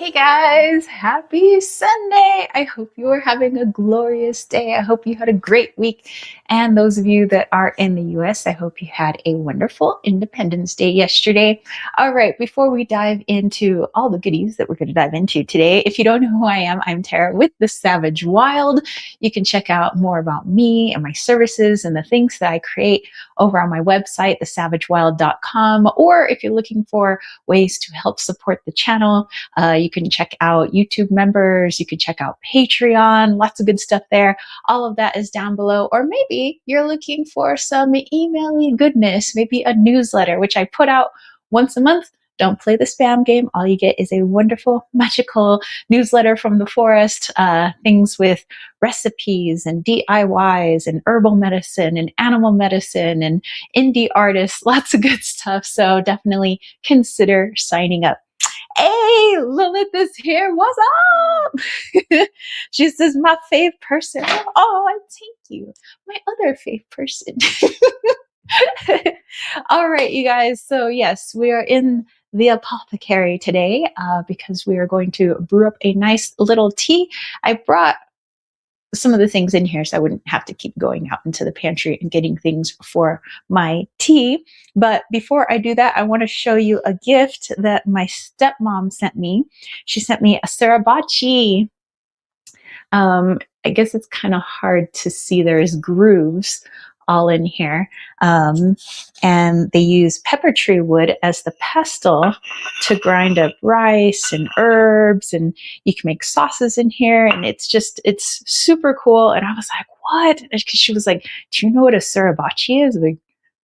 Hey guys, happy Sunday. I hope you are having a glorious day. I hope you had a great week. And those of you that are in the US, I hope you had a wonderful Independence Day yesterday. All right, before we dive into all the goodies that we're going to dive into today, if you don't know who I am, I'm Tara with The Savage Wild. You can check out more about me and my services and the things that I create over on my website, thesavagewild.com. Or if you're looking for ways to help support the channel, you can check out YouTube members. You can check out Patreon. Lots of good stuff there. All of that is down below. Or maybe you're looking for some email-y goodness, maybe a newsletter, which I put out once a month. Don't play the spam game. All you get is a wonderful, magical newsletter from the forest, things with recipes and DIYs and herbal medicine and animal medicine and indie artists, lots of good stuff. So definitely consider signing up. Hey, Lilith is here. What's up? She says, my fave person. Oh, thank you. My other fave person. All right, you guys. So yes, we are in the apothecary today because we are going to brew up a nice little tea. I brought some of the things in here so I wouldn't have to keep going out into the pantry and getting things for my tea. But before I do that, I want to show you a gift that my stepmom sent me. She sent me a sriracha. I guess it's kind of hard to see. There's grooves all in here. And they use pepper tree wood as the pestle to grind up rice and herbs, and you can make sauces in here. And it's super cool. And I was like, what? Because she was like, do you know what a sriracha is? I'm like,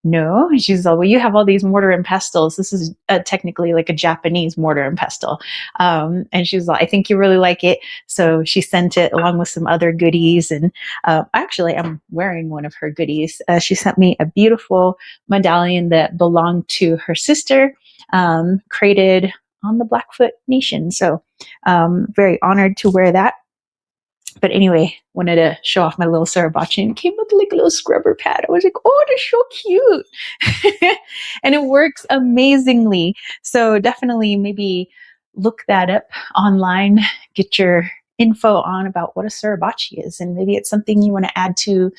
no. And she's like, well, you have all these mortar and pestles. This is technically like a Japanese mortar and pestle. And she was like, I think you really like it. So she sent it along with some other goodies. And actually, I'm wearing one of her goodies. She sent me a beautiful medallion that belonged to her sister, created on the Blackfoot Nation. So very honored to wear that. But anyway, wanted to show off my little sriracha, and it came with like a little scrubber pad. I was like, oh, they're so cute. And it works amazingly. So definitely maybe look that up online, get your info on about what a sriracha is. And maybe it's something you want to add to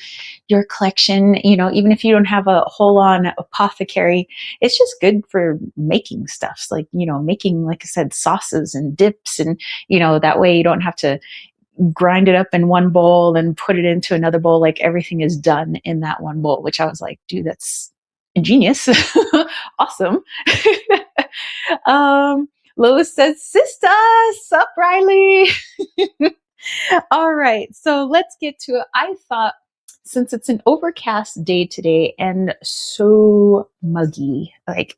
your collection. You know, even if you don't have a whole on apothecary, it's just good for making stuff. Like, you know, making, like I said, sauces and dips. And, you know, that way you don't have to grind it up in one bowl and put it into another bowl. Like everything is done in that one bowl, which I was like, dude, that's ingenious. Awesome. Lois says, sister, sup, Riley. All right. So let's get to it. I thought since it's an overcast day today and so muggy, like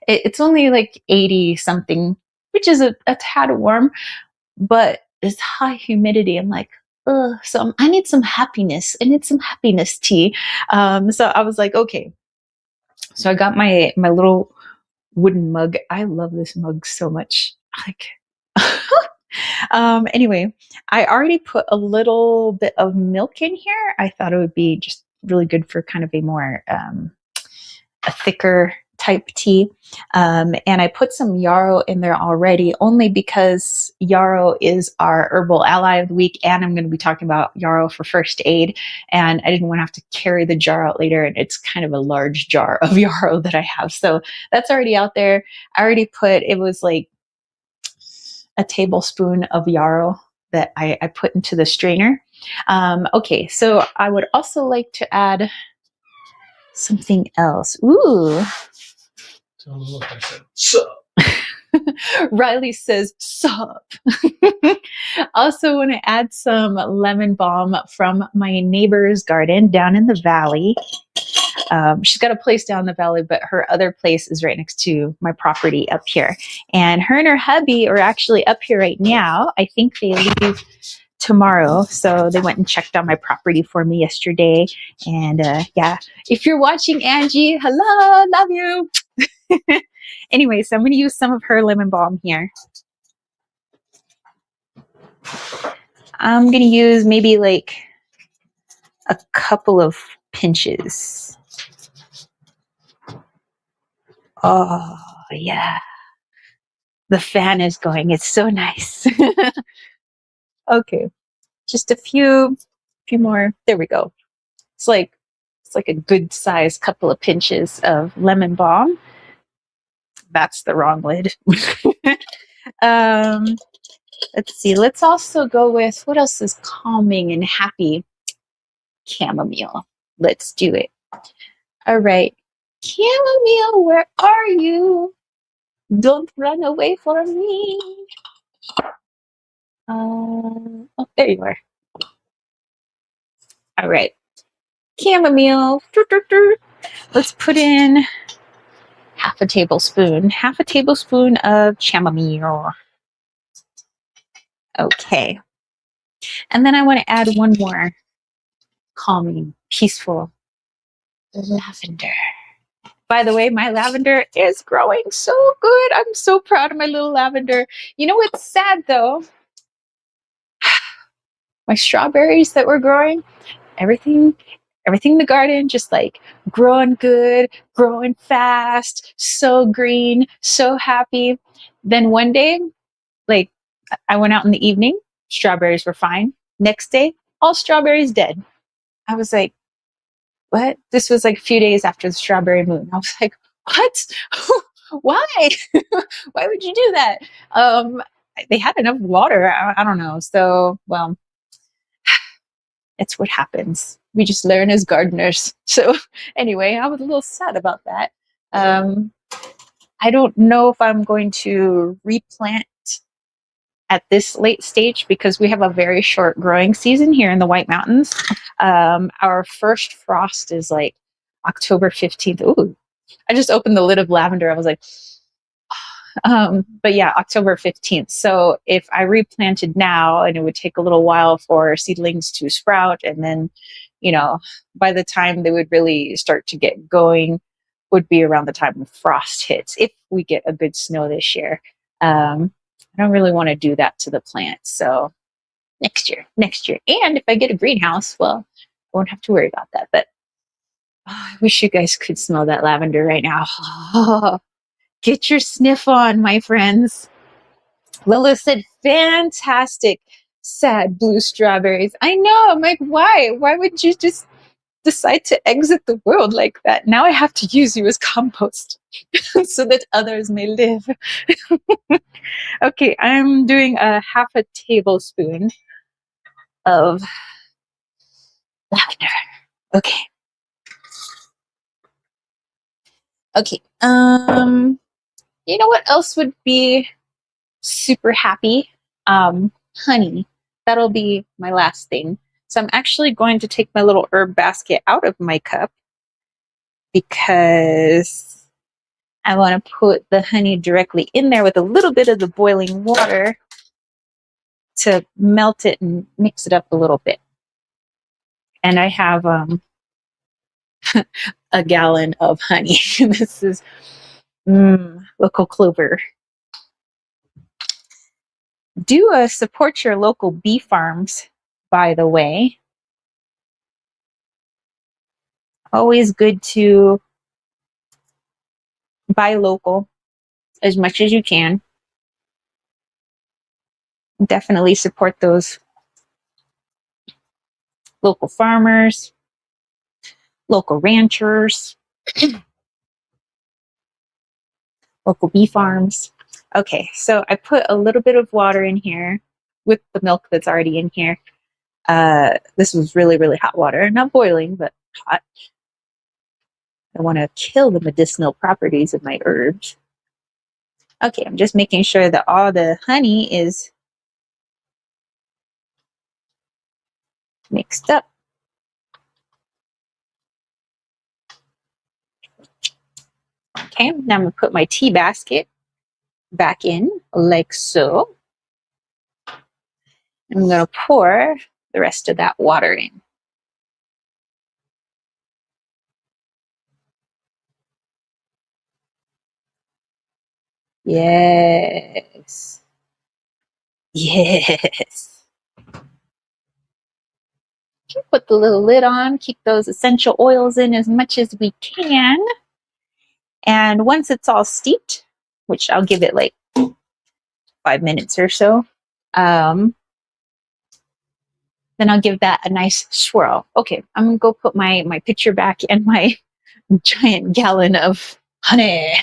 it's only like 80 something, which is a tad warm, but it's high humidity. I'm like, ugh. So I need some happiness. I need some happiness tea. So I was like, okay. So I got my little wooden mug. I love this mug so much. Like, anyway, I already put a little bit of milk in here. I thought it would be just really good for kind of a more a thicker type tea. And I put some Yarrow in there already, only because Yarrow is our herbal ally of the week. And I'm going to be talking about Yarrow for first aid. And I didn't want to have to carry the jar out later. And it's kind of a large jar of Yarrow that I have. So that's already out there. I already put, it was like a tablespoon of Yarrow that I put into the strainer. Okay, so I would also like to add something else. Ooh. Tell me what I said. Sup. Riley says, sup. Also want to add some lemon balm from my neighbor's garden down in the valley. She's got a place down in the valley, but her other place is right next to my property up here. And her and her hubby are actually up here right now. I think they leave tomorrow. So they went and checked on my property for me yesterday. And yeah, if you're watching, Angie, hello, love you. Anyway, so I'm going to use some of her lemon balm here. I'm going to use maybe like a couple of pinches. Oh, yeah. The fan is going. It's so nice. Okay, just a few more. There we go. It's like a good size couple of pinches of lemon balm. That's the wrong lid. um, let's see. Let's also go with what else is calming and happy? Chamomile. Let's do it. All right. Chamomile, where are you? Don't run away from me. Oh, there you are. All right. Chamomile. Let's put in half a tablespoon of chamomile. Okay. And then I want to add one more calming, peaceful lavender. By the way, my lavender is growing so good. I'm so proud of my little lavender. You know what's sad though? My strawberries that were growing, everything in the garden just like growing good, growing fast, so green, so happy. Then one day, like I went out in the evening, strawberries were fine. Next day, all strawberries dead. I was like, what? This was like a few days after the strawberry moon. I was like, what? Why? Why would you do that? They had enough water. I don't know. So, well, it's what happens. We just learn as gardeners. So anyway, I was a little sad about that. I don't know if I'm going to replant at this late stage because we have a very short growing season here in the White Mountains. Our first frost is like October 15th. Ooh, I just opened the lid of lavender. I was like, but yeah, October 15th. So if I replanted now, and it would take a little while for seedlings to sprout, and then, you know, by the time they would really start to get going would be around the time of frost hits, if we get a good snow this year. I don't really want to do that to the plants. So next year. And if I get a greenhouse, well, I won't have to worry about that. But I wish you guys could smell that lavender right now. Oh, get your sniff on, my friends. Lila said, fantastic, sad blue strawberries. I know. I'm like, why? Why would you just decide to exit the world like that? Now I have to use you as compost so that others may live. Okay, I'm doing a half a tablespoon of lavender. Okay. Okay. You know what else would be super happy? Honey. That'll be my last thing. So I'm actually going to take my little herb basket out of my cup because I want to put the honey directly in there with a little bit of the boiling water to melt it and mix it up a little bit. And I have a gallon of honey. This is local clover. Do support your local bee farms, by the way. Always good to buy local as much as you can. Definitely support those local farmers, local ranchers, local bee farms. Okay, so I put a little bit of water in here with the milk that's already in here. This was really, really hot water. Not boiling, but hot. I want to kill the medicinal properties of my herbs. Okay, I'm just making sure that all the honey is mixed up. Okay, now I'm going to put my tea basket back in like so. I'm going to pour the rest of that water in. Yes. Yes. Put the little lid on, keep those essential oils in as much as we can. And once it's all steeped, which I'll give it like 5 minutes or so. Um, then I'll give that a nice swirl. Okay, I'm gonna go put my pitcher back and my giant gallon of honey.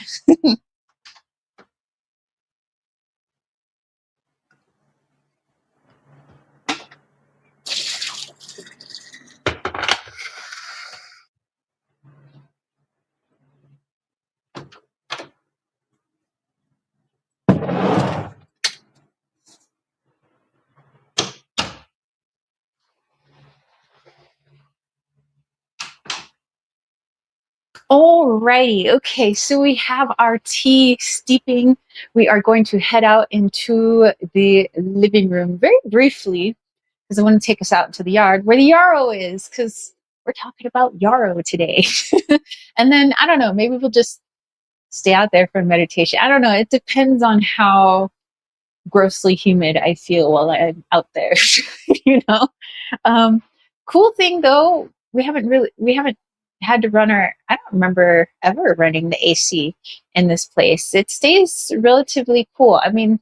Alrighty, okay, so we have our tea steeping. We are going to head out into the living room very briefly because I want to take us out into the yard where the Yarrow is because we're talking about Yarrow today. And then, I don't know, maybe we'll just stay out there for meditation. I don't know, it depends on how grossly humid I feel while I'm out there, you know? Um, cool thing though, we haven't had to run I don't remember ever running the AC in this place. It stays relatively cool. I mean,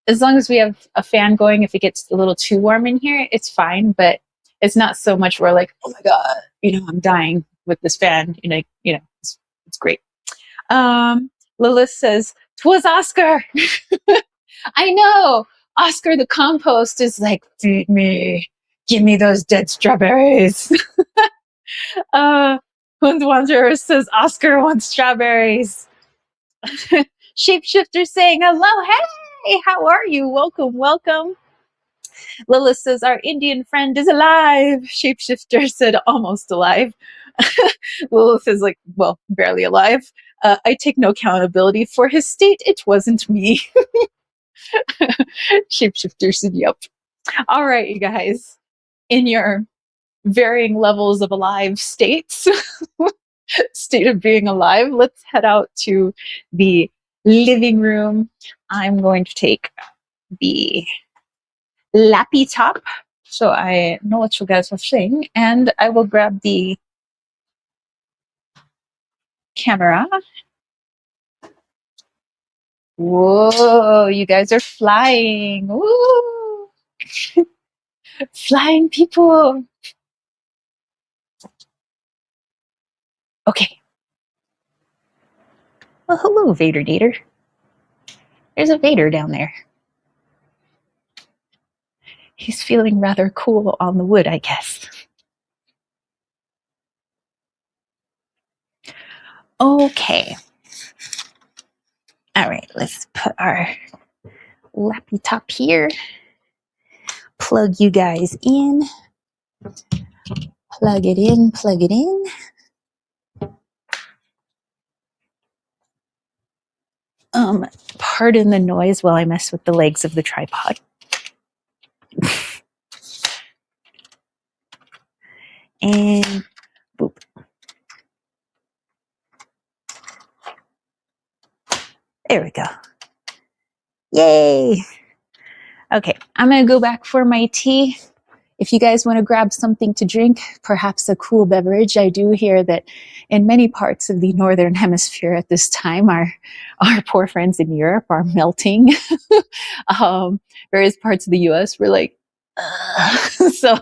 as long as we have a fan going, if it gets a little too warm in here, it's fine, but it's not so much where like, oh my God, I'm dying with this fan, it's great. Lilith says, "'Twas Oscar." I know. Oscar the compost is like, feed me. Give me those dead strawberries. Hund Wanderer says, Oscar wants strawberries. Shapeshifter saying, hello. Hey, how are you? Welcome, welcome. Lilith says, our Indian friend is alive. Shapeshifter said, almost alive. Lilith is like, well, barely alive. I take no accountability for his state. It wasn't me. Shapeshifter said, yep. All right, you guys, in your varying levels of alive states, state of being alive, let's head out to the living room. I'm going to take the lappy top so I know what you guys are saying, and I will grab the camera. Whoa, you guys are flying. Woo! Flying people. Okay. Well, hello, Vader Dater. There's a Vader down there. He's feeling rather cool on the wood, I guess. Okay. All right, let's put our lappy top here. Plug you guys in. Plug it in, plug it in. Pardon the noise while I mess with the legs of the tripod. And boop. There we go. Yay. Okay, I'm going to go back for my tea. If you guys want to grab something to drink, perhaps a cool beverage, I do hear that in many parts of the Northern Hemisphere at this time, our poor friends in Europe are melting. Various parts of the US were like, so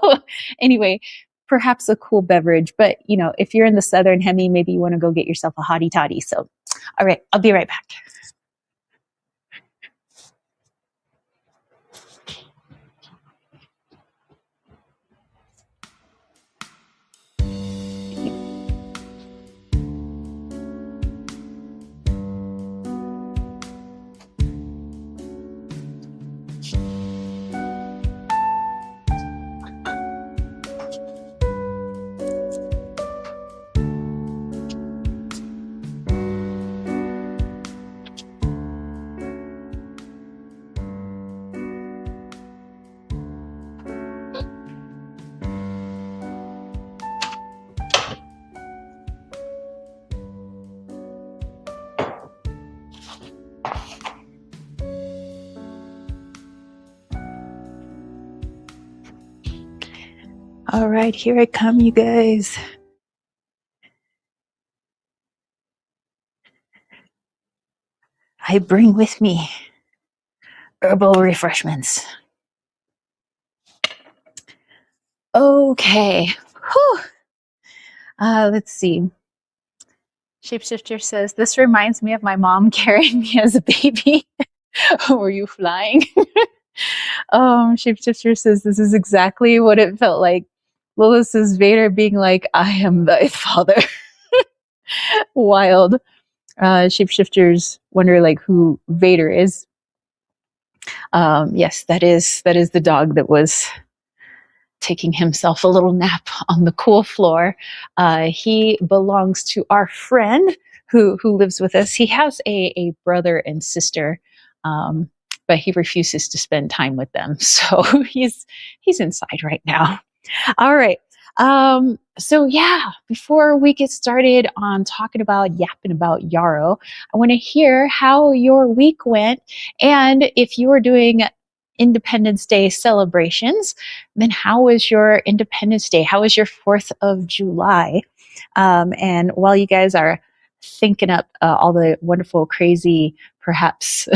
anyway, perhaps a cool beverage. But, if you're in the Southern Hemi, maybe you want to go get yourself a hottie toddy. So, all right, I'll be right back. All right, here I come, you guys. I bring with me Herbal refreshments. Okay. Whew. Let's see. Shapeshifter says, this reminds me of my mom carrying me as a baby. Were you flying? Shapeshifter says, this is exactly what it felt like. Lilith says, Vader being like, I am thy father. Wild. Shapeshifters wonder like who Vader is. Yes, that is the dog that was taking himself a little nap on the cool floor. He belongs to our friend who lives with us. He has a brother and sister, but he refuses to spend time with them. So he's inside right now. All right. So yeah, before we get started on yapping about Yarrow, I want to hear how your week went. And if you were doing Independence Day celebrations, then how was your Independence Day? How was your 4th of July? And while you guys are thinking up all the wonderful, crazy, perhaps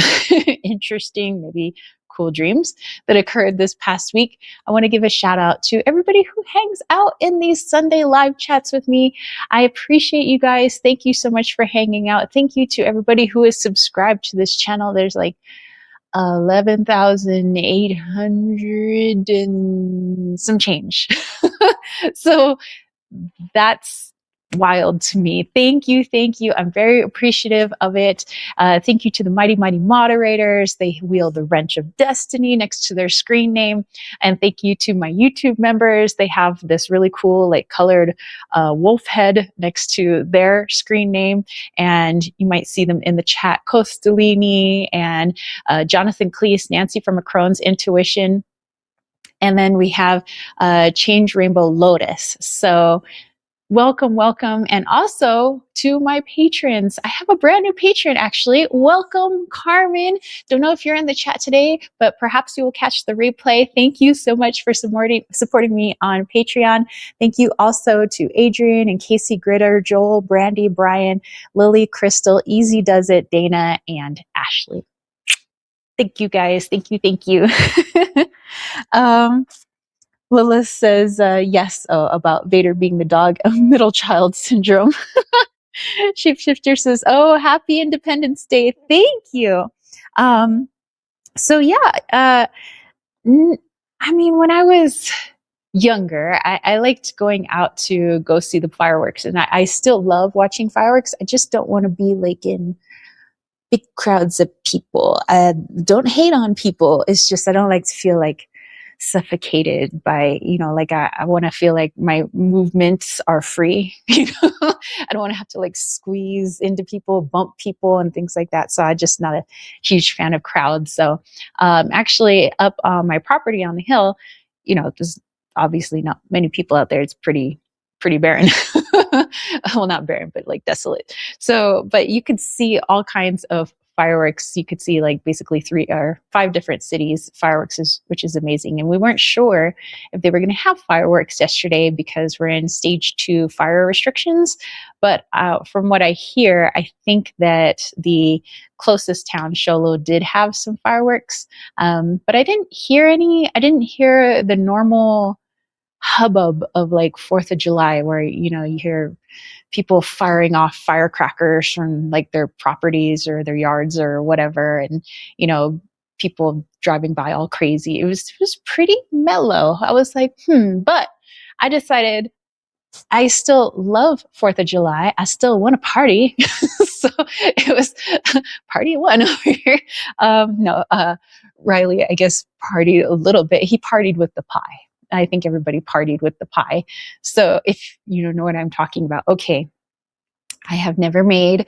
interesting, maybe cool dreams that occurred this past week, I want to give a shout out to everybody who hangs out in these Sunday live chats with me. I appreciate you guys. Thank you so much for hanging out. Thank you to everybody who is subscribed to this channel. There's like 11,800 and some change. So that's wild to me. Thank you. Thank you. I'm very appreciative of it. Thank you to the mighty, mighty moderators. They wield the wrench of destiny next to their screen name. And thank you to my YouTube members. They have this really cool, like colored wolf head next to their screen name. And you might see them in the chat. Costalini and Jonathan Cleese, Nancy from Macron's Intuition. And then we have Change Rainbow Lotus. So welcome, welcome. And also to my patrons. I have a brand new patron, actually. Welcome, Carmen. Don't know if you're in the chat today, but perhaps you will catch the replay. Thank you so much for supporting me on Patreon. Thank you also to Adrian and Casey Gritter, Joel, Brandy, Brian, Lily, Crystal, Easy Does It, Dana, and Ashley. Thank you, guys. Thank you. Thank you. Lilith says, yes, about Vader being the dog of middle child syndrome. Shapeshifter says, oh, happy Independence Day. Thank you. So yeah, I mean, when I was younger, I liked going out to go see the fireworks, and I still love watching fireworks. I just don't want to be like in big crowds of people. I don't hate on people. It's just I don't like to feel like suffocated by, like I want to feel like my movements are free. I don't want to have to like squeeze into people, bump people and things like that. So I'm just not a huge fan of crowds. So actually up on my property on the hill, there's obviously not many people out there. It's pretty barren. Well, not barren, but like desolate. So, but you could see all kinds of fireworks. You could see like basically 3 or 5 different cities fireworks, which is amazing. And we weren't sure if they were going to have fireworks yesterday because we're in stage 2 fire restrictions. But from what I hear, I think that the closest town, Sholo, did have some fireworks. But I didn't hear any. I didn't hear the normal hubbub of like 4th of July where, you hear people firing off firecrackers from like their properties or their yards or whatever. And, people driving by all crazy. It was pretty mellow. I was like, but I decided I still love 4th of July. I still want to party. So it was party 1 over here. Riley, I guess, partied a little bit. He partied with the pie. I think everybody partied with the pie. So if you don't know what I'm talking about, okay, I have never made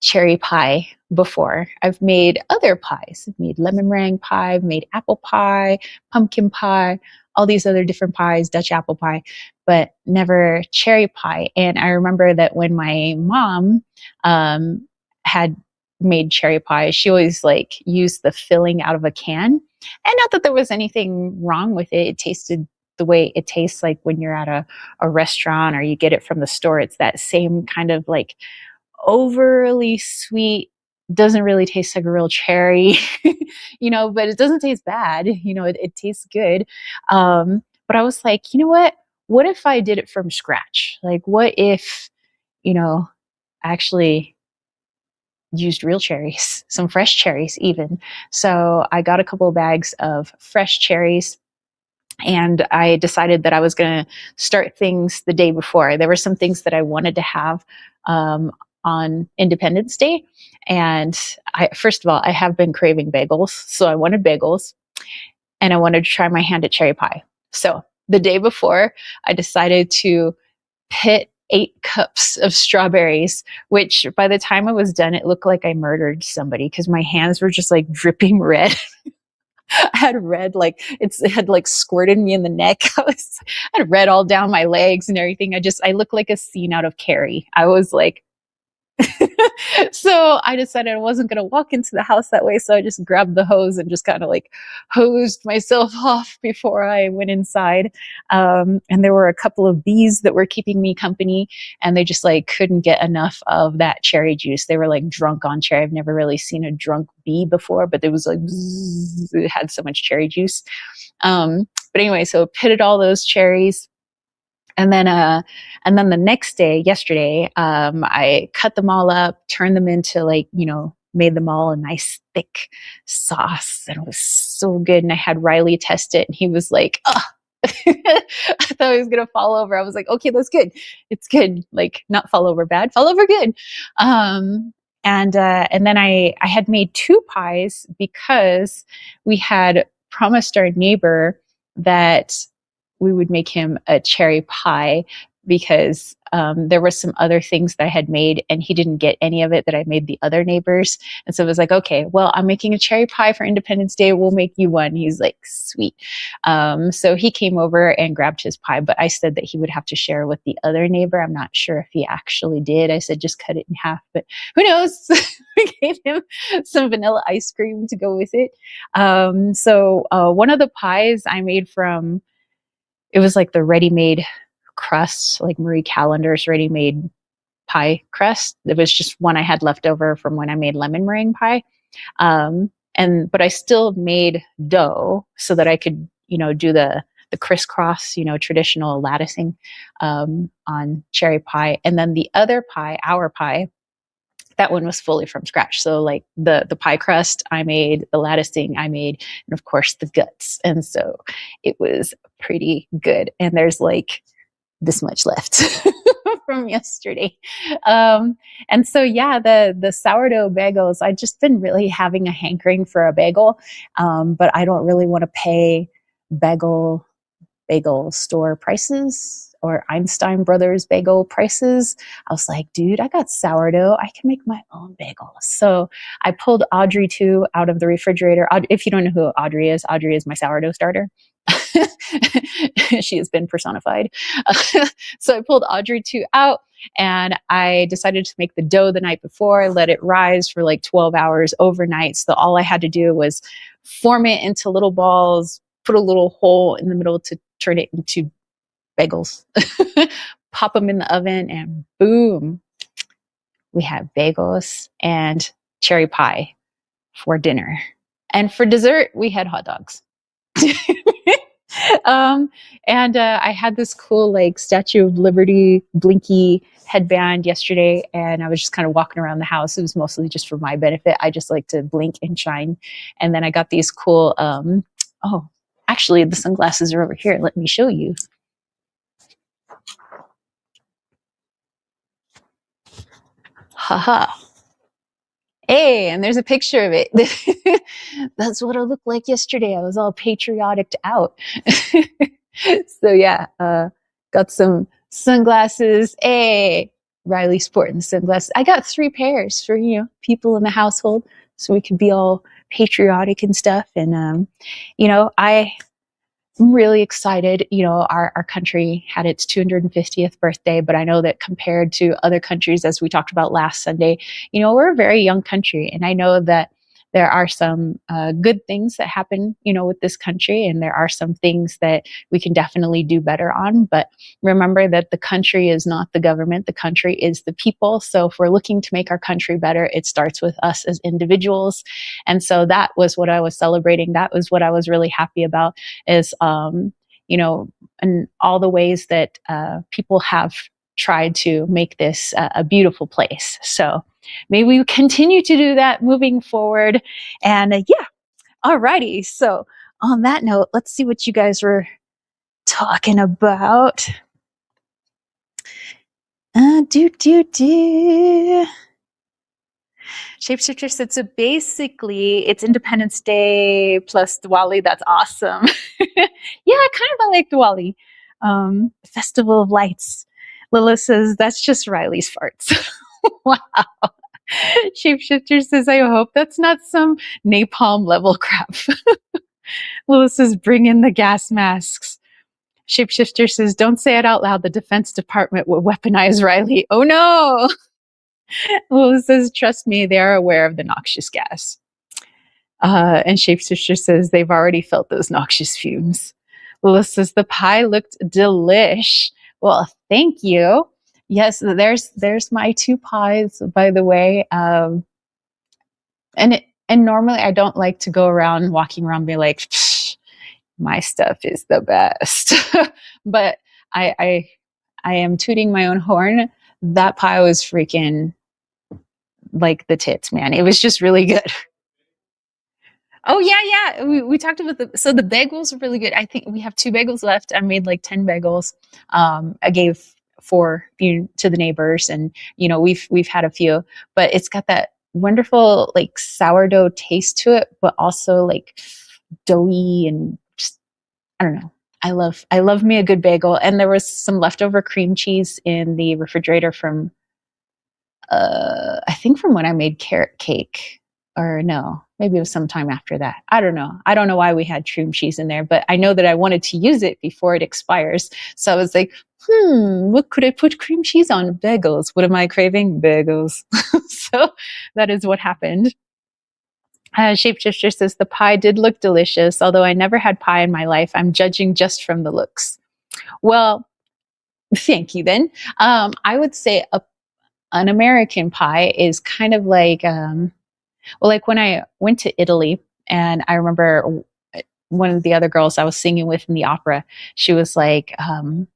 cherry pie before. I've made other pies. I've made lemon meringue pie, I've made apple pie, pumpkin pie, all these other different pies, Dutch apple pie, but never cherry pie. And I remember that when my mom had made cherry pie, she always like used the filling out of a can. And not that there was anything wrong with it. It tasted the way it tastes like when you're at a restaurant or you get it from the store. It's that same kind of like overly sweet doesn't really taste like a real cherry, but it doesn't taste bad. It tastes good. But I was like, you know what? What if I did it from scratch? Like, what if, I actually used real cherries, some fresh cherries even. So I got a couple of bags of fresh cherries, and I decided that I was going to start things the day before. There were some things that I wanted to have on Independence Day. And first of all, I have been craving bagels. So I wanted bagels, and I wanted to try my hand at cherry pie. So the day before, I decided to pit 8 cups of strawberries, which by the time I was done, it looked like I murdered somebody because my hands were just like dripping red. I had red, like it had like squirted me in the neck. I had red all down my legs and everything. I looked like a scene out of Carrie. I was like, so I decided I wasn't going to walk into the house that way. So I just grabbed the hose and just kind of like hosed myself off before I went inside. And there were a couple of bees that were keeping me company, and they just like couldn't get enough of that cherry juice. They were like drunk on cherry. I've never really seen a drunk bee before, but it was like, bzzz, it had so much cherry juice. But anyway, so pitted all those cherries. And then the next day, yesterday, I cut them all up, turned them into made them all a nice thick sauce, and it was so good. And I had Riley test it, and he was like, "Oh." I thought he was gonna fall over. I was like, "Okay, that's good. It's good. Like, not fall over bad, fall over good." And then I had made 2 pies because we had promised our neighbor that we would make him a cherry pie, because there were some other things that I had made and he didn't get any of it that I made the other neighbors. And so it was like, okay, well, I'm making a cherry pie for Independence Day. We'll make you one. He's like, sweet. So he came over and grabbed his pie, but I said that he would have to share with the other neighbor. I'm not sure if he actually did. I said, just cut it in half, but who knows? We gave him some vanilla ice cream to go with it. So one of the pies I made from, it was like the ready-made crust, like Marie Callender's ready-made pie crust. It was just one I had left over from when I made lemon meringue pie. But I still made dough so that I could, do the crisscross, traditional latticing on cherry pie. And then the other pie, our pie, that one was fully from scratch. So like the pie crust I made, the latticing I made, and of course the guts. And so it was pretty good. And there's like this much left from yesterday. And so, yeah, the sourdough bagels, I've just been really having a hankering for a bagel. But I don't really want to pay bagel store prices or Einstein Brothers bagel prices. I was like, dude, I got sourdough. I can make my own bagels. So I pulled Audrey 2 out of the refrigerator. If you don't know who Audrey is my sourdough starter. She has been personified. So I pulled Audrey 2 out, and I decided to make the dough the night before. I let it rise for like 12 hours overnight. So all I had to do was form it into little balls, put a little hole in the middle to turn it into bagels, pop them in the oven, and boom, we have bagels and cherry pie for dinner. And for dessert, we had hot dogs. And I had this cool like Statue of Liberty blinky headband yesterday, and I was just kind of walking around the house. It was mostly just for my benefit. I just like to blink and shine. And then I got these cool, actually the sunglasses are over here. Let me show you. Haha. Hey, and there's a picture of it. That's what I looked like yesterday. I was all patriotic out. So yeah, got some sunglasses. Hey, Riley sporting sunglasses. I got 3 pairs for, people in the household, so we could be all patriotic and stuff. And, I'm really excited. Our country had its 250th birthday, but I know that compared to other countries, as we talked about last Sunday, we're a very young country. And I know that there are some good things that happen, with this country, and there are some things that we can definitely do better on. But remember that the country is not the government. The country is the people. So if we're looking to make our country better, it starts with us as individuals. And so that was what I was celebrating. That was what I was really happy about, is, and all the ways that people have tried to make this a beautiful place. So maybe we continue to do that moving forward. And yeah, alrighty. So on that note, let's see what you guys were talking about. Shapeshifter said, so basically it's Independence Day plus Diwali. That's awesome. Yeah, kind of like Diwali. Festival of Lights. Lila says, that's just Riley's farts. Wow. Shapeshifter says, I hope that's not some napalm level crap. Lila says, bring in the gas masks. Shapeshifter says, don't say it out loud. The Defense Department will weaponize Riley. Oh no. Lila says, trust me, they are aware of the noxious gas. And Shapeshifter says, they've already felt those noxious fumes. Lila says, the pie looked delish. Well, thank you. Yes, there's my 2 pies, by the way. And normally I don't like to go around walking around and be like, my stuff is the best. But I am tooting my own horn. That pie was freaking like the tits, man. It was just really good. Oh yeah. We talked about the bagels are really good. I think we have 2 bagels left. I made like 10 bagels. I gave 4 to the neighbors, and we've had a few, but it's got that wonderful like sourdough taste to it, but also like doughy, and just, I don't know. I love me a good bagel. And there was some leftover cream cheese in the refrigerator from I think from when I made carrot cake, or no, maybe it was sometime after that. I don't know. I don't know why we had cream cheese in there, but I know that I wanted to use it before it expires. So I was like, what could I put cream cheese on? Bagels. What am I craving? Bagels. So that is what happened. Shapeshifter says, the pie did look delicious, although I never had pie in my life. I'm judging just from the looks. Well, thank you then. I would say an American pie is kind of like, like when I went to Italy, and I remember one of the other girls I was singing with in the opera, she was like,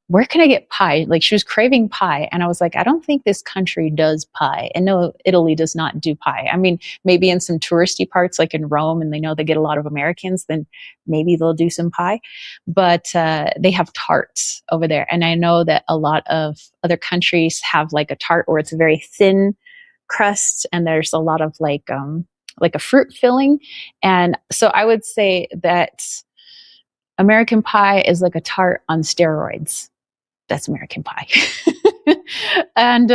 where can I get pie? Like, she was craving pie. And I was like, I don't think this country does pie. And no, Italy does not do pie. I mean, maybe in some touristy parts, like in Rome, and they know they get a lot of Americans, then maybe they'll do some pie. But they have tarts over there. And I know that a lot of other countries have like a tart where it's a very thin crust, and there's a lot of like a fruit filling. And so I would say that American pie is like a tart on steroids. That's American pie. And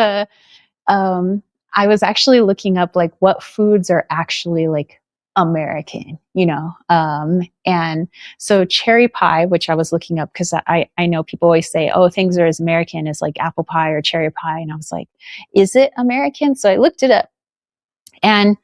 I was actually looking up like what foods are actually like American, and so cherry pie, which I was looking up because I know people always say, oh, things are as American as like apple pie or cherry pie. And I was like, is it American? So I looked it up, and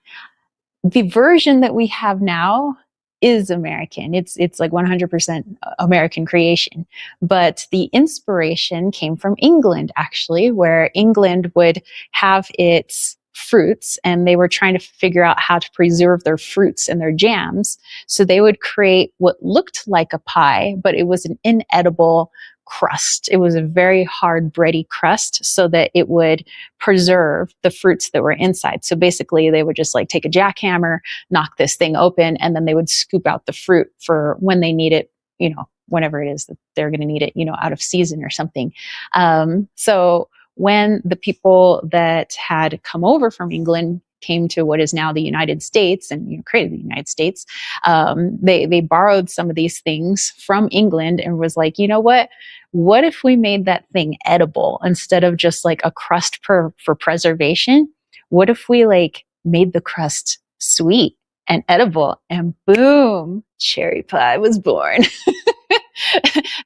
the version that we have now is American. It's like 100% American creation. But the inspiration came from England, actually, where England would have its fruits, and they were trying to figure out how to preserve their fruits and their jams. So they would create what looked like a pie, but it was an inedible crust. It was a very hard bready crust so that it would preserve the fruits that were inside. So basically they would just like take a jackhammer, knock this thing open, and then they would scoop out the fruit for when they need it, whenever it is that they're going to need it, out of season or something. So when the people that had come over from England came to what is now the United States and created the United States, they borrowed some of these things from England and was like, you know what? What if we made that thing edible instead of just like a crust for preservation? What if we like made the crust sweet and edible? And boom, cherry pie was born.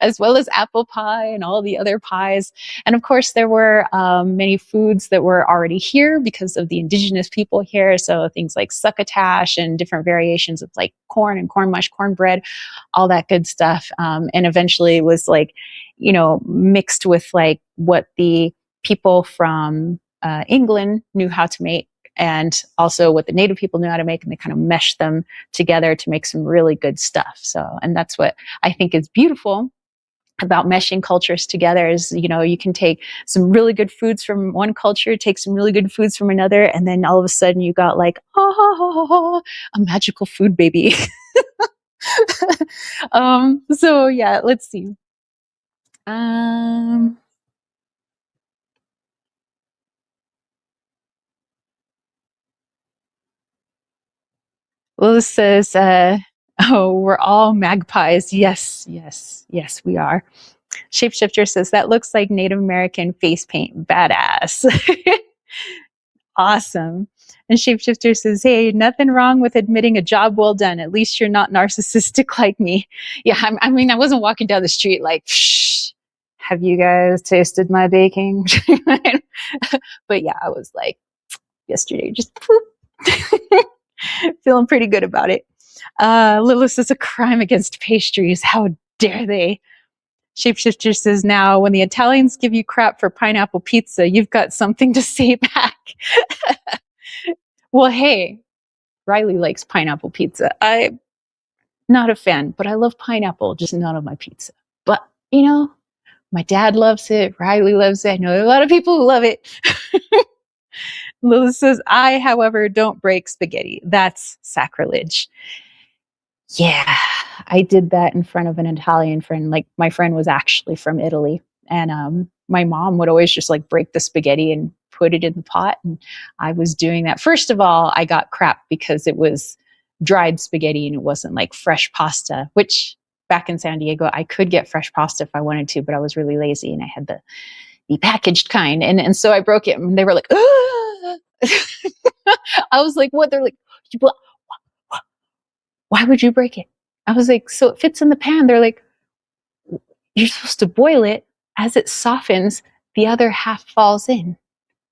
as well as apple pie and all the other pies. And of course, there were many foods that were already here because of the indigenous people here. So things like succotash and different variations of like corn and corn mush, cornbread, all that good stuff. And eventually it was like, mixed with like what the people from England knew how to make, and also what the native people knew how to make, and they kind of meshed them together to make some really good stuff. So, and that's what I think is beautiful about meshing cultures together is, you can take some really good foods from one culture, take some really good foods from another, and then all of a sudden you got like, a magical food baby. So yeah, let's see. Lewis says, oh, we're all magpies. Yes, yes, yes, we are. Shapeshifter says, that looks like Native American face paint. Badass. Awesome. And Shapeshifter says, hey, nothing wrong with admitting a job well done. At least you're not narcissistic like me. Yeah, I wasn't walking down the street like, shh, have you guys tasted my baking? But yeah, I was like, yesterday, just poop. Feeling pretty good about it. Lilith says, a crime against pastries. How dare they? Shapeshifter says, now, when the Italians give you crap for pineapple pizza, you've got something to say back. Well, hey, Riley likes pineapple pizza. I'm not a fan, but I love pineapple, just not on my pizza. But, my dad loves it. Riley loves it. I know there are a lot of people who love it. Lilith says, I, however, don't break spaghetti. That's sacrilege. Yeah, I did that in front of an Italian friend. Like, my friend was actually from Italy. And my mom would always just like break the spaghetti and put it in the pot. And I was doing that. First of all, I got crap because it was dried spaghetti and it wasn't like fresh pasta, which back in San Diego, I could get fresh pasta if I wanted to, but I was really lazy and I had the packaged kind. And so I broke it and they were like, ah! I was like, what? They're like, why would you break it? I was like, so it fits in the pan. They're like, you're supposed to boil it. As it softens, the other half falls in.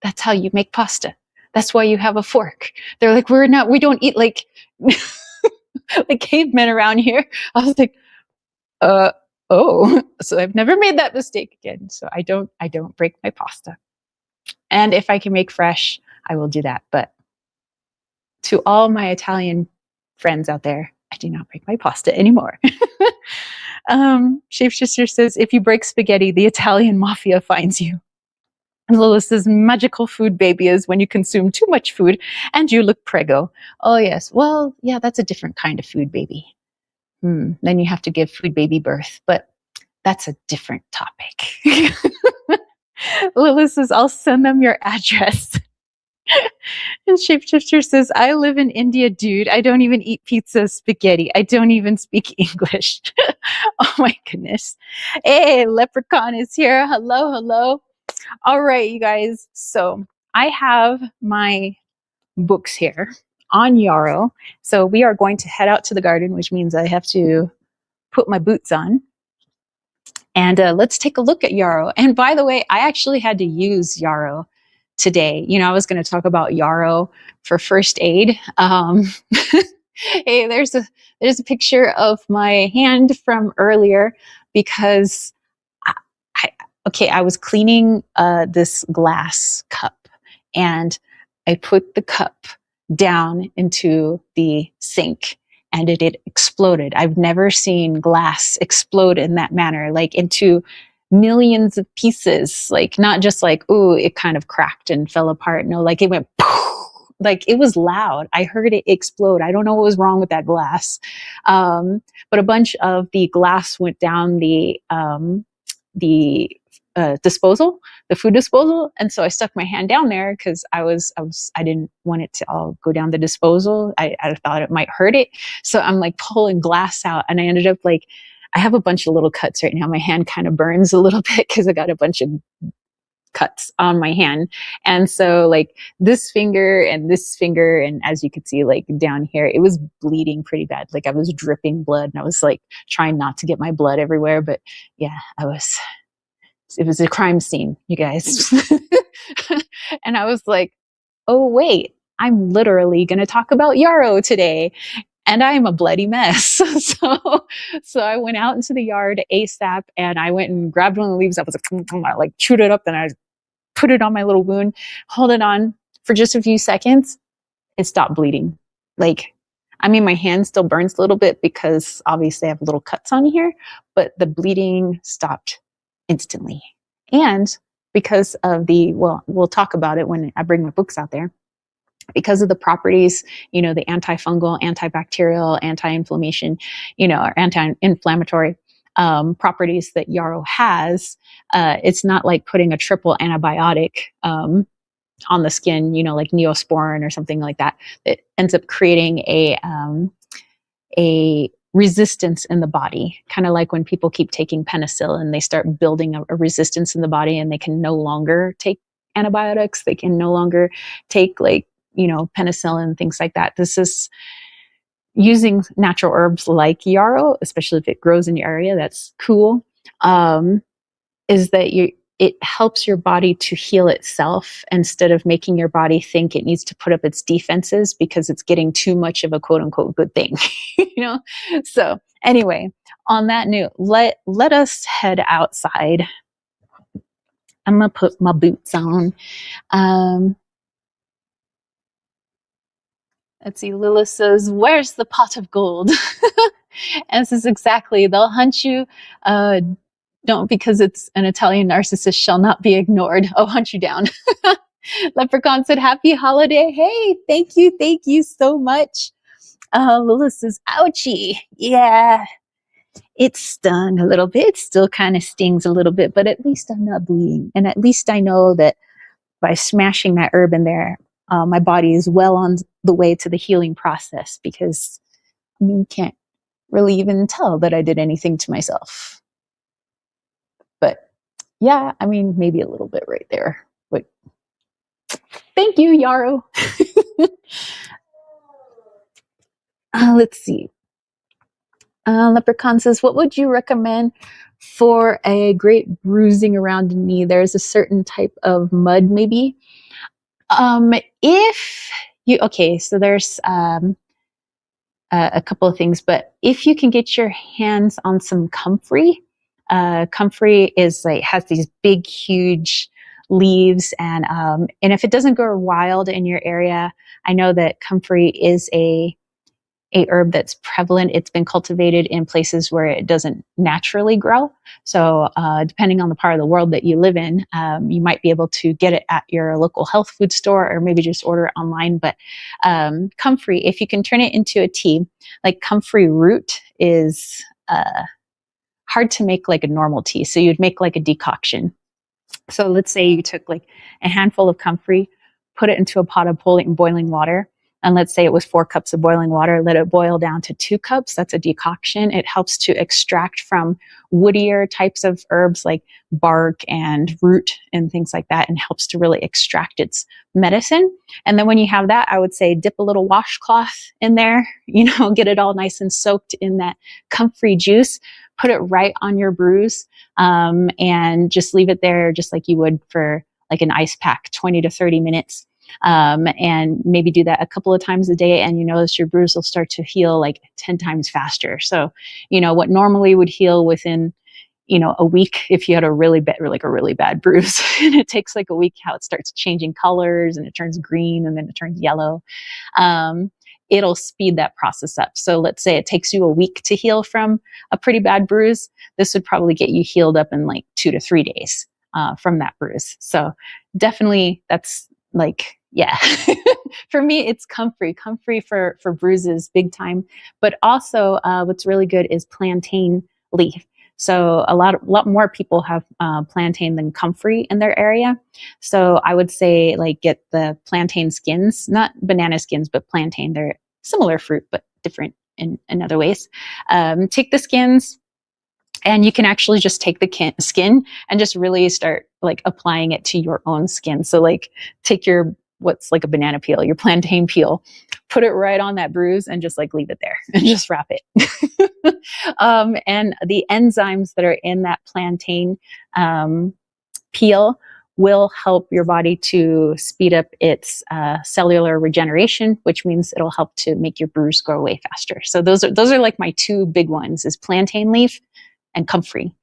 That's how you make pasta. That's why you have a fork. They're like, we don't eat like, like cavemen around here. I was like, oh, so I've never made that mistake again. So I don't break my pasta. And if I can make fresh, I will do that. But to all my Italian friends out there, I do not break my pasta anymore. Shapeshifter says, if you break spaghetti, the Italian mafia finds you. And Lola says, magical food baby is when you consume too much food and you look prego. Oh, yes. Well, yeah, that's a different kind of food baby. Then you have to give food baby birth, but that's a different topic. Lila says, I'll send them your address. And Shapeshifter says, I live in India, dude. I don't even eat pizza, spaghetti. I don't even speak English. Oh my goodness. Hey, Leprechaun is here. Hello, hello. All right, you guys. So I have my books here on Yarrow. So we are going to head out to the garden, which means I have to put my boots on. And let's take a look at Yarrow. And by the way, I actually had to use Yarrow today. I was going to talk about Yarrow for first aid. Hey, there's a picture of my hand from earlier because I was cleaning this glass cup and I put the cup down into the sink and it exploded. I've never seen glass explode in that manner, like into millions of pieces, like not just like, ooh, it kind of cracked and fell apart. No, like it went poof, like it was loud. I heard it explode. I don't know what was wrong with that glass. But a bunch of the glass went down the disposal, the food disposal. And so I stuck my hand down there because I didn't want it to all go down the disposal. I thought it might hurt it. So I'm like pulling glass out and I ended up like, I have a bunch of little cuts right now. My hand kind of burns a little bit because I got a bunch of cuts on my hand. And so like this finger, and as you could see, like down here, it was bleeding pretty bad. Like I was dripping blood, and I was like trying not to get my blood everywhere. But yeah, it was a crime scene, you guys. And I was like, oh, wait, I'm literally going to talk about Yarrow today. And I'm a bloody mess. So I went out into the yard ASAP, and I went and grabbed one of the leaves. I was like, I like chewed it up, and I put it on my little wound, hold it on for just a few seconds. It stopped bleeding. Like, I mean, my hand still burns a little bit because obviously I have little cuts on here, but the bleeding stopped instantly. And because of well, we'll talk about it when I bring my books out there, because of the properties, the antifungal, antibacterial, anti-inflammation, or anti-inflammatory properties that Yarrow has, it's not like putting a triple antibiotic on the skin, like Neosporin or something like that. It ends up creating a resistance in the body, kind of like when people keep taking penicillin, they start building a resistance in the body, and they can no longer take antibiotics. They can no longer take penicillin, things like that. This is using natural herbs like Yarrow, especially if it grows in your area. That's cool. Is that it helps your body to heal itself instead of making your body think it needs to put up its defenses because it's getting too much of a quote unquote good thing. So anyway, on that note, let us head outside. I'm gonna put my boots on. Let's see. Lilith says, "Where's the pot of gold?" And this is exactly, they'll hunt you. Don't, because it's an Italian narcissist, shall not be ignored. Oh, hunt you down. Leprechaun said, "Happy holiday." Hey, thank you so much. Lilith says, "Ouchie." Yeah, it stung a little bit. It still kind of stings a little bit, but at least I'm not bleeding. And at least I know that by smashing that herb in there, my body is well on the way to the healing process, because you can't really even tell that I did anything to myself. But yeah, maybe a little bit right there. But thank you, Yarrow. Let's see. Leprechaun says, "What would you recommend for a great bruising around the knee? There's a certain type of mud, maybe." If you, okay, so there's a couple of things, but if you can get your hands on some comfrey, comfrey has these big, huge leaves, and if it doesn't grow wild in your area, I know that comfrey is a herb that's prevalent. It's been cultivated in places where it doesn't naturally grow. So depending on the part of the world that you live in, you might be able to get it at your local health food store, or maybe just order it online. But comfrey, if you can turn it into a tea, like comfrey root is hard to make like a normal tea. So you'd make like a decoction. So let's say you took like a handful of comfrey, put it into a pot of boiling water. And let's say it was 4 cups of boiling water, let it boil down to 2 cups. That's a decoction. It helps to extract from woodier types of herbs like bark and root and things like that, and helps to really extract its medicine. And then when you have that, I would say dip a little washcloth in there, get it all nice and soaked in that comfrey juice, put it right on your bruise, and just leave it there just like you would for like an ice pack, 20 to 30 minutes. And maybe do that a couple of times a day, and you notice your bruise will start to heal like 10 times faster. So, what normally would heal within, a week, if you had a really bad bruise, and it takes like a week, how it starts changing colors and it turns green and then it turns yellow. It'll speed that process up. So let's say it takes you a week to heal from a pretty bad bruise. This would probably get you healed up in like 2 to 3 days from that bruise. So definitely that's like, yeah. For me, it's comfrey for bruises, big time. But also what's really good is plantain leaf. So a lot more people have plantain than comfrey in their area. So I would say like get the plantain skins, not banana skins, but plantain. They're similar fruit, but different in other ways. Take the skins, And you can actually just take the skin and just really start like applying it to your own skin. So like take your, what's like a banana peel, your plantain peel, put it right on that bruise and just like leave it there and just wrap it. And the enzymes that are in that plantain peel will help your body to speed up its cellular regeneration, which means it'll help to make your bruise go away faster. So those are like my two big ones: is plantain leaf and comfrey.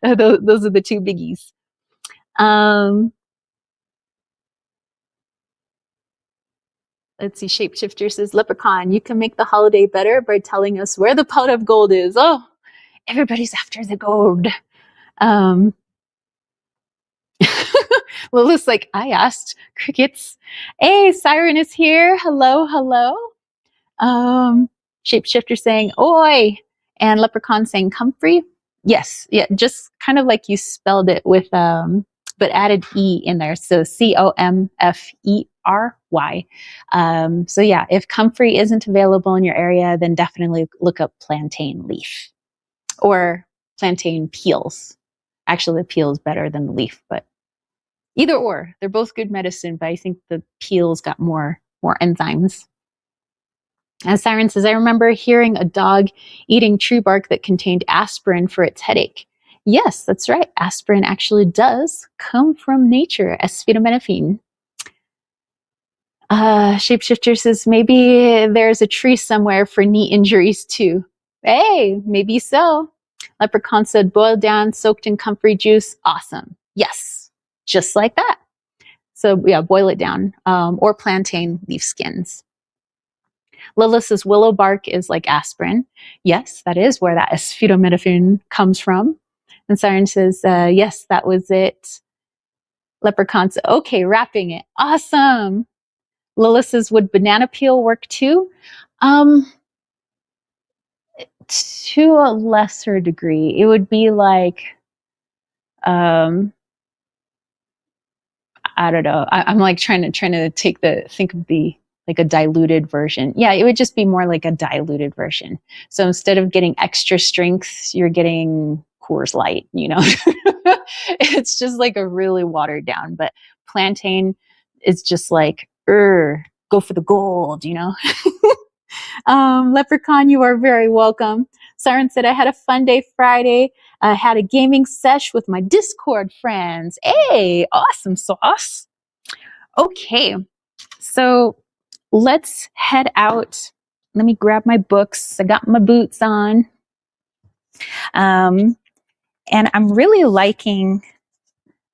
Those are the two biggies. Let's see. Shapeshifter says, Leprechaun, you can make the holiday better by telling us where the pot of gold is. Oh, everybody's after the gold. Lilith's like, I asked. Crickets. Hey, Siren is here. Hello, hello. Shapeshifter saying, oi. And Leprechaun saying, comfrey. Yes, yeah, just kind of like you spelled it with, but added E in there. So Comfery. So yeah, if comfrey isn't available in your area, then definitely look up plantain leaf or plantain peels. Actually, the peel is better than the leaf, but either or, they're both good medicine, but I think the peel's got more enzymes. As Siren says, I remember hearing a dog eating tree bark that contained aspirin for its headache. Yes, that's right. Aspirin actually does come from nature, acetaminophen. Shapeshifter says, maybe there's a tree somewhere for knee injuries too. Hey, maybe so. Leprechaun said, boiled down, soaked in comfrey juice. Awesome. Yes, just like that. So yeah, boil it down, or plantain leaf skins. Lilith says willow bark is like aspirin. Yes, that is where that acetaminophen comes from. And Siren says, yes, that was it. Leprechaun says, okay, wrapping it. Awesome. Lilith says, would banana peel work too? To a lesser degree. It would be like, I don't know. I'm like trying to think of the like a diluted version. Yeah, it would just be more like a diluted version. So instead of getting extra strength, you're getting Coors Light, you know. It's just like a really watered down, but plantain is just like, go for the gold, you know. Leprechaun, you are very welcome. Siren said, I had a fun day Friday. I had a gaming sesh with my Discord friends. Hey, awesome sauce. Okay, so let's head out. Let me grab my books. I got my boots on. And I'm really liking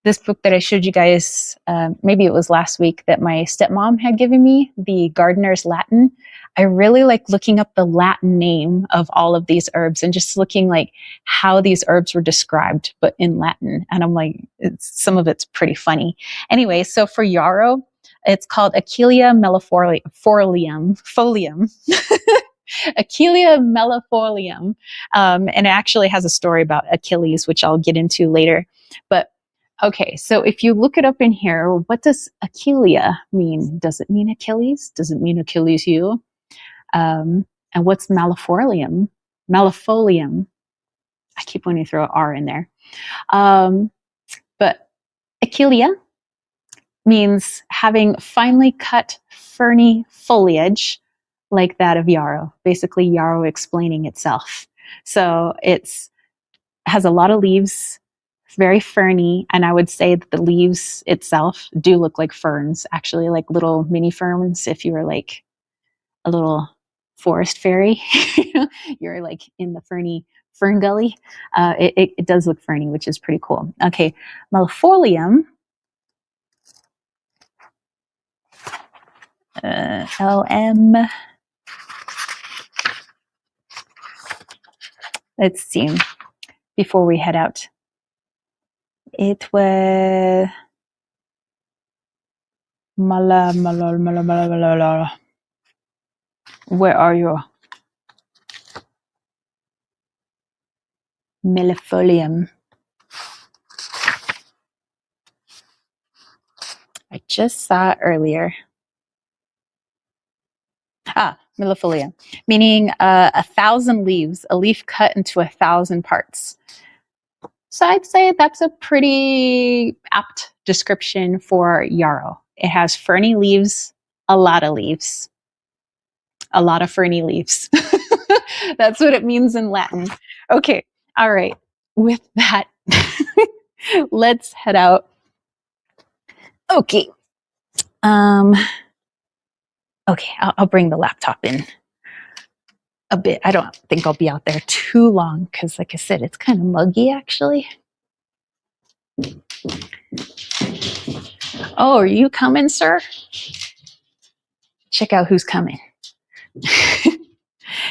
this book that I showed you guys, maybe it was last week, that my stepmom had given me, The Gardener's Latin. I really like looking up the Latin name of all of these herbs and just looking like how these herbs were described, but in Latin. And I'm like, some of it's pretty funny. Anyway, so for Yarrow, it's called Achillea folium. Achillea mellifolium. And it actually has a story about Achilles, which I'll get into later. But okay, so if you look it up in here, what does Achillea mean? Does it mean Achilles? Does it mean Achilles heel? And what's mellifolium? Mellifolium. I keep wanting to throw an R in there. But Achillea means having finely cut ferny foliage like that of Yarrow. Basically, Yarrow explaining itself. So it's has a lot of leaves, very ferny, and I would say that the leaves itself do look like ferns, actually, like little mini ferns. If you were like a little forest fairy, you're like in the ferny fern gully. It does look ferny, which is pretty cool. Okay, mellifolium. LM. Let's see. Before we head out, it was mala. Where are you? Mellifolium. I just saw it earlier. Millifolia, meaning 1,000 leaves, a leaf cut into 1,000 parts. So I'd say that's a pretty apt description for yarrow. It has ferny leaves, a lot of leaves, a lot of ferny leaves. That's what it means in Latin. Okay, all right. With that, let's head out. Okay. Okay, I'll bring the laptop in a bit. I don't think I'll be out there too long because, like I said, it's kind of muggy actually. Oh, are you coming, sir? Check out who's coming.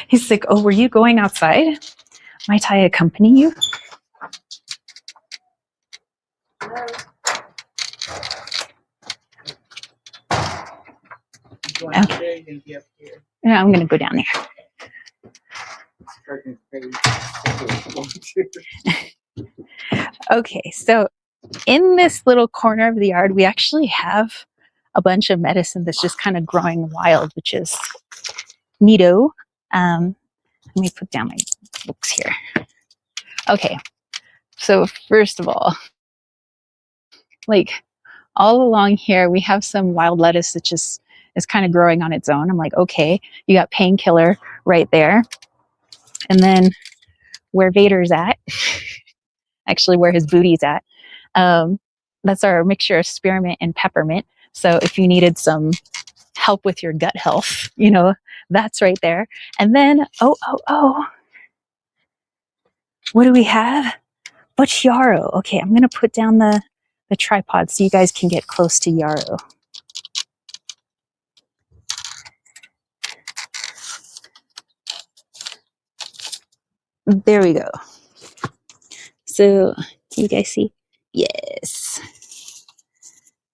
He's like, oh, were you going outside? Might I accompany you? Okay. Yeah, I'm going to go down there. Okay, so in this little corner of the yard, we actually have a bunch of medicine that's just kind of growing wild, which is neato. Let me put down my books here. Okay, so first of all, like all along here, we have some wild lettuce that just is kind of growing on its own. I'm like, okay, you got painkiller right there. And then where Vader's at, actually where his booty's at, that's our mixture of spearmint and peppermint. So if you needed some help with your gut health, you know, that's right there. And then, oh, what do we have? But yarrow. Okay, I'm going to put down the tripod so you guys can get close to yarrow. There we go. So, can you guys see? Yes.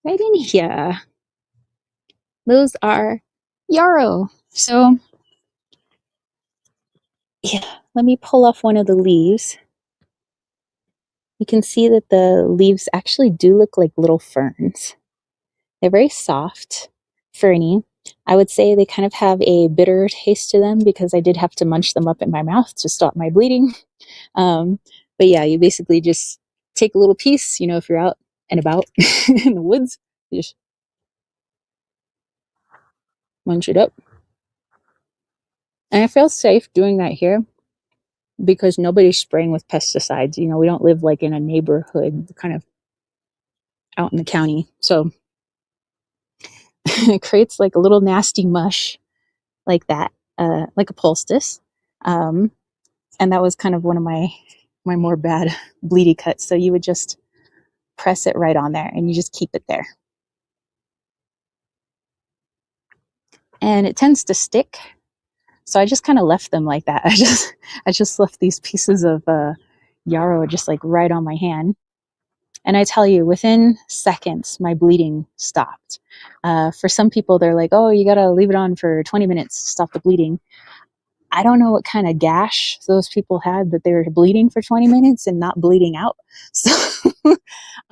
Right in here. Those are yarrow. So, yeah, let me pull off one of the leaves. You can see that the leaves actually do look like little ferns. They're very soft, ferny. I would say they kind of have a bitter taste to them because I did have to munch them up in my mouth to stop my bleeding. But yeah, you basically just take a little piece, you know, if you're out and about in the woods, you just munch it up. And I feel safe doing that here because nobody's spraying with pesticides. You know, we don't live like in a neighborhood, kind of out in the county. So it creates like a little nasty mush like that, like a poultice. And that was kind of one of my more bad bleedy cuts. So you would just press it right on there and you just keep it there. And it tends to stick. So I just kind of left them like that. I just left these pieces of yarrow just like right on my hand. And I tell you, within seconds, my bleeding stopped. For some people, they're like, oh, you got to leave it on for 20 minutes to stop the bleeding. I don't know what kind of gash those people had that they were bleeding for 20 minutes and not bleeding out. So,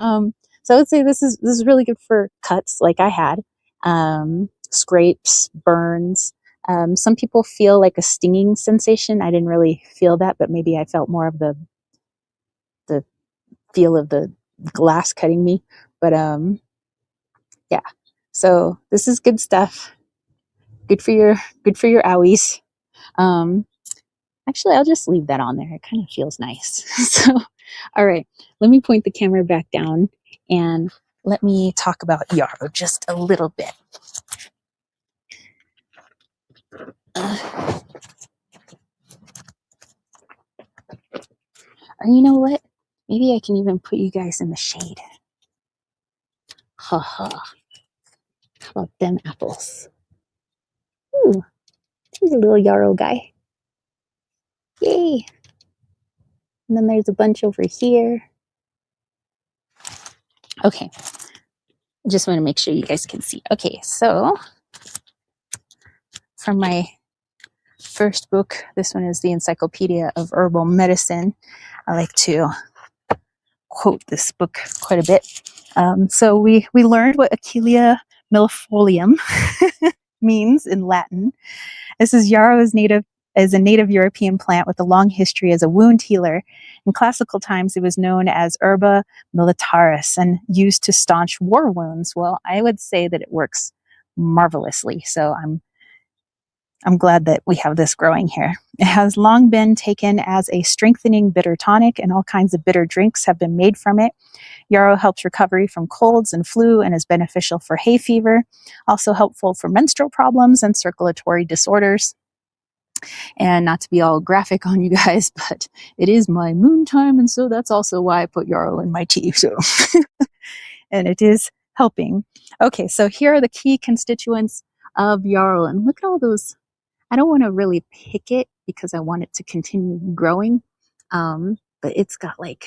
so I would say this is really good for cuts like I had, scrapes, burns. Some people feel like a stinging sensation. I didn't really feel that, but maybe I felt more of the feel of the glass cutting me. But yeah, so this is good stuff. Good for your owies. Actually, I'll just leave that on there. It kind of feels nice. So, all right, let me point the camera back down and let me talk about yarrow just a little bit. Or you know what? Maybe I can even put you guys in the shade. Ha ha. How about them apples? Ooh, there's a little yarrow guy. Yay. And then there's a bunch over here. Okay. I just want to make sure you guys can see. Okay, so from my first book, this one is the Encyclopedia of Herbal Medicine. I like to quote this book quite a bit. So we learned what Achillea millefolium means in Latin. This is Yarrow is a native European plant with a long history as a wound healer. In classical times, it was known as Herba militaris and used to staunch war wounds. Well, I would say that it works marvelously. So I'm glad that we have this growing here. It has long been taken as a strengthening bitter tonic, and all kinds of bitter drinks have been made from it. Yarrow helps recovery from colds and flu and is beneficial for hay fever, also helpful for menstrual problems and circulatory disorders. And not to be all graphic on you guys, but it is my moon time, and so that's also why I put yarrow in my tea. So, and it is helping. Okay, so here are the key constituents of yarrow, and look at all those. I don't want to really pick it because I want it to continue growing, but it's got like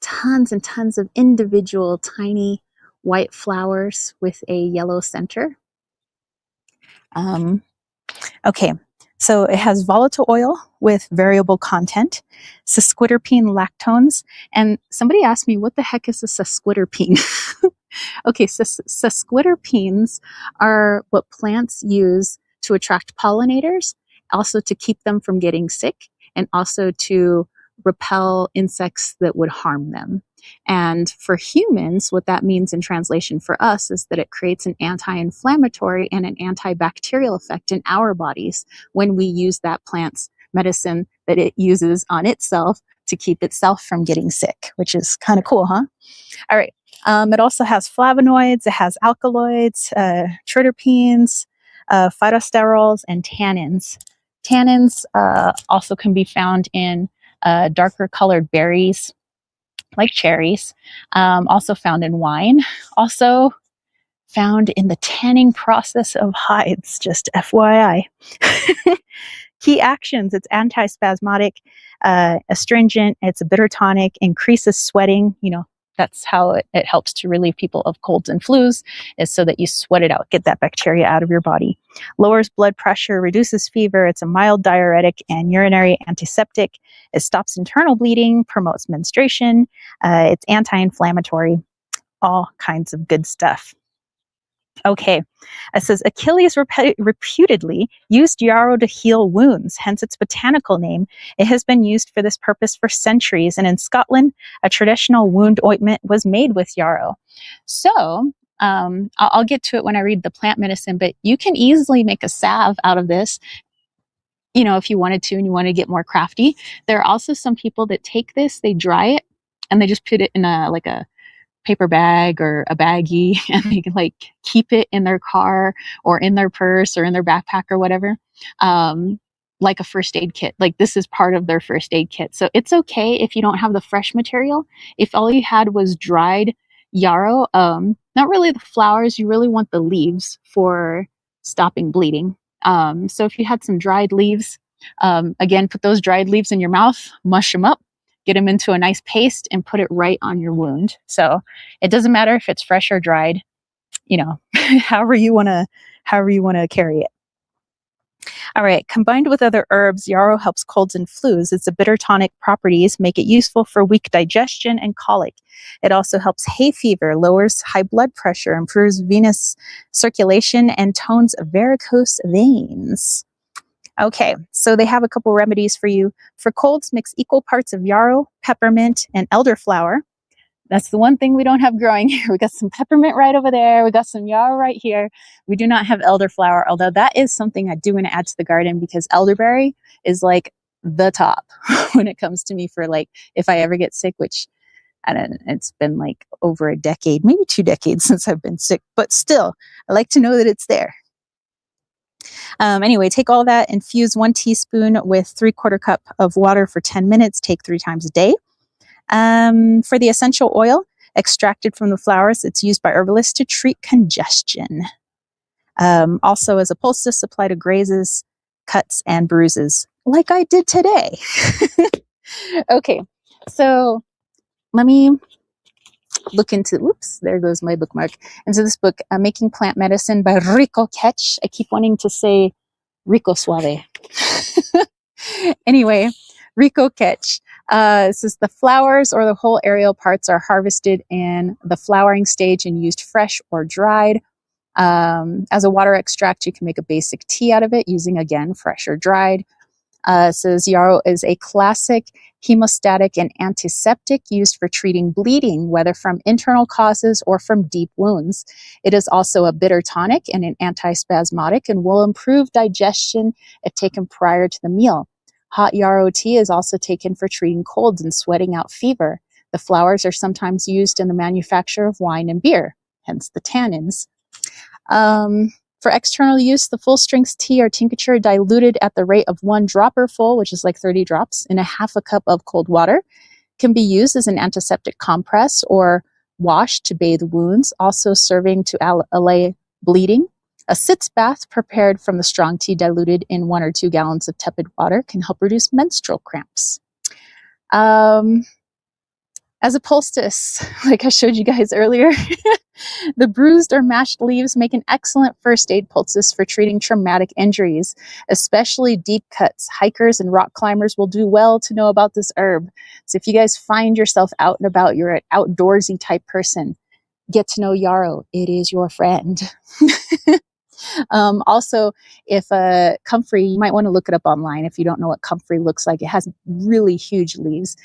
tons and tons of individual tiny white flowers with a yellow center. Okay, so it has volatile oil with variable content, sesquiterpene lactones, and somebody asked me, what the heck is a sesquiterpene? Okay, so sesquiterpenes are what plants use to attract pollinators, also to keep them from getting sick, and also to repel insects that would harm them. And for humans, what that means in translation for us is that it creates an anti-inflammatory and an antibacterial effect in our bodies when we use that plant's medicine that it uses on itself to keep itself from getting sick, which is kind of cool, huh? All right. It also has flavonoids, it has alkaloids, triterpenes, phytosterols, and tannins. Tannins also can be found in darker colored berries, like cherries, also found in wine, also found in the tanning process of hides, just FYI. Key actions, it's antispasmodic, astringent, it's a bitter tonic, increases sweating. You know, that's how it helps to relieve people of colds and flus, is so that you sweat it out, get that bacteria out of your body. Lowers blood pressure, reduces fever, it's a mild diuretic and urinary antiseptic. It stops internal bleeding, promotes menstruation, it's anti-inflammatory, all kinds of good stuff. Okay, it says Achilles reputedly used yarrow to heal wounds, hence its botanical name. It has been used for this purpose for centuries, and in Scotland, a traditional wound ointment was made with yarrow. So, I'll get to it when I read the plant medicine, but you can easily make a salve out of this, you know, if you wanted to and you want to get more crafty. There are also some people that take this, they dry it, and they just put it in a paper bag or a baggie, and they can like keep it in their car or in their purse or in their backpack or whatever, like a first aid kit. Like this is part of their first aid kit. So it's okay if you don't have the fresh material. If all you had was dried yarrow, not really the flowers, you really want the leaves for stopping bleeding. So if you had some dried leaves, again, put those dried leaves in your mouth, mush them up, get them into a nice paste, and put it right on your wound. So it doesn't matter if it's fresh or dried, you know, however you want to carry it. All right, combined with other herbs, yarrow helps colds and flus. Its bitter tonic properties make it useful for weak digestion and colic. It also helps hay fever, lowers high blood pressure, improves venous circulation, and tones varicose veins. Okay, so they have a couple remedies for you. For colds, mix equal parts of yarrow, peppermint, and elderflower. That's the one thing we don't have growing here. We got some peppermint right over there. We got some yarrow right here. We do not have elderflower, although that is something I do want to add to the garden because elderberry is like the top when it comes to me for like, if I ever get sick, which I don't know, it's been like over a decade, maybe 2 decades since I've been sick, but still, I like to know that it's there. Anyway, take all that, infuse 1 teaspoon with 3/4 cup of water for 10 minutes, take 3 times a day. For the essential oil extracted from the flowers, it's used by herbalists to treat congestion. Also as a poultice applied to grazes, cuts, and bruises, like I did today. Okay, so let me look into, oops, there goes my bookmark, into this book, Making Plant Medicine by Rico Ketch. I keep wanting to say Rico Suave. Anyway, Rico Ketch. Says the flowers or the whole aerial parts are harvested in the flowering stage and used fresh or dried. As a water extract, you can make a basic tea out of it using, again, fresh or dried. It says yarrow is a classic hemostatic and antiseptic used for treating bleeding, whether from internal causes or from deep wounds. It is also a bitter tonic and an antispasmodic and will improve digestion if taken prior to the meal. Hot yarrow tea is also taken for treating colds and sweating out fever. The flowers are sometimes used in the manufacture of wine and beer, hence the tannins. For external use, the full strength tea or tincture diluted at the rate of 1 dropper full, which is like 30 drops, in a half a cup of cold water, can be used as an antiseptic compress or wash to bathe wounds, also serving to allay bleeding. A sitz bath prepared from the strong tea diluted in 1 or 2 gallons of tepid water can help reduce menstrual cramps. As a poultice, like I showed you guys earlier, the bruised or mashed leaves make an excellent first aid poultice for treating traumatic injuries, especially deep cuts. Hikers and rock climbers will do well to know about this herb. So if you guys find yourself out and about, you're an outdoorsy type person, get to know yarrow. It is your friend. Also, if comfrey, you might want to look it up online if you don't know what comfrey looks like. It has really huge leaves.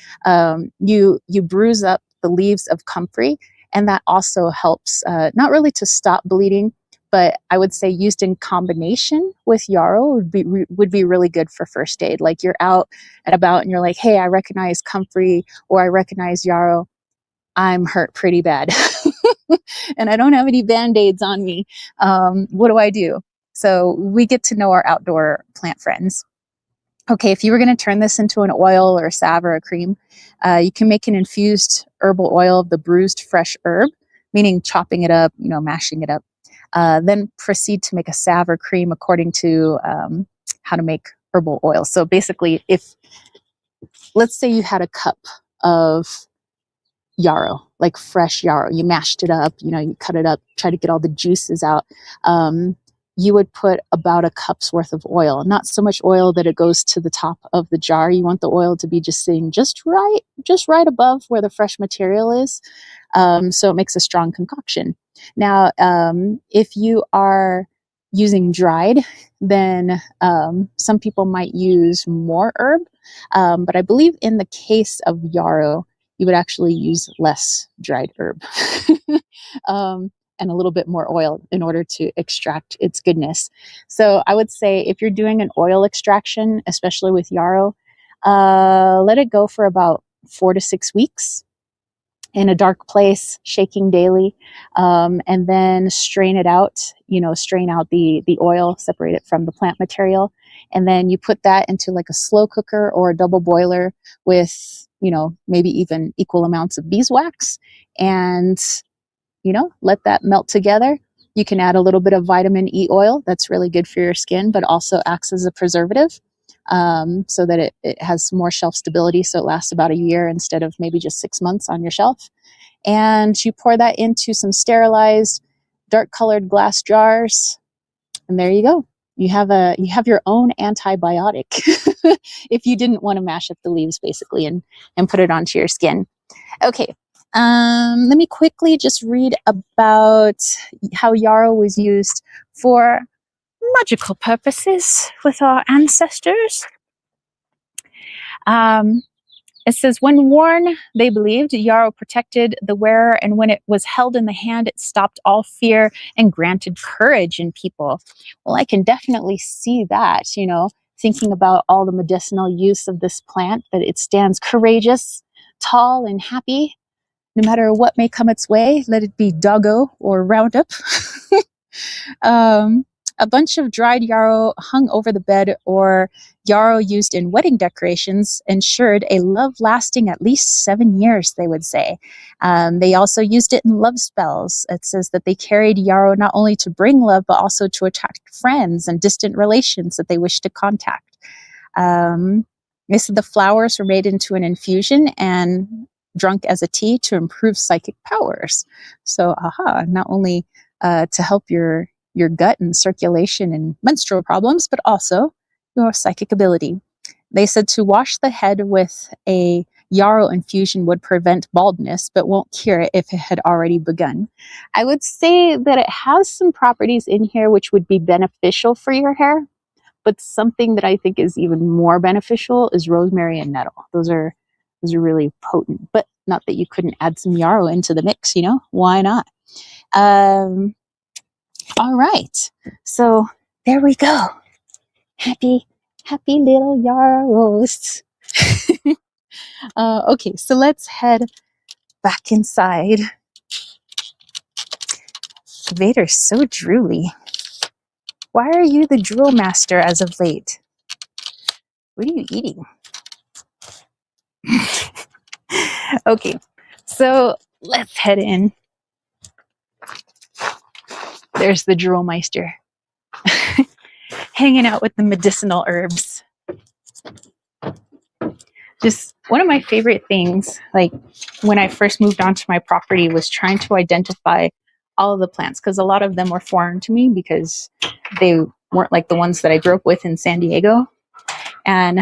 You bruise up the leaves of comfrey, and that also helps, not really to stop bleeding, but I would say used in combination with yarrow would be really good for first aid. Like you're out and about and you're like, hey, I recognize comfrey or I recognize yarrow. I'm hurt pretty bad and I don't have any band-aids on me. What do I do? So we get to know our outdoor plant friends. Okay, if you were going to turn this into an oil or a salve or a cream, you can make an infused herbal oil of the bruised fresh herb, meaning chopping it up, mashing it up. Then proceed to make a salve or cream according to how to make herbal oil. So basically, let's say you had a cup of yarrow, like fresh yarrow, you mashed it up, you cut it up, try to get all the juices out. You would put about a cup's worth of oil, not so much oil that it goes to the top of the jar. You want the oil to be just sitting just right above where the fresh material is. So it makes a strong concoction. Now, if you are using dried, then some people might use more herb. But I believe in the case of yarrow, you would actually use less dried herb and a little bit more oil in order to extract its goodness. So I would say if you're doing an oil extraction, especially with yarrow, let it go for about 4 to 6 weeks in a dark place, shaking daily, and then strain it out, strain out the oil, separate it from the plant material. And then you put that into like a slow cooker or a double boiler with, maybe even equal amounts of beeswax, and, let that melt together. You can add a little bit of vitamin E oil. That's really good for your skin, but also acts as a preservative, so that it has more shelf stability. So it lasts about a year instead of maybe just 6 months on your shelf. And you pour that into some sterilized, dark colored glass jars. And there you go. You have your own antibiotic if you didn't want to mash up the leaves basically and put it onto your skin. Okay. Let me quickly just read about how yarrow was used for magical purposes with our ancestors. It says, when worn, they believed yarrow protected the wearer, and when it was held in the hand, it stopped all fear and granted courage in people. Well, I can definitely see that, thinking about all the medicinal use of this plant, that it stands courageous, tall, and happy, no matter what may come its way, let it be doggo or roundup. A bunch of dried yarrow hung over the bed, or yarrow used in wedding decorations, ensured a love lasting at least 7 years, they would say. They also used it in love spells. It says that they carried yarrow not only to bring love, but also to attract friends and distant relations that they wished to contact. They said the flowers were made into an infusion and drunk as a tea to improve psychic powers. So, not only to help your gut and circulation and menstrual problems, but also your psychic ability. They said to wash the head with a Yarrow infusion would prevent baldness, but won't cure it if it had already begun. I would say that it has some properties in here which would be beneficial for your hair, but something that I think is even more beneficial is rosemary and nettle. Those are really potent, but not that you couldn't add some yarrow into the mix, why not? All right. So there we go. Happy little yarrow roasts. Okay, so let's head back inside. Vader's so drooly. Why are you the drool master as of late? What are you eating? Okay, so let's head in. There's the drool meister. Hanging out with the medicinal herbs. Just one of my favorite things, like when I first moved onto my property, was trying to identify all of the plants, because a lot of them were foreign to me because they weren't like the ones that I grew up with in San Diego. And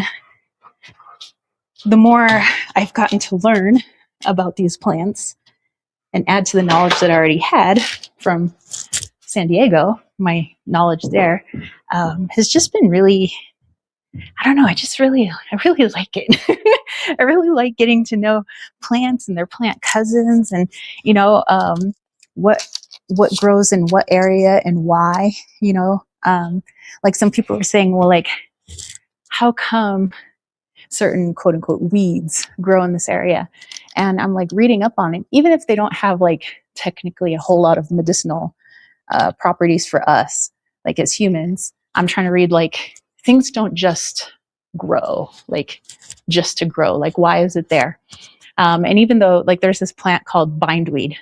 the more I've gotten to learn about these plants and add to the knowledge that I already had from San Diego, my knowledge there has just been really, I don't know, I really like it. I really like getting to know plants and their plant cousins, and what grows in what area and why. Like some people were saying, well, like, how come certain quote unquote weeds grow in this area? And I'm like reading up on it, even if they don't have like technically a whole lot of medicinal properties for us, like as humans. I'm trying to read like things don't just grow, like just to grow. Like, why is it there? And even though like there's this plant called bindweed,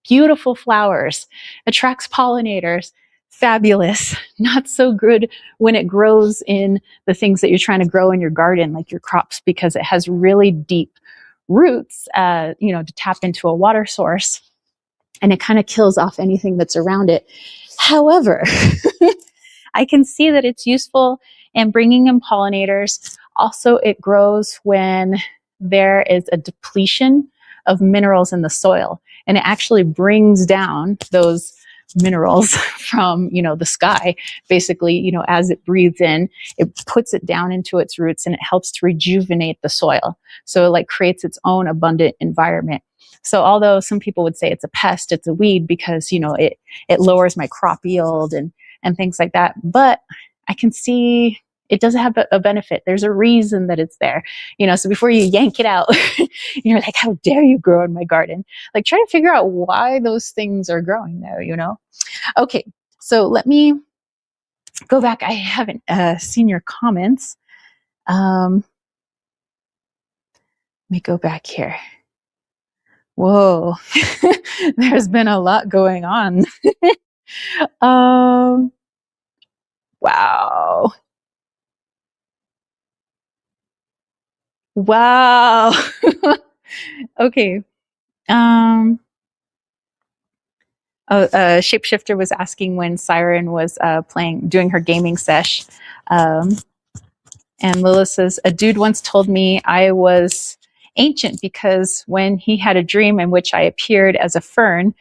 beautiful flowers, attracts pollinators, fabulous, not so good when it grows in the things that you're trying to grow in your garden, like your crops, because it has really deep roots, to tap into a water source, and it kind of kills off anything that's around it. However, I can see that it's useful in bringing in pollinators. Also, it grows when there is a depletion of minerals in the soil, and it actually brings down those minerals from the sky. Basically, as it breathes in, it puts it down into its roots, and it helps to rejuvenate the soil, so it like creates its own abundant environment. So although some people would say it's a pest, it's a weed, because it lowers my crop yield and things like that, but I can see it does have a benefit. There's a reason that it's there, so before you yank it out, you're like, how dare you grow in my garden? Like, try to figure out why those things are growing there, Okay, so let me go back. I haven't seen your comments. Let me go back here. Whoa, there's been a lot going on. Wow. Wow. Okay. Shapeshifter was asking when Siren was doing her gaming sesh. And Lila says, a dude once told me I was ancient because when he had a dream in which I appeared as a fern.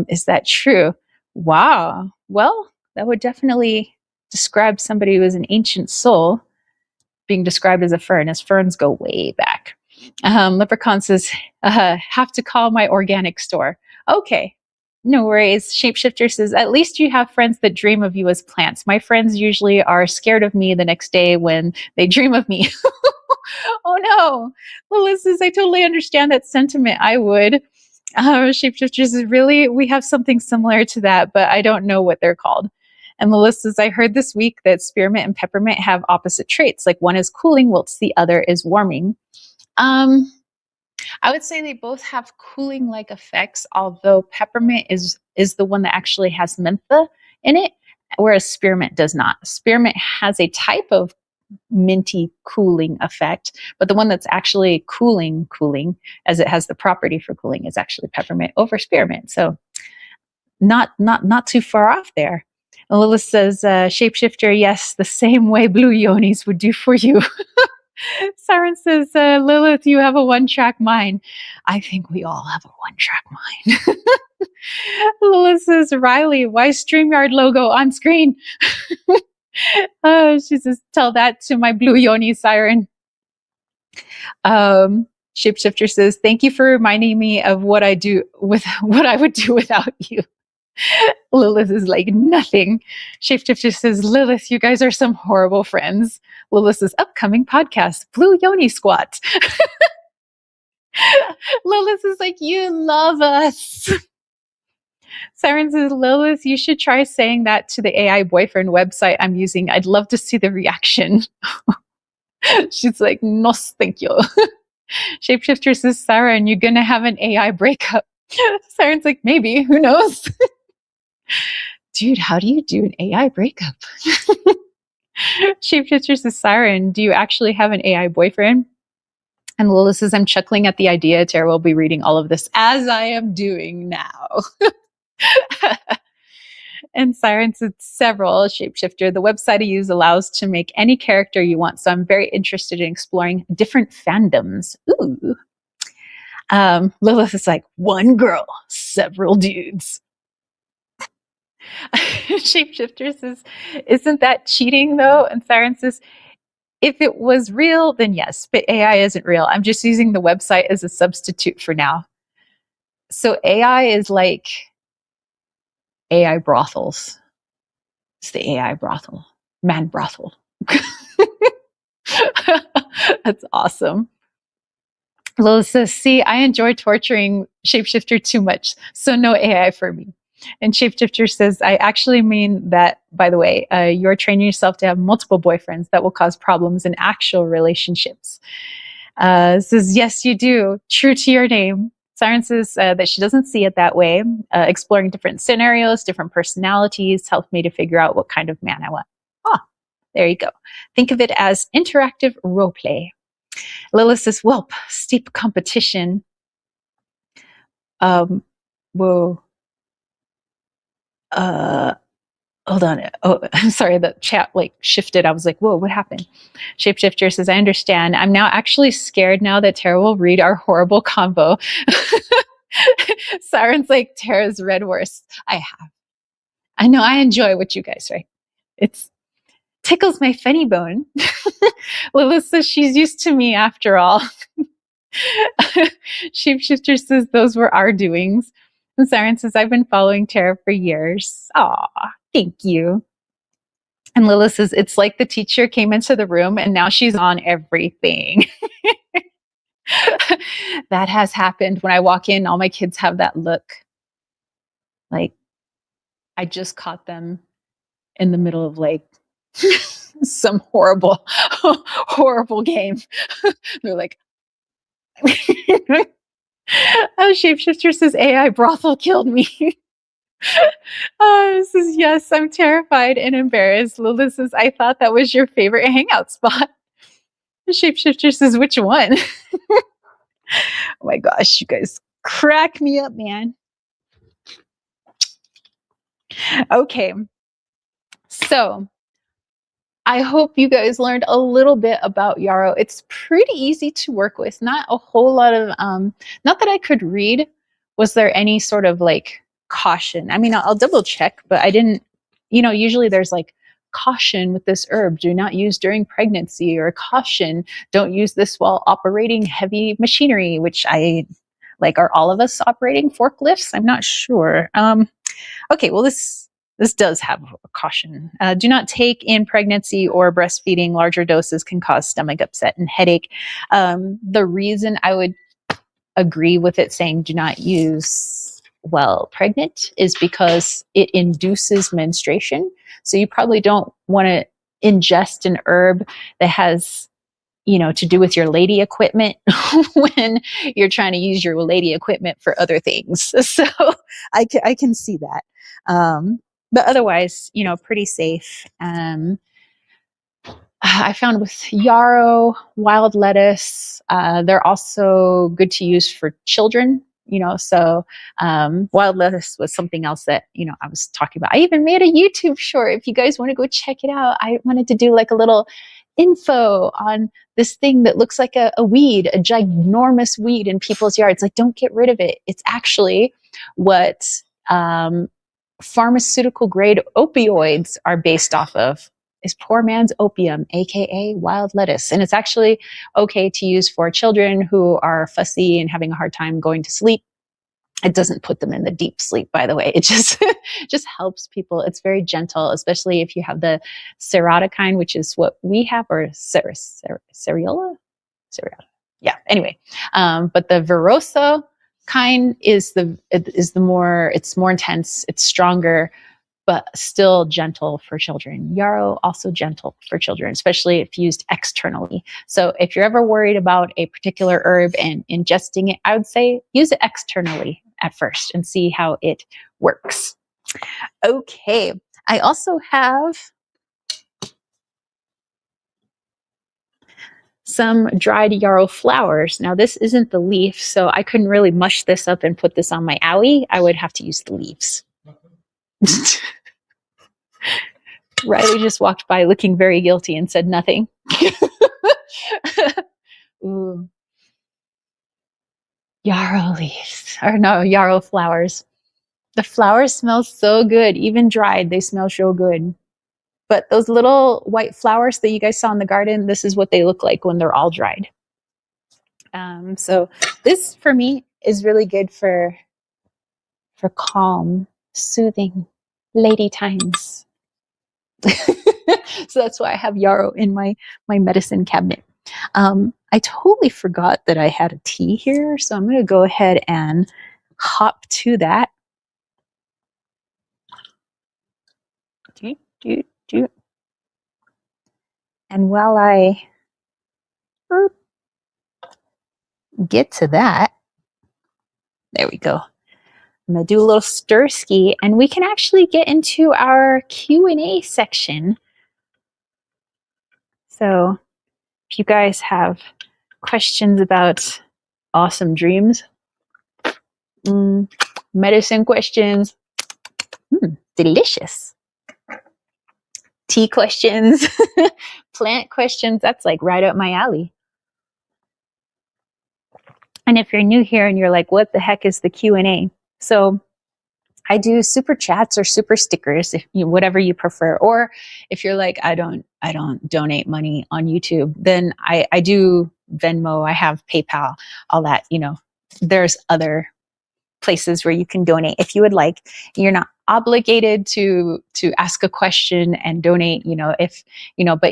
Is that true? Wow. Well, that would definitely describe somebody who is an ancient soul being described as a fern, as ferns go way back. Leprechaun says, have to call my organic store. Okay, no worries. Shapeshifter says, at least you have friends that dream of you as plants. My friends usually are scared of me the next day when they dream of me. Oh no. Well, says, I totally understand that sentiment. I would. Shapeshifters is really, we have something similar to that, but I don't know what they're called. And Melissa says, I heard this week that spearmint and peppermint have opposite traits. Like one is cooling, whilst the other is warming. I would say they both have cooling-like effects, although peppermint is the one that actually has mentha in it, whereas spearmint does not. Spearmint has a type of minty cooling effect, but the one that's actually cooling, as it has the property for cooling, is actually peppermint over spearmint. So not too far off there. Lilith says, Shapeshifter, yes, the same way blue yonis would do for you. Siren says, Lilith, you have a one-track mind. I think we all have a one-track mind. Lilith says, Riley, why StreamYard logo on screen? She says, tell that to my blue yoni siren. Shapeshifter says, thank you for reminding me of what I would do without you. Lilith is like, nothing. Shapeshifter says, Lilith, you guys are some horrible friends. Lilith's upcoming podcast, Blue Yoni Squat. Lilith is like, you love us. Siren says, Lilith, you should try saying that to the AI boyfriend website I'm using. I'd love to see the reaction. She's like, no, thank you. Shapeshifter says, Siren, you're going to have an AI breakup. Siren's like, maybe, who knows? Dude, how do you do an AI breakup? Shapeshifter says, Siren, do you actually have an AI boyfriend? And Lilith says, I'm chuckling at the idea. Tara will be reading all of this as I am doing now. And Siren said, several. Shapeshifter, the website I use allows to make any character you want. So I'm very interested in exploring different fandoms. Ooh. Lilith is like, one girl, several dudes. Shapeshifter says, isn't that cheating though? And Siren says, if it was real, then yes, but AI isn't real. I'm just using the website as a substitute for now. So AI is like AI brothels. It's the AI brothel, man brothel. That's awesome. Lilith says, see, I enjoy torturing Shapeshifter too much, so no AI for me. And Shapeshifter says, I actually mean that, by the way, you're training yourself to have multiple boyfriends that will cause problems in actual relationships. Says, yes, you do. True to your name. Siren says that she doesn't see it that way. Exploring different scenarios, different personalities helped me to figure out what kind of man I want. There you go. Think of it as interactive role play. Lilith says, whelp, steep competition. Whoa. Hold on. Oh, I'm sorry. The chat like shifted. I was like, whoa, what happened? Shapeshifter says, I understand. I'm now actually scared now that Tara will read our horrible combo. Siren's like, Tara's read worse. I have. I know I enjoy what you guys write. It's tickles my funny bone. Lilith says she's used to me after all. Shapeshifter says those were our doings. And Siren says, I've been following Tara for years. Aw, thank you. And Lilith says, it's like the teacher came into the room and now she's on everything. That has happened. When I walk in, all my kids have that look. Like, I just caught them in the middle of like some horrible, horrible game. They're like, Shapeshifter says, AI brothel killed me. Says, yes, I'm terrified and embarrassed. Lilith says, I thought that was your favorite hangout spot. Shapeshifter says, which one? Oh my gosh, you guys crack me up, man. Okay. So I hope you guys learned a little bit about Yarrow. It's pretty easy to work with. Not a whole lot of, not that I could read. Was there any sort of like caution? I mean, I'll double check, but I didn't, usually there's like caution with this herb, do not use during pregnancy, or caution, don't use this while operating heavy machinery, which I like, are all of us operating forklifts? I'm not sure. Okay, well, this does have a caution. Do not take in pregnancy or breastfeeding. Larger doses can cause stomach upset and headache. The reason I would agree with it saying do not use while pregnant is because it induces menstruation. So you probably don't want to ingest an herb that has, to do with your lady equipment when you're trying to use your lady equipment for other things. So I can see that. But otherwise, pretty safe. I found with yarrow, wild lettuce, they're also good to use for children, so wild lettuce was something else that, I was talking about. I even made a YouTube short. If you guys want to go check it out, I wanted to do like a little info on this thing that looks like a weed, a ginormous weed in people's yards. Like, don't get rid of it. It's actually what pharmaceutical grade opioids are based off of, is poor man's opium, aka wild lettuce. And it's actually okay to use for children who are fussy and having a hard time going to sleep. It doesn't put them in the deep sleep, by the way. It just just helps people. It's very gentle, especially if you have the serotonin, which is what we have, or cereola? Yeah. Anyway, but the Verosa kind is it's more intense, it's stronger, but still gentle for children. Yarrow, also gentle for children, especially if used externally. So if you're ever worried about a particular herb and ingesting it, I would say use it externally at first and see how it works. Okay, I also have some dried yarrow flowers. Now this isn't the leaf, so I couldn't really mush this up and put this on my owie. I would have to use the leaves. Riley just walked by looking very guilty and said nothing. Ooh. Yarrow leaves, or no, yarrow flowers. The flowers smell so good, even dried, they smell so good. But those little white flowers that you guys saw in the garden, this is what they look like when they're all dried. So this, for me, is really good for calm, soothing, lady times. So that's why I have yarrow in my medicine cabinet. I totally forgot that I had a tea here, so I'm going to go ahead and hop to that. And while I get to that, there we go. I'm going to do a little stir ski, and we can actually get into our Q&A section. So if you guys have questions about awesome dreams, medicine questions, delicious. Tea questions, plant questions, that's like right up my alley. And if you're new here and you're like, what the heck is the Q&A? So I do super chats or super stickers, if you, whatever you prefer. Or if you're like, I don't donate money on YouTube, then I do Venmo, I have PayPal, all that, there's other places where you can donate if you would like. You're not obligated to ask a question and donate, but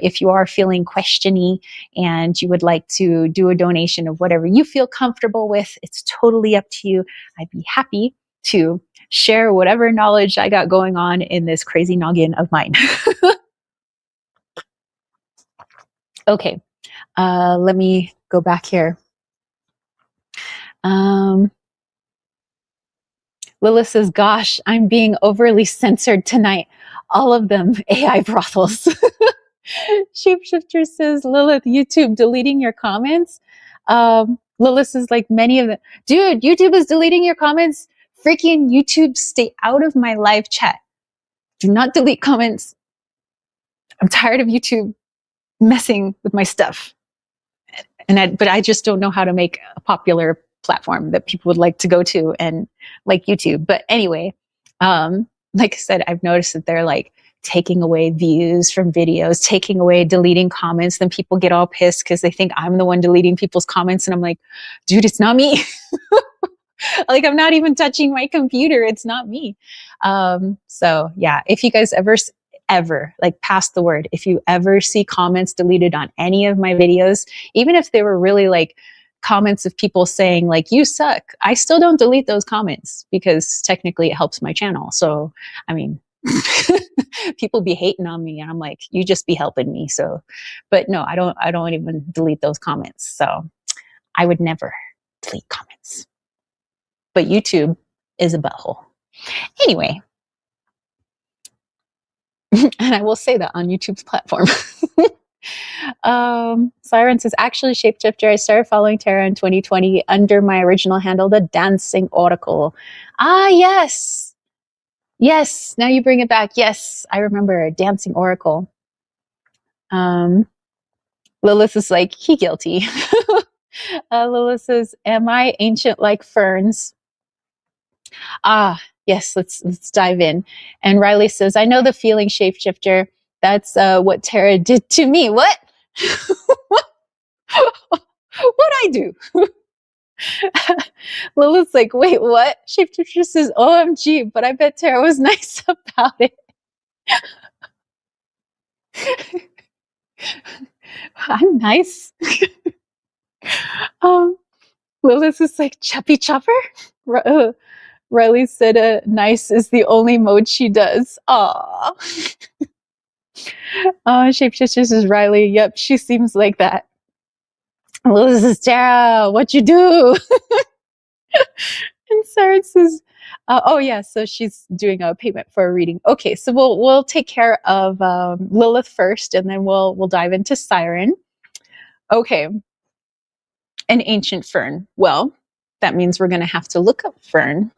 if you are feeling questiony and you would like to do a donation of whatever you feel comfortable with, it's totally up to you. I'd be happy to share whatever knowledge I got going on in this crazy noggin of mine. Okay, let me go back here. Lilith says, gosh, I'm being overly censored tonight. All of them AI brothels. Shapeshifter says, Lilith, YouTube deleting your comments. Lilith says, like many of them. Dude, YouTube is deleting your comments. Freaking YouTube, stay out of my live chat. Do not delete comments. I'm tired of YouTube messing with my stuff. But I just don't know how to make a popular platform that people would like to go to, and like YouTube. But anyway, like I said, I've noticed that they're like taking away views from videos, taking away, deleting comments. Then people get all pissed because they think I'm the one deleting people's comments. And I'm like, dude, it's not me. Like, I'm not even touching my computer. It's not me. So yeah, if you guys ever like pass the word, if you ever see comments deleted on any of my videos, even if they were really like comments of people saying like, you suck, I still don't delete those comments because technically it helps my channel. So, I mean, people be hating on me and I'm like, you just be helping me. So, but no, I don't even delete those comments. So I would never delete comments, but YouTube is a butthole. Anyway, and I will say that on YouTube's platform. Siren says, actually, Shapeshifter, I started following Tara in 2020 under my original handle, the Dancing Oracle. Ah, yes. Yes. Now you bring it back. Yes. I remember Dancing Oracle. Lilith is like, he guilty. Lilith says, am I ancient like ferns? Ah, yes, let's dive in. And Riley says, I know the feeling, shapeshifter. That's what Tara did to me. What? What'd I do? Lilith's like, wait, what? Shapeshifter says, OMG, but I bet Tara was nice about it. I'm nice. Lilith is like, Chappy Chopper? Riley said, nice is the only mode she does. Aww. Shapeshifter says, Riley, yep, she seems like that. Lilith says, Tara, what you do? And Sarah says, oh yeah, so she's doing a payment for a reading. Okay, so we'll take care of Lilith first, and then we'll dive into Siren. Okay, an ancient fern. Well, that means we're going to have to look up fern.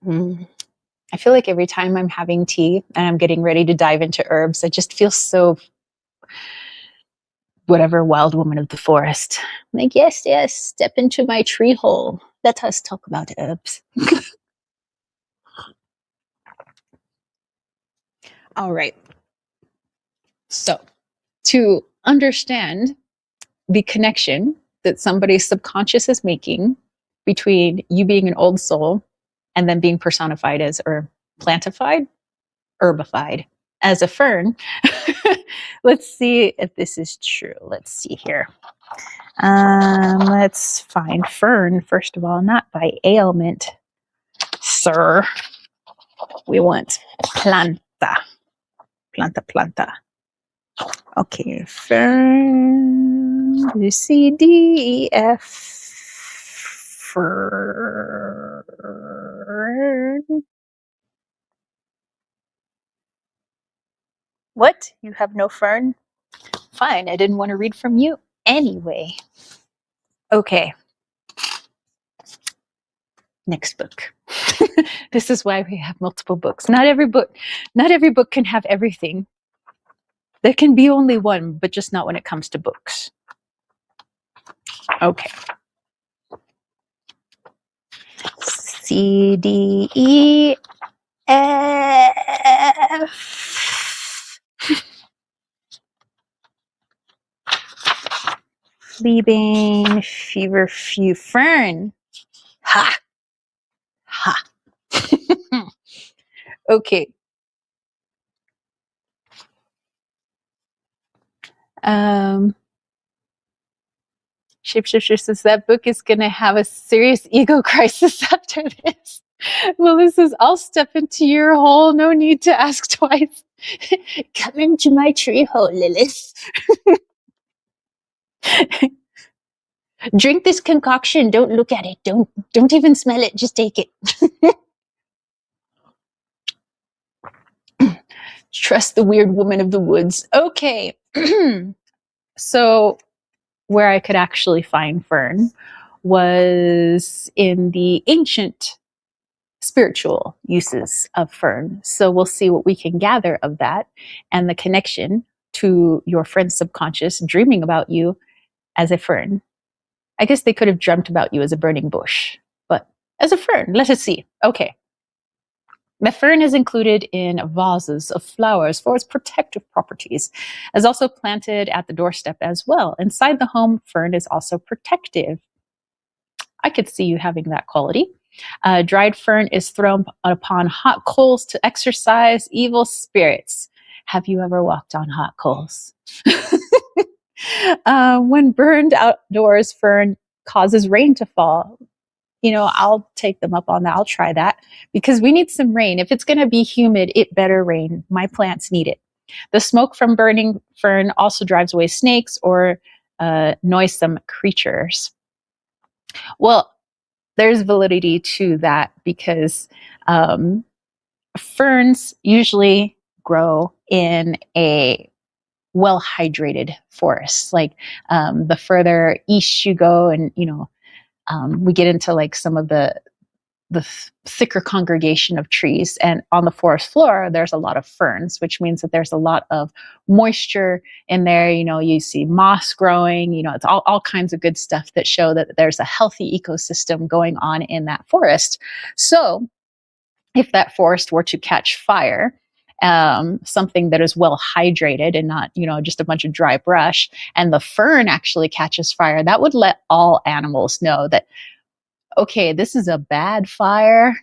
I feel like every time I'm having tea and I'm getting ready to dive into herbs, I just feel so whatever, wild woman of the forest. I'm like, yes, step into my tree hole. Let us talk about herbs. All right. So, to understand the connection that somebody's subconscious is making between you being an old soul and then being personified as, or plantified, herbified as a fern. Let's see if this is true. Let's see here. Let's find fern, first of all, not by ailment, sir. We want planta. Planta. Okay, fern, B, C, D, E, F, fern. What? You have no fern? Fine, I didn't want to read from you anyway. Okay. Next book. This is why we have multiple books. Not every book can have everything. There can be only one, but just not when it comes to books. Okay. C, D, E, F. Fleabane, feverfew, fern. Ha! Ha! Okay. Shapeshifter says that book is going to have a serious ego crisis after this. Lilith says, I'll step into your hole. No need to ask twice. Come into my tree hole, Lilith. Drink this concoction. Don't look at it. Don't even smell it. Just take it. Trust the weird woman of the woods. Okay. So where I could actually find fern was in the ancient spiritual uses of fern. So we'll see what we can gather of that and the connection to your friend's subconscious dreaming about you as a fern. I guess they could have dreamt about you as a burning bush, but as a fern, let us see. Okay. The fern is included in vases of flowers for its protective properties, as also planted at the doorstep as well. Inside the home, fern is also protective. I could see you having that quality. Dried fern is thrown upon hot coals to exorcise evil spirits. Have you ever walked on hot coals? When burned outdoors, fern causes rain to fall. I'll take them up on that. I'll try that because we need some rain. If it's going to be humid, it better rain. My plants need it. The smoke from burning fern also drives away snakes or noisome creatures. Well, there's validity to that because ferns usually grow in a well-hydrated forest. Like the further east you go and, we get into like some of the thicker congregation of trees. And on the forest floor, there's a lot of ferns, which means that there's a lot of moisture in there. You see moss growing, it's all kinds of good stuff that show that there's a healthy ecosystem going on in that forest. So if that forest were to catch fire, something that is well hydrated and not, just a bunch of dry brush, and the fern actually catches fire, that would let all animals know that, okay, this is a bad fire.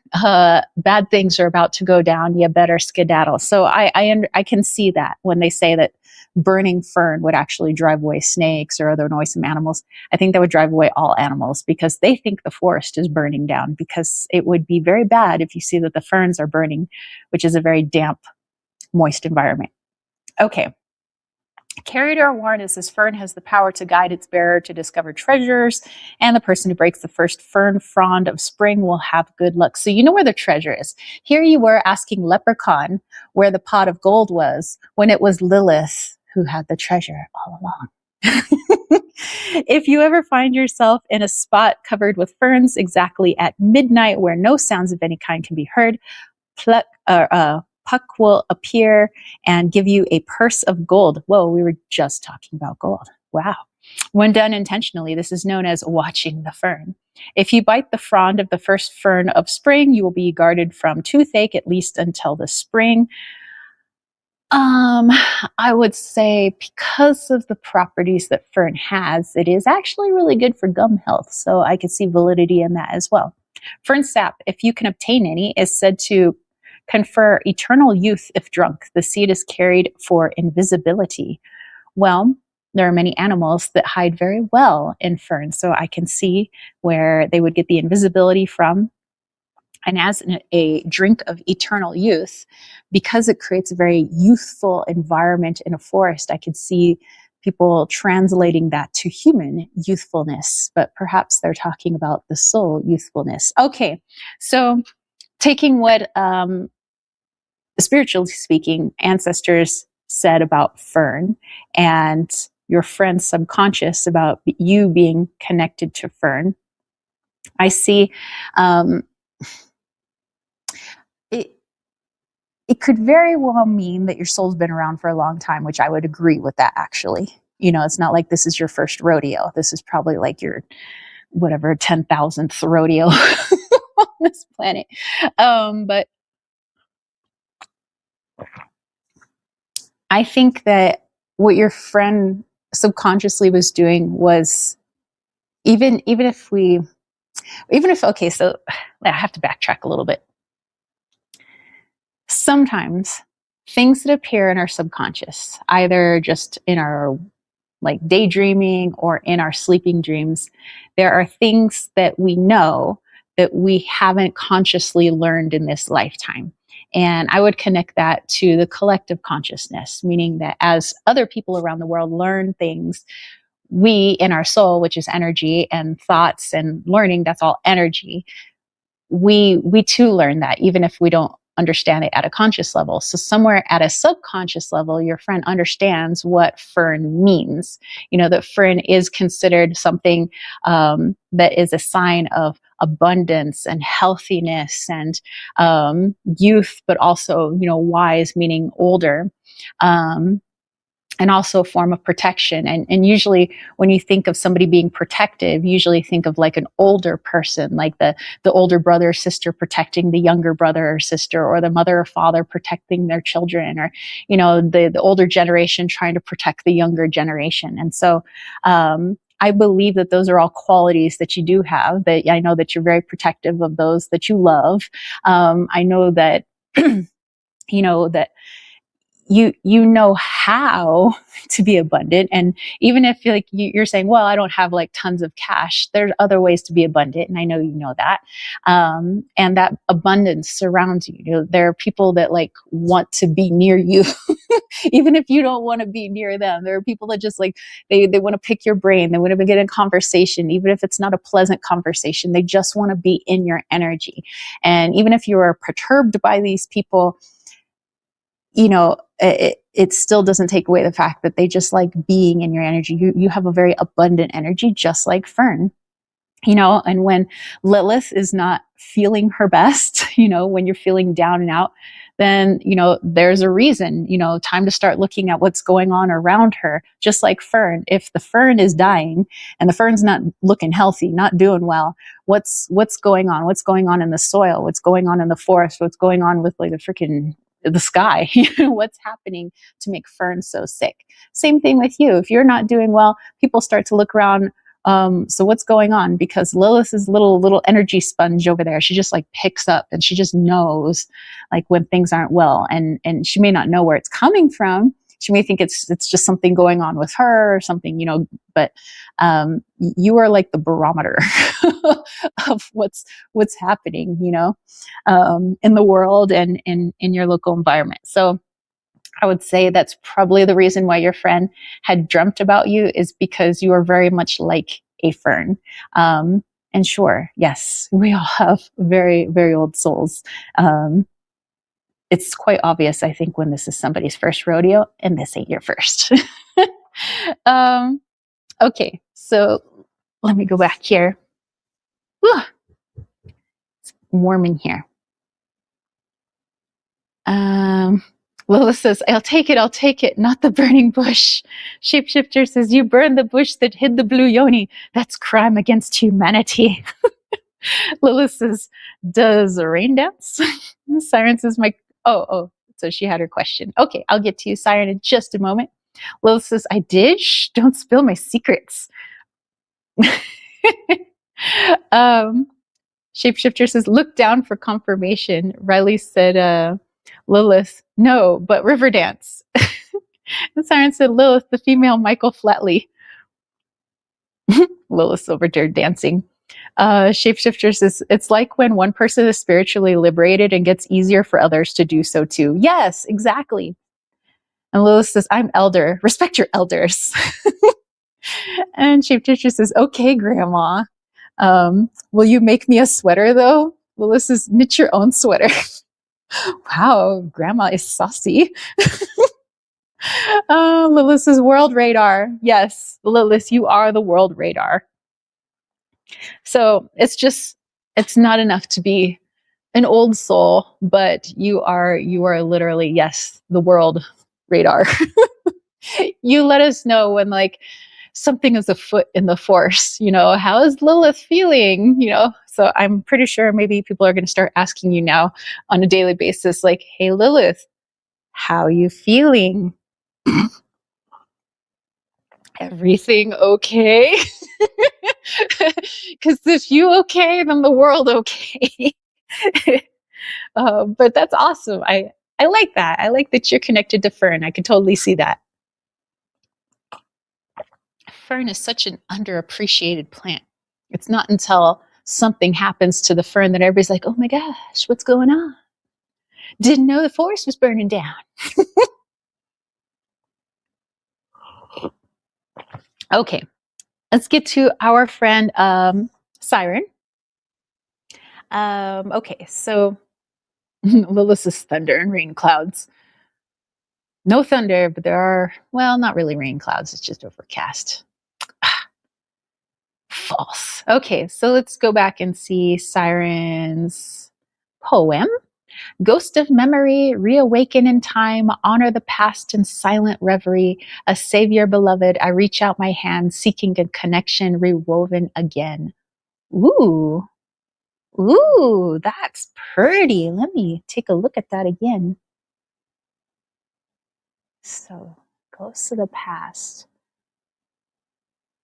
Bad things are about to go down. You better skedaddle. So I can see that when they say that burning fern would actually drive away snakes or other noisome animals. I think that would drive away all animals because they think the forest is burning down, because it would be very bad if you see that the ferns are burning, which is a very damp, moist environment. Okay. Carried or worn is this fern has the power to guide its bearer to discover treasures, and the person who breaks the first fern frond of spring will have good luck. So you know where the treasure is. Here you were asking Leprechaun where the pot of gold was, when it was Lilith who had the treasure all along. If you ever find yourself in a spot covered with ferns exactly at midnight where no sounds of any kind can be heard, Puck will appear and give you a purse of gold. Whoa, we were just talking about gold. Wow. When done intentionally, this is known as watching the fern. If you bite the frond of the first fern of spring, you will be guarded from toothache at least until the spring. I would say because of the properties that fern has, it is actually really good for gum health. So I could see validity in that as well. Fern sap, if you can obtain any, is said to confer eternal youth if drunk. The seed is carried for invisibility. Well, there are many animals that hide very well in ferns, so I can see where they would get the invisibility from. And as a drink of eternal youth, because it creates a very youthful environment in a forest, I could see people translating that to human youthfulness, but perhaps they're talking about the soul youthfulness. Okay, so taking what spiritually speaking, ancestors said about fern and your friend's subconscious about you being connected to fern, I see it could very well mean that your soul's been around for a long time, which I would agree with that actually. It's not like this is your first rodeo. This is probably like your, whatever, 10,000th rodeo on this planet. But I think that what your friend subconsciously was doing was, even if, okay, so I have to backtrack a little bit. Sometimes things that appear in our subconscious, either just in our like daydreaming or in our sleeping dreams, there are things that we know that we haven't consciously learned in this lifetime. And I would connect that to the collective consciousness, meaning that as other people around the world learn things, we in our soul, which is energy and thoughts and learning, that's all energy. We too learn that, even if we don't understand it at a conscious level. So somewhere at a subconscious level, your friend understands what fern means. That fern is considered something that is a sign of abundance and healthiness and youth, but also, wise, meaning older. And also a form of protection. And usually when you think of somebody being protective, usually think of like an older person, like the older brother or sister protecting the younger brother or sister, or the mother or father protecting their children, or, the older generation trying to protect the younger generation. And so, I believe that those are all qualities that you do have, that I know that you're very protective of those that you love. I know that, that you know how to be abundant. And even if like you're saying, well, I don't have like tons of cash, there's other ways to be abundant. And I know you know that. And that abundance surrounds you. There are people that like want to be near you, even if you don't want to be near them. There are people that just like, they want to pick your brain. They want to get in conversation, even if it's not a pleasant conversation. They just want to be in your energy. And even if you are perturbed by these people, it still doesn't take away the fact that they just like being in your energy. You have a very abundant energy, just like fern. And when Lilith is not feeling her best, when you're feeling down and out, then, there's a reason, time to start looking at what's going on around her. Just like fern, if the fern is dying and the fern's not looking healthy, not doing well, what's going on? What's going on in the soil? What's going on in the forest? What's going on with like the sky? What's happening to make fern so sick? Same thing with you. If you're not doing well, people start to look around. So what's going on? Because Lilith is little energy sponge over there. She just like picks up and she just knows like when things aren't well, and she may not know where it's coming from. She may think it's just something going on with her or something, but you are like the barometer of what's happening, in the world and in your local environment. So I would say that's probably the reason why your friend had dreamt about you, is because you are very much like a fern. And sure, yes, we all have very, very old souls. It's quite obvious, I think, when this is somebody's first rodeo, and this ain't your first. Okay, so let me go back here. Whew. It's warm in here. Lola says, I'll take it, not the burning bush. Shapeshifter says, you burned the bush that hid the blue yoni. That's crime against humanity. Lilith says, does rain dance? Siren says, so she had her question. Okay, I'll get to you, Siren, in just a moment. Lilith says, I did? Shh, don't spill my secrets. Shapeshifter says, look down for confirmation. Riley said, Lilith, no, but Riverdance. And Siren said, Lilith, the female Michael Flatley. Lilith's over there dancing. Shapeshifter says, it's like when one person is spiritually liberated and gets easier for others to do so too. Yes, exactly. And Lilith says, I'm elder. Respect your elders. And Shapeshifter says, okay, Grandma. Will you make me a sweater though? Lilith says, knit your own sweater. Wow, Grandma is saucy. Lilith says, world radar. Yes, Lilith, you are the world radar. So it's not enough to be an old soul, but you are literally, yes, the world radar. You let us know when like something is afoot in the force, how is Lilith feeling, so I'm pretty sure maybe people are going to start asking you now on a daily basis, like, hey, Lilith, how are you feeling? Everything okay? Because if you okay, then the world okay. But that's awesome. I like that. I like that you're connected to fern. I can totally see that. Fern is such an underappreciated plant. It's not until something happens to the fern that everybody's like, oh my gosh, what's going on? Didn't know the forest was burning down. Okay, let's get to our friend Siren. Okay, so Lilith is thunder and rain clouds. No thunder, but there are, well, not really rain clouds. It's just overcast. False. Okay, so let's go back and see Siren's poem. Ghost of memory, reawaken in time, honor the past in silent reverie. A savior beloved, I reach out my hand, seeking a connection rewoven again. Ooh, that's pretty. Let me take a look at that again. So, ghosts of the past.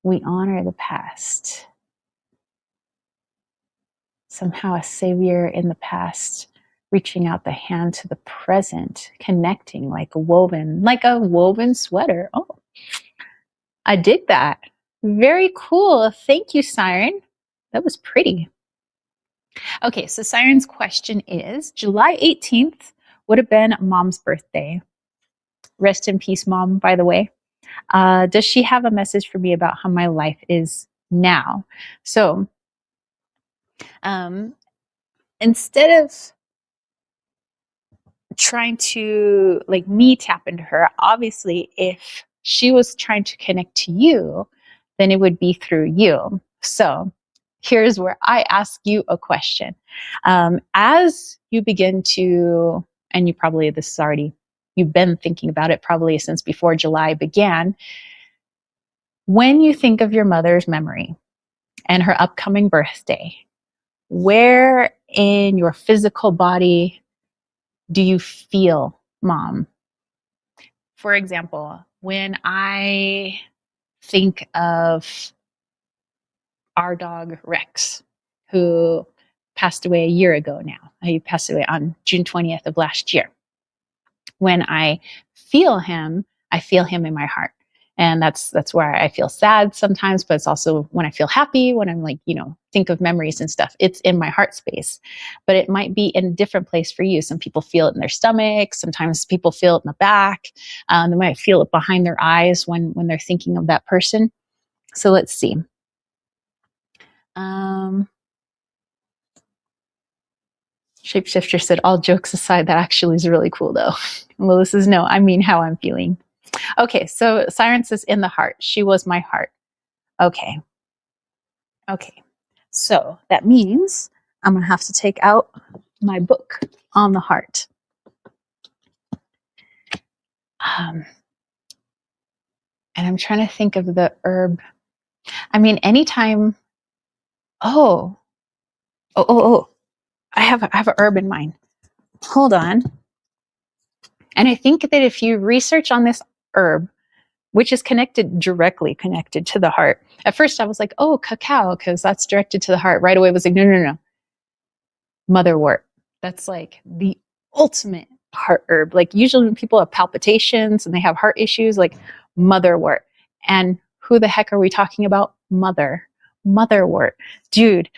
We honor the past. Somehow a savior in the past, reaching out the hand to the present, connecting like a woven sweater. Oh, I dig that. Very cool. Thank you, Siren. That was pretty. Okay, so Siren's question is, July 18th would have been Mom's birthday. Rest in peace, Mom, by the way. Does she have a message for me about how my life is now? So, instead of trying to like me tap into her, obviously if she was trying to connect to you, then it would be through you. So here's where I ask you a question. As you begin to, and you probably, this is already, you've been thinking about it probably since before July began. When you think of your mother's memory and her upcoming birthday, where in your physical body do you feel mom? For example, when I think of our dog Rex, who passed away a year ago now. He passed away on June 20th of last year. When I feel him in my heart. And that's where I feel sad sometimes, but it's also when I feel happy, when I'm like, think of memories and stuff. It's in my heart space, but it might be in a different place for you. Some people feel it in their stomach. Sometimes people feel it in the back. They might feel it behind their eyes when they're thinking of that person. So let's see. Shapeshifter said, all jokes aside, that actually is really cool though. Melissa says, no, I mean how I'm feeling. Okay, so Siren says, in the heart. She was my heart. Okay. So that means I'm going to have to take out my book on the heart. And I'm trying to think of the herb. I mean, anytime. I have an herb in mind. Hold on. And I think that if you research on this herb, which is directly connected to the heart. At first I was like, oh, cacao, because that's directed to the heart. Right away I was like, no. Motherwort. That's like the ultimate heart herb. Like usually when people have palpitations and they have heart issues, like motherwort. And who the heck are we talking about? Motherwort. Dude,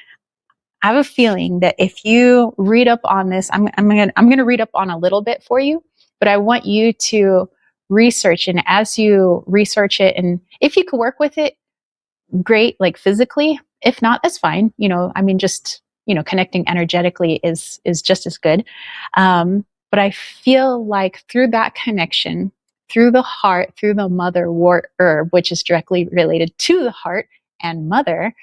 I have a feeling that if you read up on this, I'm going to read up on a little bit for you, but I want you to research. And as you research it, and if you could work with it, great, like physically. If not, that's fine. Just, connecting energetically is just as good. But I feel like through that connection, through the heart, through the motherwort herb, which is directly related to the heart and mother,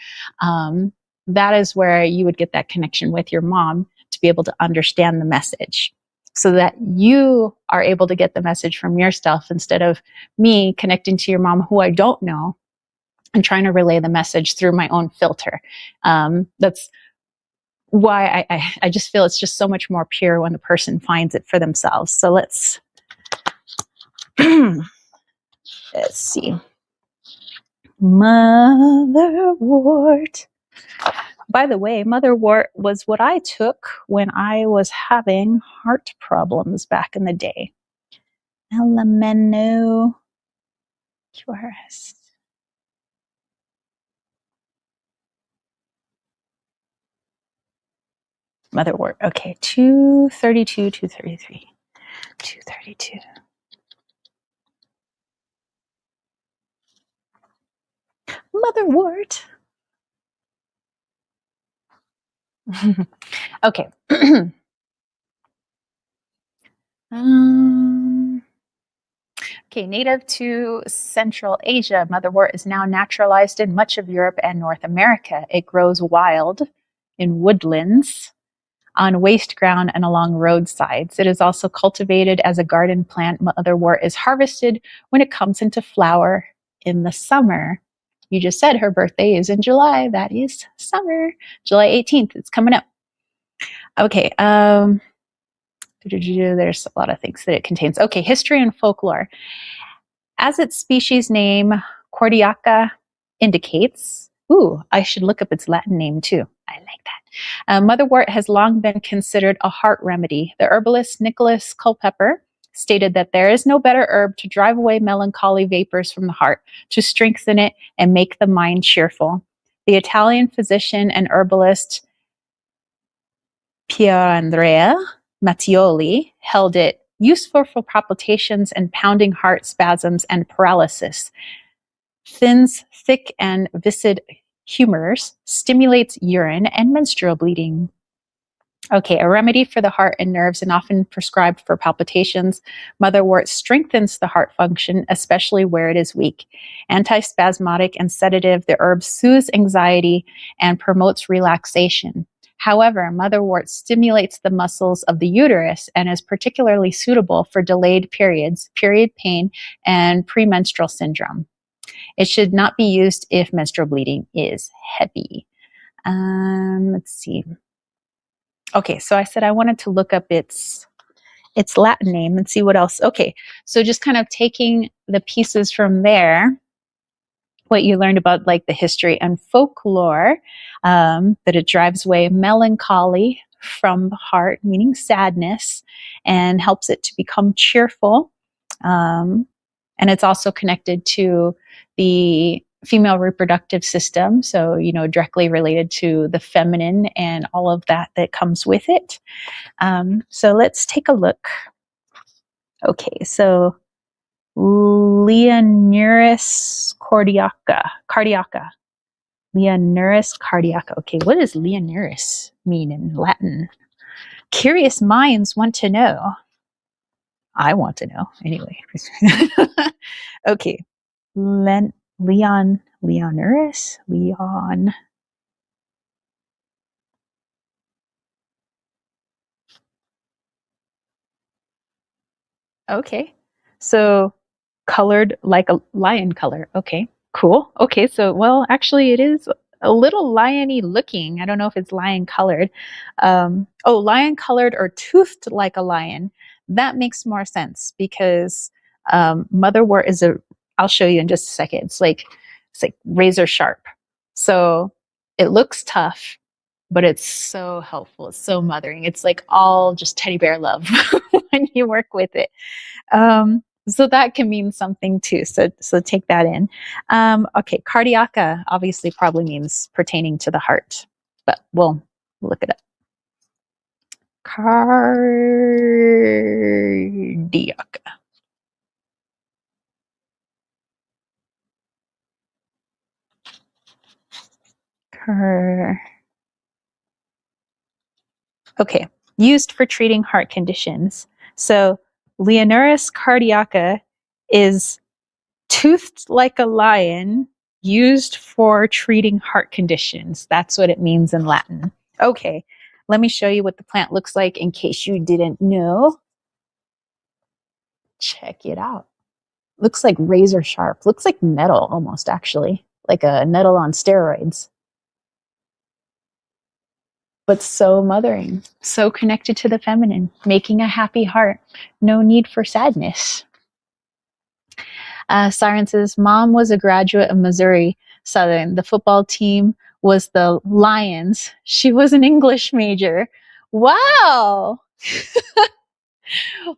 that is where you would get that connection with your mom to be able to understand the message, so that you are able to get the message from yourself instead of me connecting to your mom who I don't know and trying to relay the message through my own filter. That's why I just feel it's just so much more pure when the person finds it for themselves. So let's see. Motherwort. By the way, motherwort was what I took when I was having heart problems back in the day. Elemento QRS. Motherwort. Okay, 232, 233, 232. Motherwort. Okay. Okay, native to Central Asia, motherwort is now naturalized in much of Europe and North America. It grows wild in woodlands, on waste ground, and along roadsides. It is also cultivated as a garden plant. Motherwort is harvested when it comes into flower in the summer. You just said her birthday is in July. That is summer. July 18th. It's coming up. Okay. There's a lot of things that it contains. Okay, history and folklore. As its species name, Cordiaca, indicates, I should look up its Latin name too. I like that. Motherwort has long been considered a heart remedy. The herbalist Nicholas Culpeper stated that there is no better herb to drive away melancholy vapors from the heart, to strengthen it and make the mind cheerful. The Italian physician and herbalist Pierandrea Mattioli held it useful for palpitations and pounding heart spasms and paralysis. Thins thick and viscid humors, stimulates urine and menstrual bleeding. Okay, a remedy for the heart and nerves and often prescribed for palpitations. Motherwort strengthens the heart function, especially where it is weak. Antispasmodic and sedative, the herb soothes anxiety and promotes relaxation. However, motherwort stimulates the muscles of the uterus and is particularly suitable for delayed periods, period pain, and premenstrual syndrome. It should not be used if menstrual bleeding is heavy. Let's see. Okay, so I said I wanted to look up its Latin name and see what else. Okay, so just kind of taking the pieces from there, what you learned about like the history and folklore, that it drives away melancholy from the heart, meaning sadness, and helps it to become cheerful. And it's also connected to the female reproductive system, so directly related to the feminine and all of that that comes with it. So let's take a look. Okay, so Leonuris cardiaca. Leonuris cardiaca. Okay, what does Leonuris mean in Latin? Curious minds want to know. I want to know, anyway. Okay, Leonuris? Leon. Okay. So colored like a lion color. Okay. Cool. Okay. So, well, actually, it is a little liony looking. I don't know if it's lion colored. Lion colored or toothed like a lion. That makes more sense because motherwort is I'll show you in just a second. It's like razor sharp. So it looks tough, but it's so helpful. It's so mothering. It's like all just teddy bear love when you work with it. So that can mean something too. So take that in. Okay, cardiaca obviously probably means pertaining to the heart, but we'll look it up. Cardiaca. Okay, used for treating heart conditions. So Leonuris cardiaca is toothed like a lion, used for treating heart conditions. That's what it means in Latin. Okay, let me show you what the plant looks like in case you didn't know. Check it out. Looks like razor sharp. Looks like metal almost, actually. Like a nettle on steroids. But so mothering, so connected to the feminine, making a happy heart. No need for sadness. Siren says, Mom was a graduate of Missouri Southern. The football team was the Lions. She was an English major. Wow.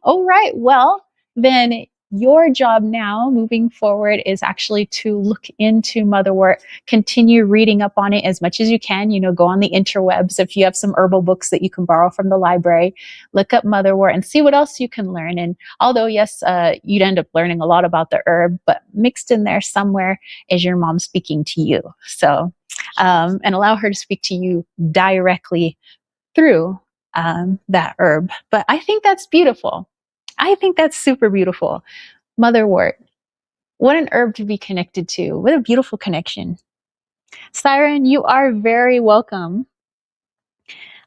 All right. Well, then your job now moving forward is actually to look into motherwort, continue reading up on it as much as you can. Go on the interwebs. If you have some herbal books that you can borrow from the library, look up motherwort and see what else you can learn. And although, yes, you'd end up learning a lot about the herb, but mixed in there somewhere is your mom speaking to you. So, and allow her to speak to you directly through that herb. But I think that's beautiful. I think that's super beautiful. Motherwort. What an herb to be connected to. What a beautiful connection. Siren, you are very welcome.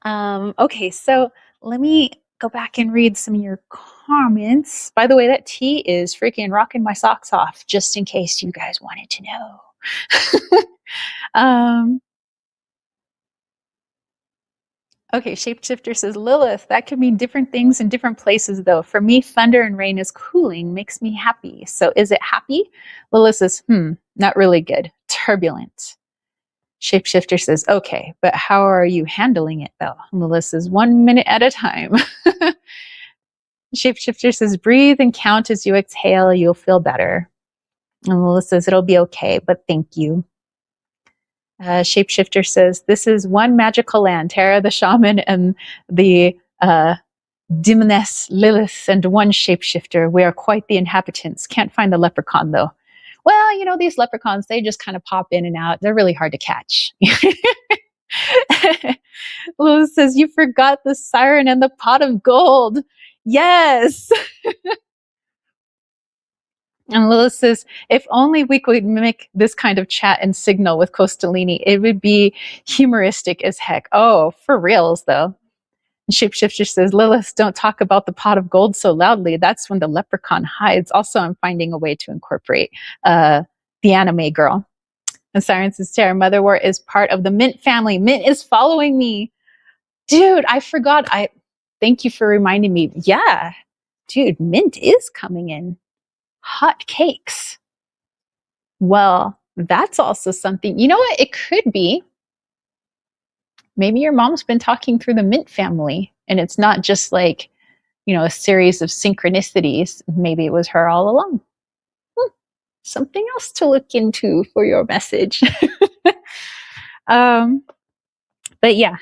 Okay, so let me go back and read some of your comments. By the way, that tea is freaking rocking my socks off, just in case you guys wanted to know. Okay, Shapeshifter says, Lilith, that could mean different things in different places, though. For me, thunder and rain is cooling, makes me happy. So is it happy? Lilith says, not really good. Turbulent. Shapeshifter says, okay, but how are you handling it, though? Lilith says, 1 minute at a time. Shapeshifter says, breathe and count as you exhale. You'll feel better. And Lilith says, it'll be okay, but thank you. Shapeshifter says, this is one magical land, Tara the shaman and the demoness Lilith and one shapeshifter. We are quite the inhabitants. Can't find the leprechaun, though. Well, these leprechauns, they just kind of pop in and out. They're really hard to catch. Lulu says, you forgot the siren and the pot of gold. Yes. And Lilith says, if only we could mimic this kind of chat and signal with Costolini, it would be humoristic as heck. Oh, for reals, though. And Shapeshifter says, Lilith, don't talk about the pot of gold so loudly. That's when the leprechaun hides. Also, I'm finding a way to incorporate the anime girl. And Siren says, Sarah, Motherwort is part of the Mint family. Mint is following me. Dude, I forgot. Thank you for reminding me. Yeah, dude, Mint is coming in. Hot cakes. Well, that's also something. You know what? It could be. Maybe your mom's been talking through the Mint family, and it's not just like, a series of synchronicities. Maybe it was her all along. Something else to look into for your message. But yeah,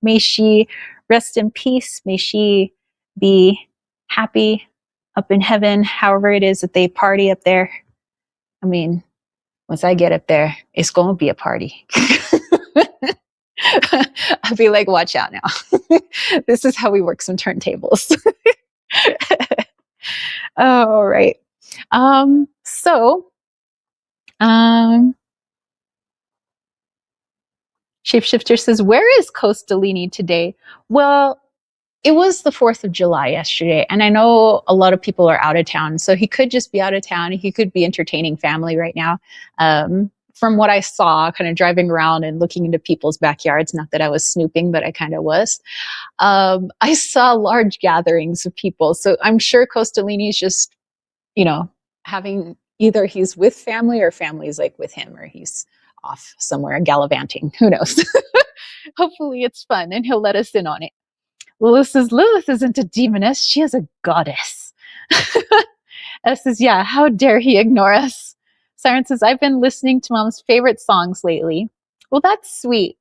may she rest in peace. May she be happy up in heaven, however it is that they party up there. I mean, once I get up there, it's going to be a party. I'll be like, watch out now. This is how we work some turntables. All right. Shapeshifter says, where is Costolini today? Well, it was the 4th of July yesterday, and I know a lot of people are out of town, so he could just be out of town. He could be entertaining family right now. From what I saw, kind of driving around and looking into people's backyards, not that I was snooping, but I kind of was. I saw large gatherings of people, so I'm sure Costolini's just, having either he's with family or family's like with him, or he's off somewhere gallivanting. Who knows? Hopefully it's fun and he'll let us in on it. Lilith says, Lilith isn't a demoness. She is a goddess. S says, yeah, how dare he ignore us? Siren says, I've been listening to Mom's favorite songs lately. Well, that's sweet.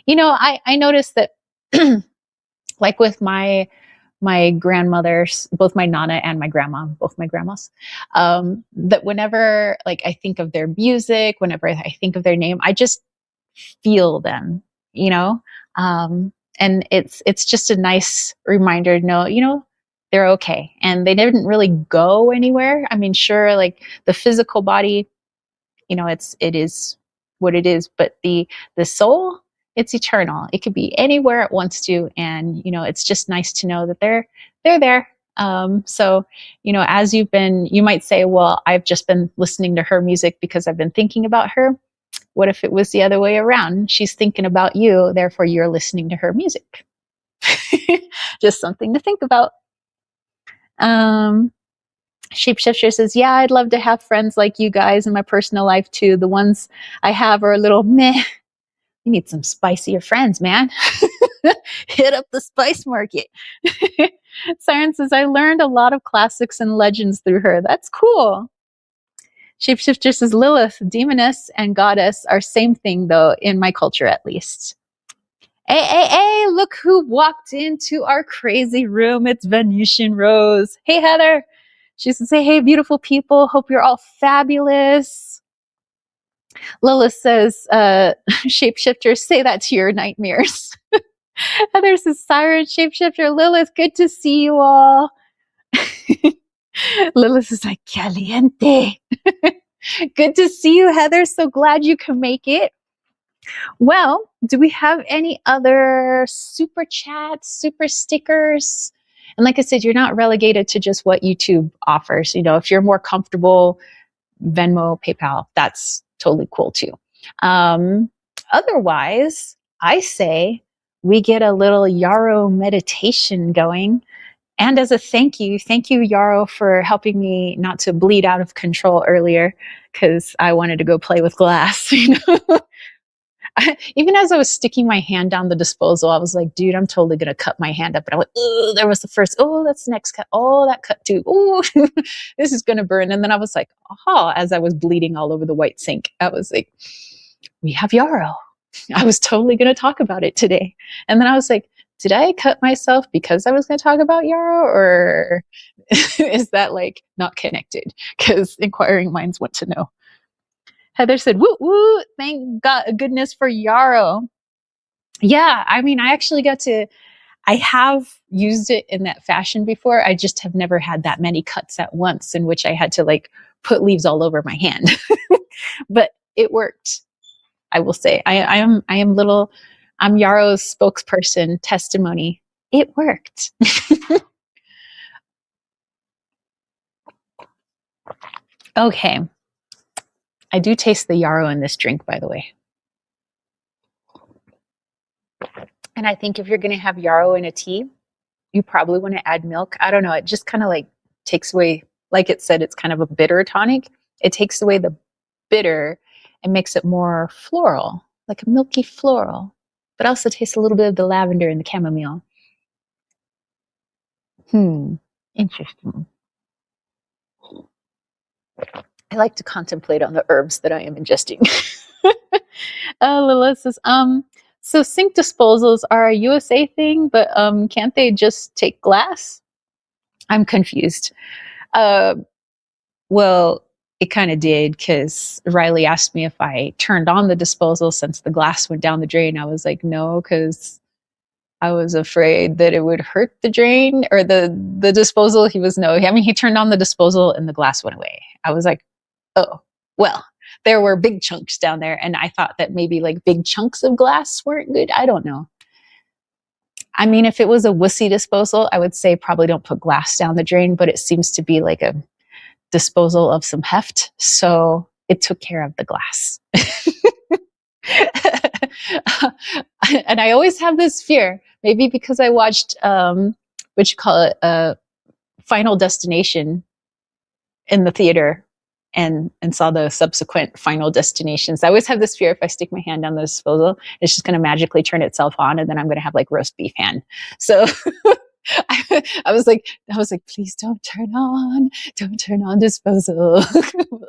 I noticed that like with my grandmothers, both my Nana and my grandma, both my grandmas, that whenever like I think of their music, whenever I think of their name, I just feel them, and it's just a nice reminder to know, they're okay. And they didn't really go anywhere. I mean, sure, like the physical body, it is what it is, but the soul, it's eternal. It could be anywhere it wants to. And, it's just nice to know that they're there. So, as you might say, well, I've just been listening to her music because I've been thinking about her. What if it was the other way around? She's thinking about you, therefore you're listening to her music. Just something to think about. Shapeshifter says, yeah, I'd love to have friends like you guys in my personal life too. The ones I have are a little meh. You need some spicier friends, man. Hit up the spice market. Siren says, I learned a lot of classics and legends through her. That's cool. Shapeshifter says, Lilith, demoness, and goddess are same thing, though, in my culture at least. Hey, look who walked into our crazy room. It's Venetian Rose. Hey, Heather. She says, hey, beautiful people. Hope you're all fabulous. Lilith says, Shapeshifter, say that to your nightmares. Heather says, Siren, Shapeshifter, Lilith, good to see you all. Lilith is like, caliente. Good to see you, Heather. So glad you can make it. Well, do we have any other super chats, super stickers? And like I said, you're not relegated to just what YouTube offers. If you're more comfortable, Venmo, PayPal, that's totally cool too. Otherwise, I say we get a little Yarrow meditation going. And as a thank you, Yarrow, for helping me not to bleed out of control earlier, because I wanted to go play with glass. Even as I was sticking my hand down the disposal, I was like, dude, I'm totally going to cut my hand up. And I went, oh, there was the first, oh, that's the next cut. Oh, that cut too. Oh, this is going to burn. And then I was like, oh, as I was bleeding all over the white sink, I was like, we have Yarrow. I was totally going to talk about it today. And then I was like, did I cut myself because I was going to talk about Yarrow, or is that like not connected? Because inquiring minds want to know. Heather said, "Woo woo! Thank God, goodness for Yarrow." Yeah, I mean, I actually got to. I have used it in that fashion before. I just have never had that many cuts at once, in which I had to like put leaves all over my hand. But it worked. I will say, I am little. I'm Yarrow's spokesperson. Testimony. It worked. Okay. I do taste the yarrow in this drink, by the way. And I think if you're going to have yarrow in a tea, you probably want to add milk. I don't know. It just kind of like takes away, like it said, it's kind of a bitter tonic. It takes away the bitter and makes it more floral, like a milky floral, but also tastes a little bit of the lavender and the chamomile. Interesting. I like to contemplate on the herbs that I am ingesting. Lila says, so sink disposals are a USA thing, but can't they just take glass? I'm confused. Uh, well, it kind of did, because Riley asked me if I turned on the disposal since the glass went down the drain. I was like, no, because I was afraid that it would hurt the drain or the disposal. He was no. I mean, he turned on the disposal and the glass went away. I was like, oh, well, there were big chunks down there, and I thought that maybe like big chunks of glass weren't good. I don't know. I mean, if it was a wussy disposal, I would say probably don't put glass down the drain, but it seems to be like a disposal of some heft, so it took care of the glass. And I always have this fear, maybe because I watched what you call it, Final Destination in the theater, and saw the subsequent Final Destinations. I always have this fear, if I stick my hand on the disposal, it's just going to magically turn itself on, and then I'm going to have like roast beef hand. So I was like, please don't turn on disposal.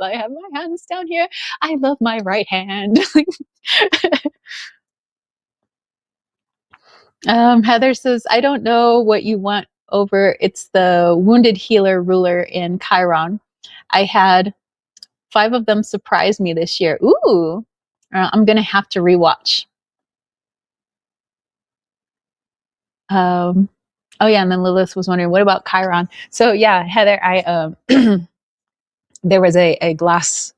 I have my hands down here. I love my right hand. Heather says, I don't know what you want over. It's the Wounded Healer ruler in Chiron. I had 5 of them surprise me this year. Ooh, I'm going to have to rewatch. Oh yeah, and then Lilith was wondering, what about Chiron? So yeah, Heather, I there was a glass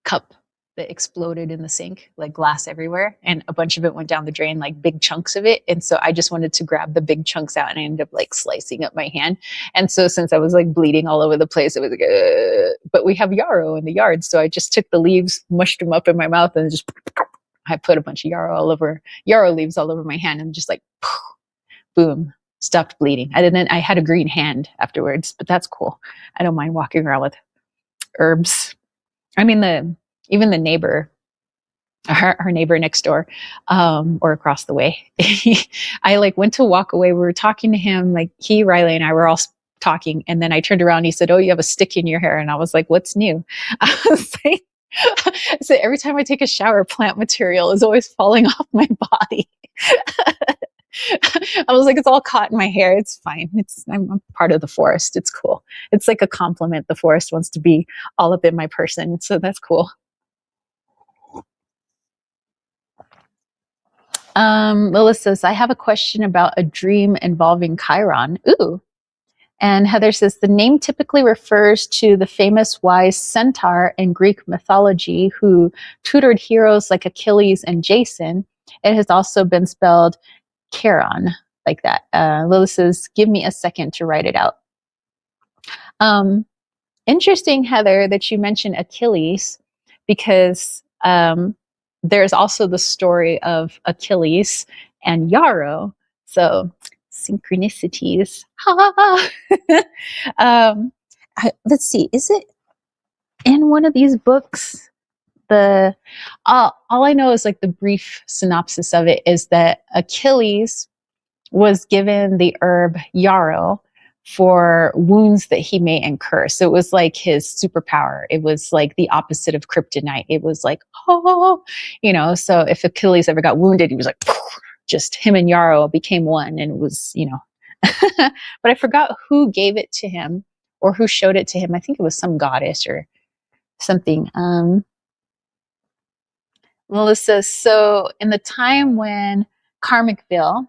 cup that exploded in the sink, like glass everywhere, and a bunch of it went down the drain, like big chunks of it. And so I just wanted to grab the big chunks out, and I ended up like slicing up my hand. And so since I was like bleeding all over the place, it was like, but we have yarrow in the yard, so I just took the leaves, mushed them up in my mouth, and just I put a bunch of yarrow leaves all over my hand, and just like boom, stopped bleeding. I had a green hand afterwards, but that's cool. I don't mind walking around with herbs. I mean, even the neighbor, her neighbor next door, or across the way, I like went to walk away. We were talking to him, like Riley and I were all talking. And then I turned around and he said, oh, you have a stick in your hair. And I was like, what's new? I was like, so every time I take a shower, plant material is always falling off my body. I was like, it's all caught in my hair. It's fine. I'm part of the forest. It's cool. It's like a compliment. The forest wants to be all up in my person. So that's cool. Lilith says, I have a question about a dream involving Chiron. Ooh. And Heather says, the name typically refers to the famous wise centaur in Greek mythology who tutored heroes like Achilles and Jason. It has also been spelled Charon, like that. Lilith says, give me a second to write it out. Interesting, Heather, that you mentioned Achilles, because there's also the story of Achilles and Yarrow. So synchronicities. Let's see. Is it in one of these books? All I know is like the brief synopsis of it is that Achilles was given the herb Yarrow for wounds that he may incur. So it was like his superpower. It was like the opposite of kryptonite. It was like, so if Achilles ever got wounded, he was like, just him and Yarrow became one. And it was, but I forgot who gave it to him or who showed it to him. I think it was some goddess or something. Melissa, so in the time when Karmicville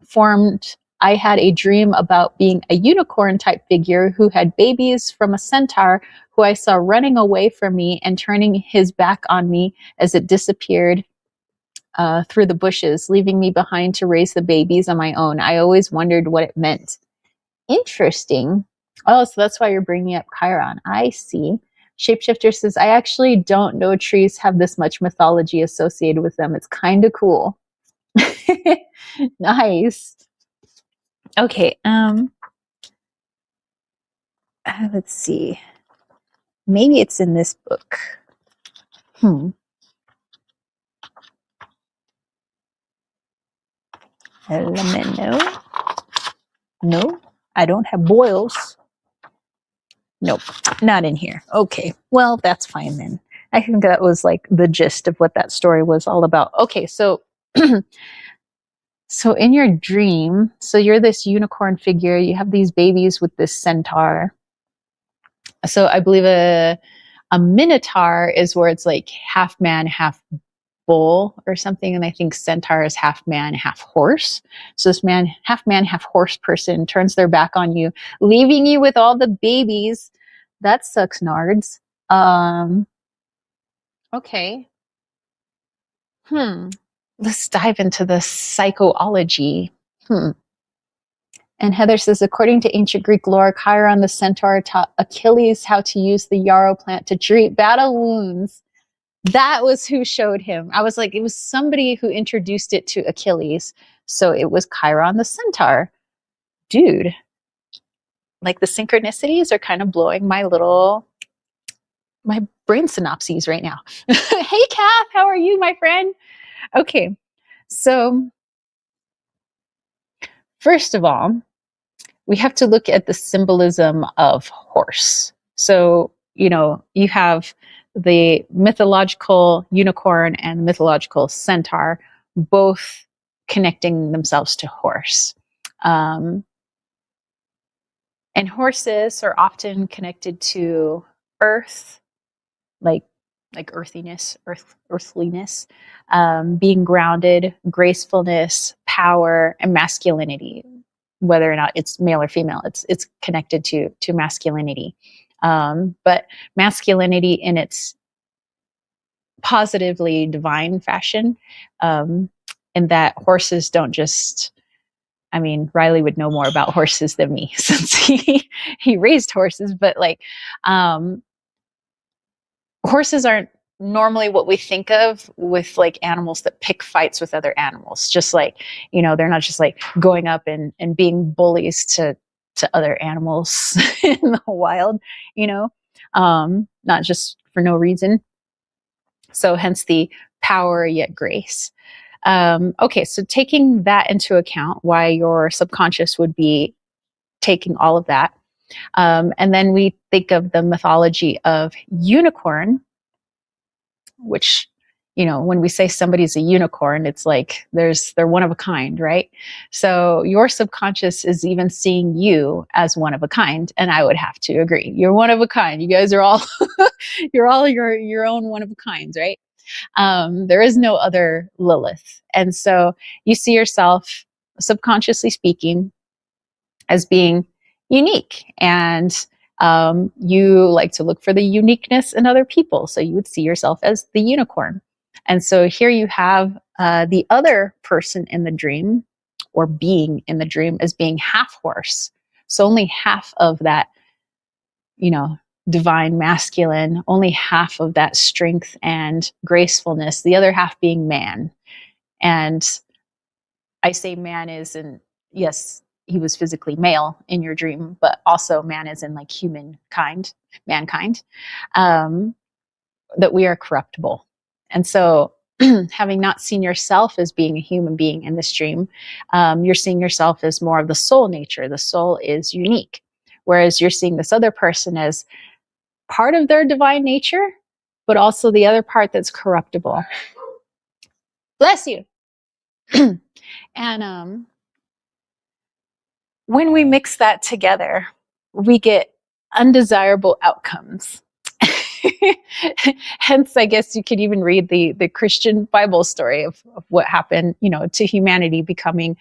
formed, I had a dream about being a unicorn type figure who had babies from a centaur who I saw running away from me and turning his back on me as it disappeared through the bushes, leaving me behind to raise the babies on my own. I always wondered what it meant. Interesting. Oh, so that's why you're bringing up Chiron. I see. Shapeshifter says, I actually don't know trees have this much mythology associated with them. It's kind of cool. Nice. Okay. Let's see. Maybe it's in this book. Let me know. No, I don't have boils. Nope, not in here. Okay, well, that's fine then. I think that was like the gist of what that story was all about. Okay, so so in your dream, so you're this unicorn figure, you have these babies with this centaur. So I believe a minotaur is where it's like half man, half bull or something, and I think centaur is half man, half horse. So this man, half horse person turns their back on you, leaving you with all the babies. That sucks, nards. Okay. Let's dive into the psychology. And Heather says, according to ancient Greek lore, Chiron the centaur taught Achilles how to use the yarrow plant to treat battle wounds. That was who showed him. I was like, it was somebody who introduced it to Achilles. So it was Chiron the centaur. Dude, like the synchronicities are kind of blowing my brain synapses right now. Hey, Kath, how are you, my friend? Okay, so first of all, we have to look at the symbolism of horse. So, you have the mythological unicorn and mythological centaur both connecting themselves to horse. And horses are often connected to earth, like earthliness, being grounded, gracefulness, power, and masculinity. Whether or not it's male or female, it's connected to masculinity. But masculinity in its positively divine fashion, and that horses don't just. I mean, Riley would know more about horses than me since he raised horses, but like horses aren't normally what we think of with like animals that pick fights with other animals. Just like, they're not just like going up and being bullies to other animals in the wild, not just for no reason. So hence the power yet grace. Okay, so taking that into account, why your subconscious would be taking all of that. And then we think of the mythology of unicorn, which, when we say somebody's a unicorn, it's like they're one of a kind, right? So your subconscious is even seeing you as one of a kind. And I would have to agree. You're one of a kind. You guys are all, you're all your own one of a kinds, right? There is no other Lilith. And so you see yourself, subconsciously speaking, as being unique. And you like to look for the uniqueness in other people. So you would see yourself as the unicorn. And so here you have the other person in the dream, or being in the dream, as being half horse. So only half of that, divine masculine, only half of that strength and gracefulness, the other half being man. And I say man is in, yes, he was physically male in your dream, but also man is in like mankind, that we are corruptible. And so having not seen yourself as being a human being in this dream, you're seeing yourself as more of the soul nature. The soul is unique. Whereas you're seeing this other person as part of their divine nature, but also the other part that's corruptible. Bless you. And when we mix that together, we get undesirable outcomes. Hence, I guess you could even read the Christian Bible story of what happened, to humanity becoming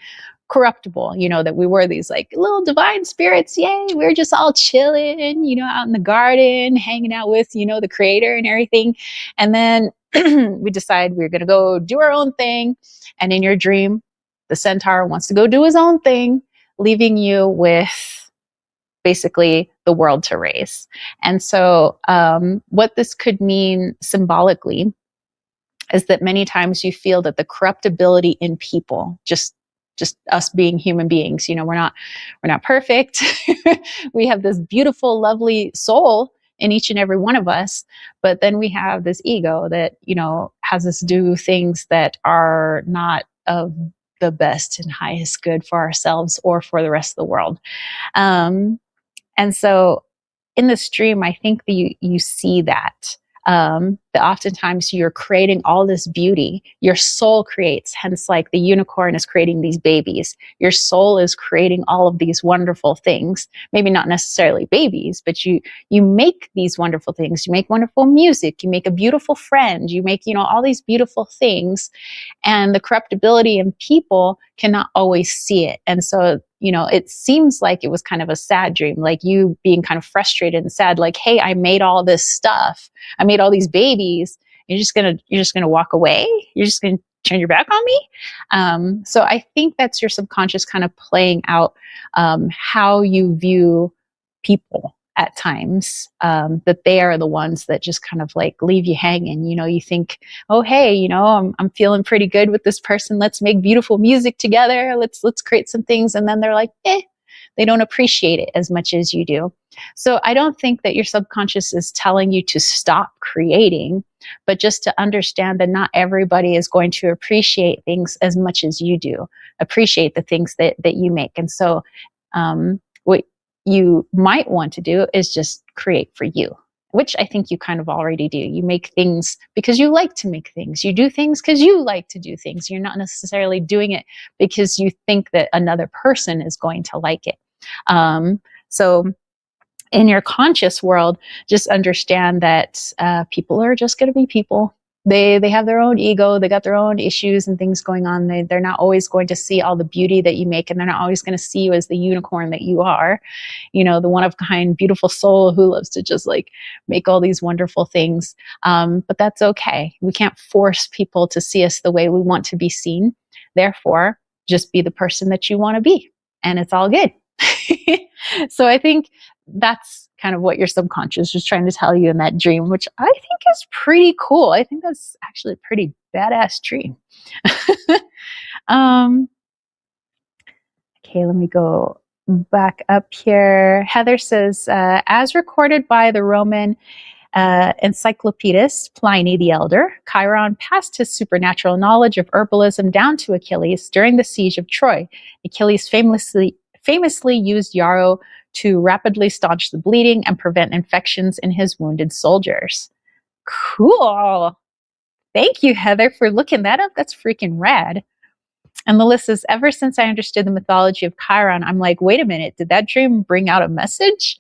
corruptible, that we were these like little divine spirits. Yay. We were just all chilling, out in the garden, hanging out with, the creator and everything. And then we decide we're going to go do our own thing. And in your dream, the centaur wants to go do his own thing, leaving you with basically the world to raise. And so, what this could mean symbolically is that many times you feel that the corruptibility in people, just us being human beings, we're not perfect. We have this beautiful, lovely soul in each and every one of us, but then we have this ego that, has us do things that are not of the best and highest good for ourselves or for the rest of the world. And so in the stream, I think that you see that oftentimes you're creating all this beauty. Your soul creates, hence like the unicorn is creating these babies. Your soul is creating all of these wonderful things. Maybe not necessarily babies, but you make these wonderful things. You make wonderful music. You make a beautiful friend. You make, all these beautiful things. And the corruptibility in people cannot always see it. And so, it seems like it was kind of a sad dream, like you being kind of frustrated and sad, like, hey, I made all this stuff. I made all these babies. You're just gonna walk away. You're just gonna turn your back on me. So I think that's your subconscious kind of playing out how you view people at times, that they are the ones that just kind of like leave you hanging. You think, oh, hey, I'm feeling pretty good with this person. Let's make beautiful music together. Let's create some things. And then they're like, they don't appreciate it as much as you do. So I don't think that your subconscious is telling you to stop creating, but just to understand that not everybody is going to appreciate things as much as you do, appreciate the things that you make. And so, what you might want to do is just create for you, which I think you kind of already do. You make things because you like to make things. You do things because you like to do things. You're not necessarily doing it because you think that another person is going to like it. So in your conscious world, just understand that people are just going to be people. They have their own ego. They got their own issues and things going on. They're not always going to see all the beauty that you make, and they're not always going to see you as the unicorn that you are, the one of a kind, beautiful soul who loves to just like make all these wonderful things. But that's okay. We can't force people to see us the way we want to be seen. Therefore, just be the person that you want to be, and it's all good. So I think that's kind of what your subconscious was trying to tell you in that dream, which I think is pretty cool. I think that's actually a pretty badass dream. Okay, let me go back up here. Heather says, as recorded by the Roman encyclopedist Pliny the Elder, Chiron passed his supernatural knowledge of herbalism down to Achilles during the siege of Troy. Achilles famously used yarrow to rapidly staunch the bleeding and prevent infections in his wounded soldiers. Cool. Thank you, Heather, for looking that up. That's freaking rad. And Melissa says, ever since I understood the mythology of Chiron, I'm like, wait a minute, did that dream bring out a message?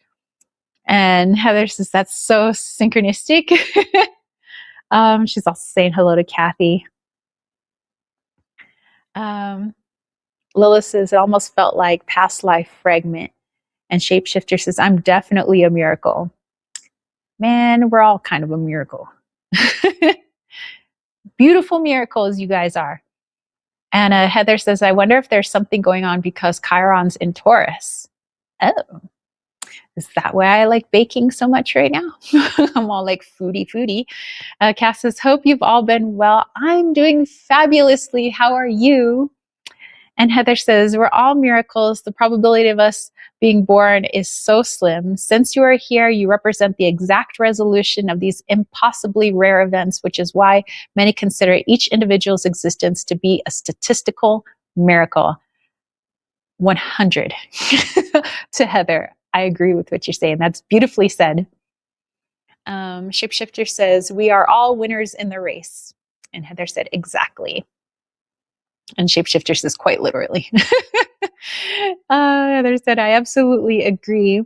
And Heather says, that's so synchronistic. She's also saying hello to Kathy. Lila says, it almost felt like past life fragment. And Shapeshifter says, I'm definitely a miracle. Man, we're all kind of a miracle. Beautiful miracles you guys are. And Heather says, I wonder if there's something going on because Chiron's in Taurus. Oh, is that why I like baking so much right now? I'm all like foodie. Cass says, hope you've all been well. I'm doing fabulously. How are you? And Heather says, we're all miracles. The probability of us being born is so slim. Since you are here, you represent the exact resolution of these impossibly rare events, which is why many consider each individual's existence to be a statistical miracle. 100 to Heather. I agree with what you're saying. That's beautifully said. Shapeshifter says, we are all winners in the race. And Heather said, exactly. And Shapeshifter says, quite literally. Heather said, I absolutely agree.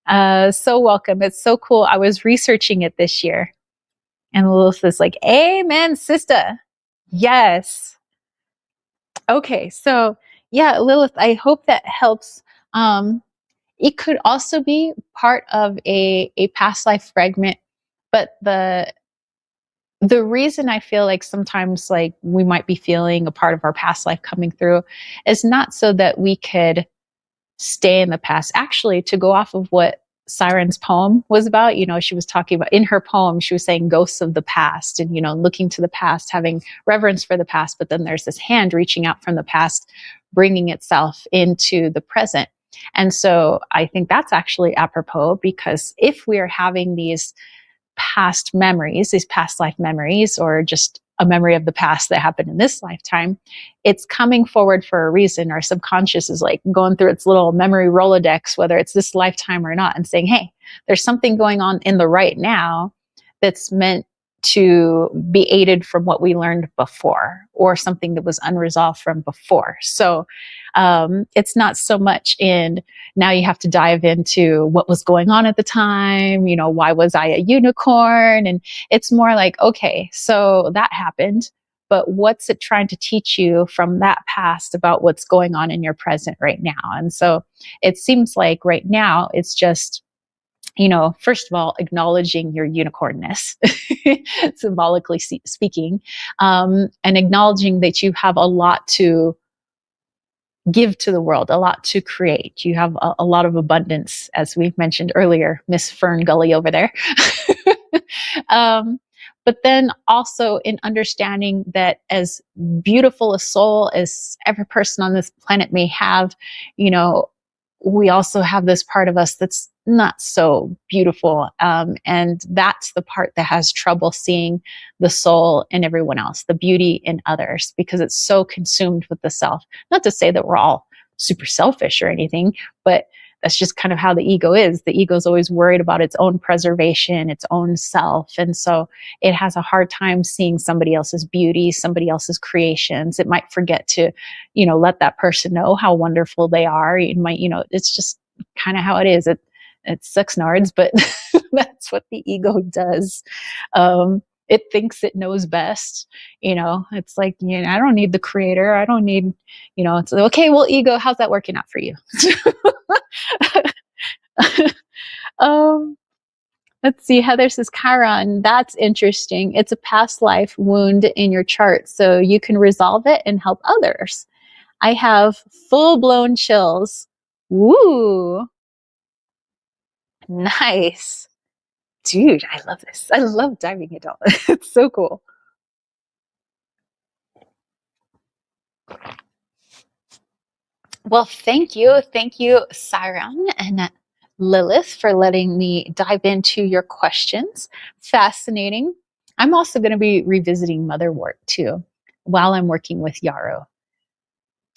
So welcome. It's so cool. I was researching it this year, and Lilith is like, "Amen, sister." Yes. Okay. So yeah, Lilith, I hope that helps. Um, it could also be part of a past life fragment, but the reason I feel like sometimes like we might be feeling a part of our past life coming through is not so that we could stay in the past. Actually, to go off of what Siren's poem was about, she was talking about in her poem, she was saying ghosts of the past and, looking to the past, having reverence for the past. But then there's this hand reaching out from the past, bringing itself into the present. And so I think that's actually apropos, because if we are having these past memories, these past life memories, or just a memory of the past that happened in this lifetime, it's coming forward for a reason. Our subconscious is like going through its little memory Rolodex, whether it's this lifetime or not, and saying, hey, there's something going on in the right now that's meant to be aided from what we learned before, or something that was unresolved from before. So it's not so much in now you have to dive into what was going on at the time, why was I a unicorn? And it's more like, okay, so that happened, but what's it trying to teach you from that past about what's going on in your present right now? And so it seems like right now it's just, first of all, acknowledging your unicornness, symbolically speaking, and acknowledging that you have a lot to give to the world, a lot to create. You have a lot of abundance, as we mentioned earlier, Miss Fern Gully over there. um, but then also in understanding that as beautiful a soul as every person on this planet may have, we also have this part of us that's not so beautiful. And that's the part that has trouble seeing the soul in everyone else, the beauty in others, because it's so consumed with the self. Not to say that we're all super selfish or anything, but that's just kind of how the ego is. The ego is always worried about its own preservation, its own self. And so it has a hard time seeing somebody else's beauty, somebody else's creations. It might forget to, let that person know how wonderful they are. It might, it's just kind of how it is. It sucks nards, but that's what the ego does. It thinks it knows best. It's like, I don't need the creator. I don't need, it's like, okay, well, ego, how's that working out for you? um, let's see. Heather says, Chiron, that's interesting. It's a past life wound in your chart, so you can resolve it and help others. I have full-blown chills. Woo! Nice. Dude, I love this. I love diving it all. It's so cool. Well, thank you. Thank you, Siren and Lilith, for letting me dive into your questions. Fascinating. I'm also going to be revisiting Motherwort too while I'm working with Yarrow.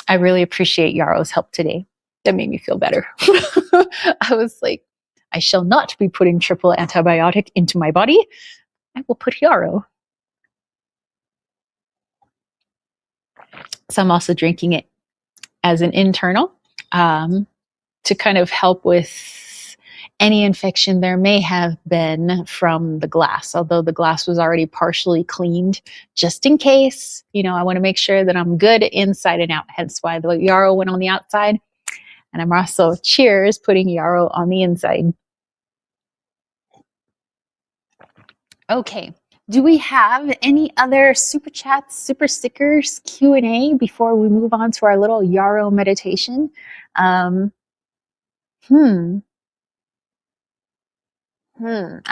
I really appreciate Yarrow's help today. That made me feel better. I was like, I shall not be putting triple antibiotic into my body. I will put Yarrow. So I'm also drinking it as an internal to kind of help with any infection there may have been from the glass, although the glass was already partially cleaned, just in case. I want to make sure that I'm good inside and out, hence why the Yarrow went on the outside. And I'm also, cheers, putting Yarrow on the inside. Okay. Do we have any other super chats, super stickers, Q&A before we move on to our little Yarrow meditation? I'm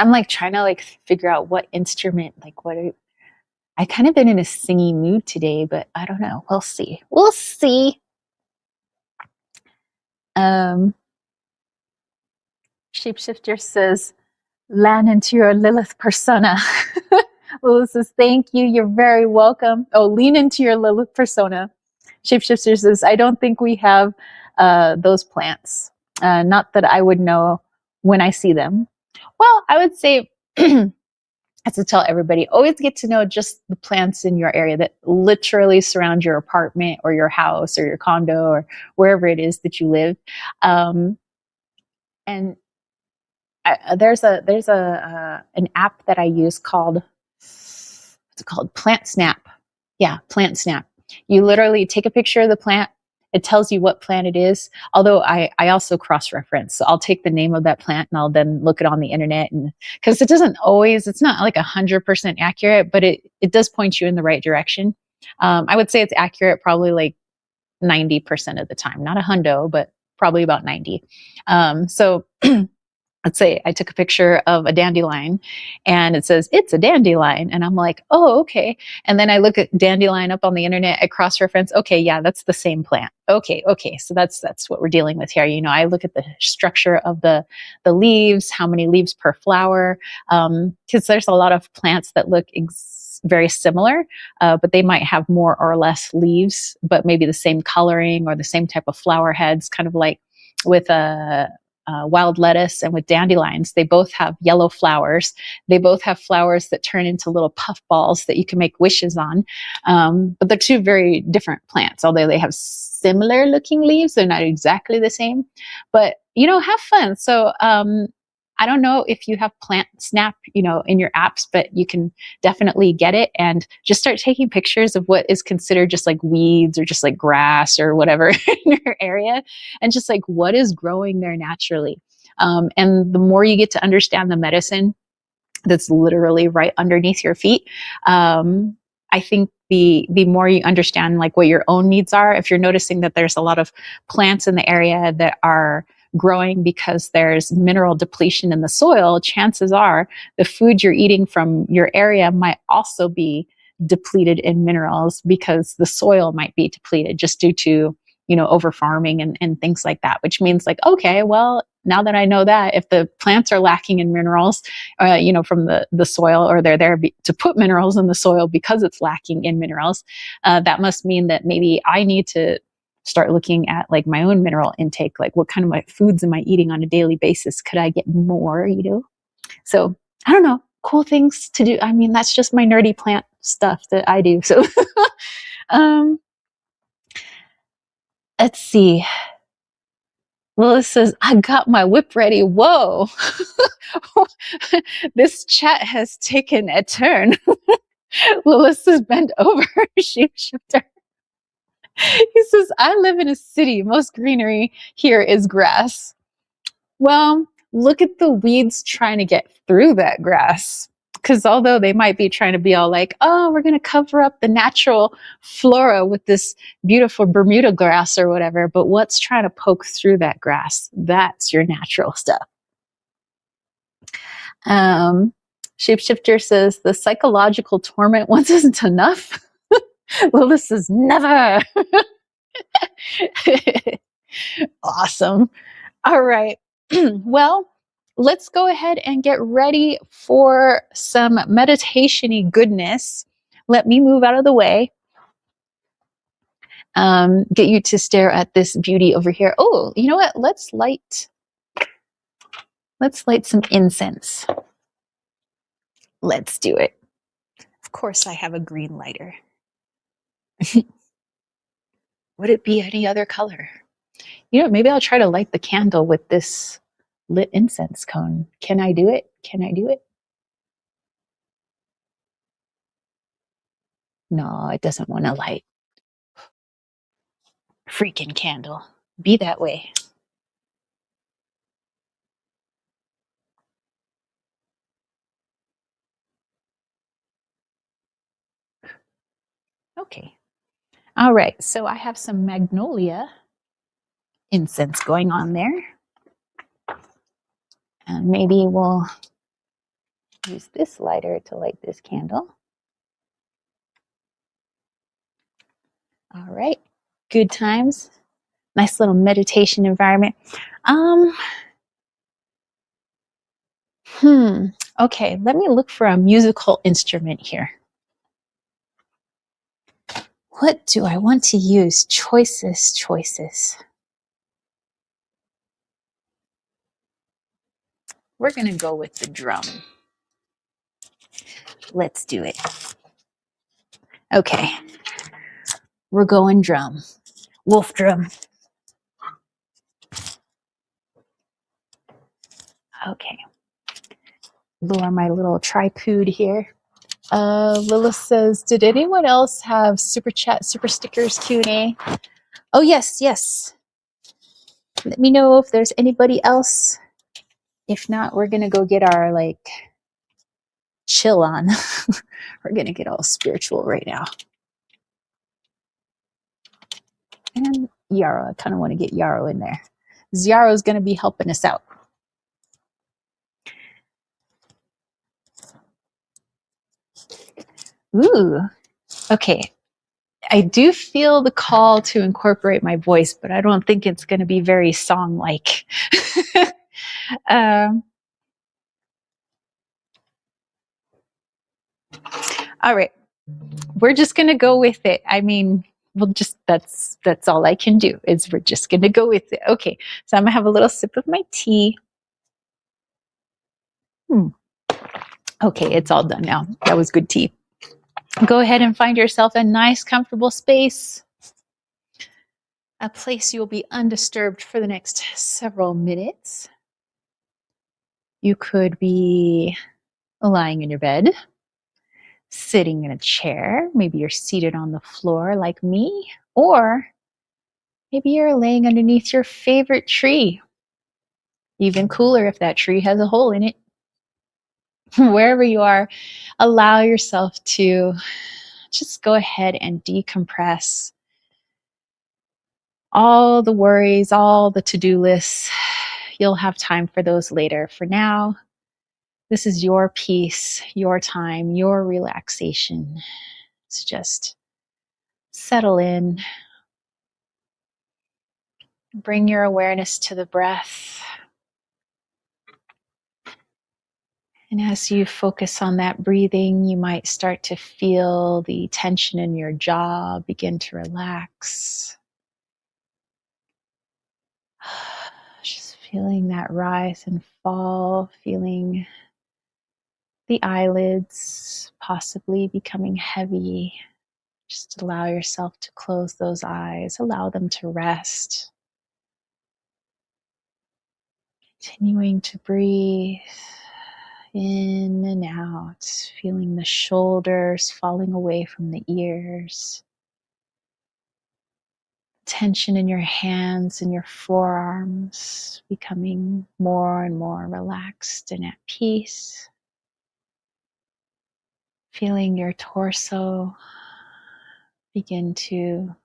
like trying to like figure out what instrument, like I kind of been in a singing mood today, but I don't know. We'll see. We'll see. Shapeshifter says, land into your Lilith persona. Lilith says, thank you. You're very welcome. Oh, lean into your Lilith persona. Shapeshifter says, I don't think we have those plants. Not that I would know when I see them. Well, I would say, as to tell everybody, always get to know just the plants in your area that literally surround your apartment or your house or your condo or wherever it is that you live. And there's an app that I use called, what's it called? Plant Snap. Yeah, Plant Snap. You literally take a picture of the plant. It tells you what plant it is. Although I also cross-reference. So I'll take the name of that plant and I'll then look it on the internet, and because it doesn't always, it's not like 100% accurate, but it does point you in the right direction. I would say it's accurate probably like 90% of the time, not a hundo, but probably about 90. So let's say I took a picture of a dandelion and it says it's a dandelion, and I'm like, oh, okay. And then I look at dandelion up on the internet, I cross reference, okay, yeah, that's the same plant. Okay, so that's what we're dealing with here. I look at the structure of the leaves, how many leaves per flower, because there's a lot of plants that look very similar, but they might have more or less leaves, but maybe the same coloring or the same type of flower heads, kind of like with a wild lettuce and with dandelions. They both have yellow flowers. They both have flowers that turn into little puff balls that you can make wishes on. But they're two very different plants, although they have similar looking leaves. They're not exactly the same, but have fun. So, I don't know if you have Plant Snap, in your apps, but you can definitely get it and just start taking pictures of what is considered just like weeds or just like grass or whatever in your area, and just like what is growing there naturally. And the more you get to understand the medicine that's literally right underneath your feet, I think the more you understand like what your own needs are. If you're noticing that there's a lot of plants in the area that are growing because there's mineral depletion in the soil, chances are the food you're eating from your area might also be depleted in minerals because the soil might be depleted just due to over farming and things like that, which means like, okay, well, now that I know that if the plants are lacking in minerals, from the soil, or they're there to put minerals in the soil because it's lacking in minerals, that must mean that maybe I need to start looking at like my own mineral intake, like what kind of my foods am I eating on a daily basis? Could I get more, So I don't know, cool things to do. I mean, that's just my nerdy plant stuff that I do. So, um, let's see. Lilith says, I got my whip ready. Whoa. This chat has taken a turn. Lilith says, bend over, shapeshifter. He says, I live in a city. Most greenery here is grass. Well, look at the weeds trying to get through that grass. Because although they might be trying to be all like, oh, we're going to cover up the natural flora with this beautiful Bermuda grass or whatever, but what's trying to poke through that grass? That's your natural stuff. Shapeshifter says, the psychological torment once isn't enough. Lilith says, never. Awesome. All right. Well, let's go ahead and get ready for some meditation-y goodness. Let me move out of the way. Get you to stare at this beauty over here. Oh, you know what? Let's light some incense. Let's do it. Of course, I have a green lighter. Would it be any other color? Maybe I'll try to light the candle with this lit incense cone. Can I do it? No, it doesn't want to light. Freaking candle. Be that way. Okay. All right. So I have some magnolia incense going on there. And maybe we'll use this lighter to light this candle. All right. Good times. Nice little meditation environment. Okay, let me look for a musical instrument here. What do I want to use? Choices. We're going to go with the drum. Let's do it. Okay. We're going drum. Wolf drum. Okay. lower my little tripod here. Lilith says, did anyone else have super chat, super stickers, Q&A? Oh, yes, yes. Let me know if there's anybody else. If not, we're going to go get our, like, chill on. We're going to get all spiritual right now. And Yarrow, I kind of want to get Yarrow in there. Yarrow is going to be helping us out. Ooh, okay. I do feel the call to incorporate my voice, but I don't think it's going to be very song-like. All right. We're just going to go with it. I mean, that's all I can do is we're just going to go with it. Okay. So I'm going to have a little sip of my tea. Okay, it's all done now. That was good tea. Go ahead and find yourself a nice, comfortable space. A place you'll be undisturbed for the next several minutes. You could be lying in your bed, sitting in a chair. Maybe you're seated on the floor like me, or maybe you're laying underneath your favorite tree. Even cooler if that tree has a hole in it. Wherever you are, allow yourself to just go ahead and decompress. All the worries, all the to-do lists, you'll have time for those later. For now, this is your peace, your time, your relaxation. So just settle in. Bring your awareness to the breath. And as you focus on that breathing, you might start to feel the tension in your jaw begin to relax. Just feeling that rise and fall, feeling the eyelids possibly becoming heavy. Just allow yourself to close those eyes, allow them to rest. Continuing to breathe in and out, feeling the shoulders falling away from the ears. Tension in your hands and your forearms becoming more and more relaxed and at peace. Feeling your torso begin to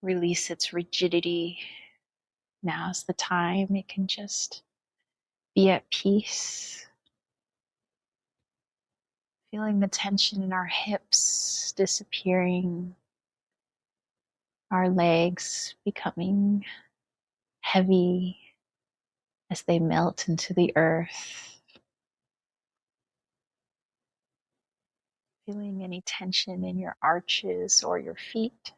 release its rigidity. Now's the time it can just be at peace. Feeling the tension in our hips disappearing. Our legs becoming heavy as they melt into the earth. Feeling any tension in your arches or your feet.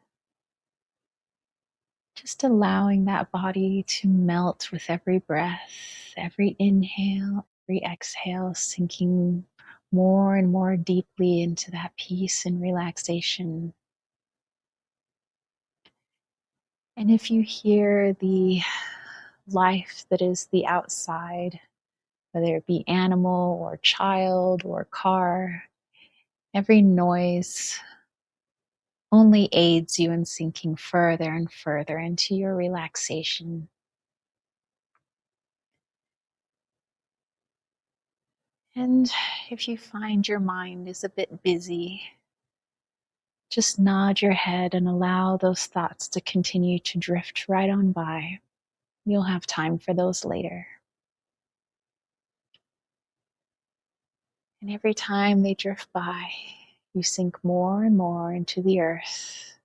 Just allowing that body to melt with every breath, every inhale, every exhale, sinking more and more deeply into that peace and relaxation. And if you hear the life that is the outside, whether it be animal or child or car, every noise only aids you in sinking further and further into your relaxation. And if you find your mind is a bit busy, just nod your head and allow those thoughts to continue to drift right on by. You'll have time for those later. And every time they drift by, you sink more and more into the earth,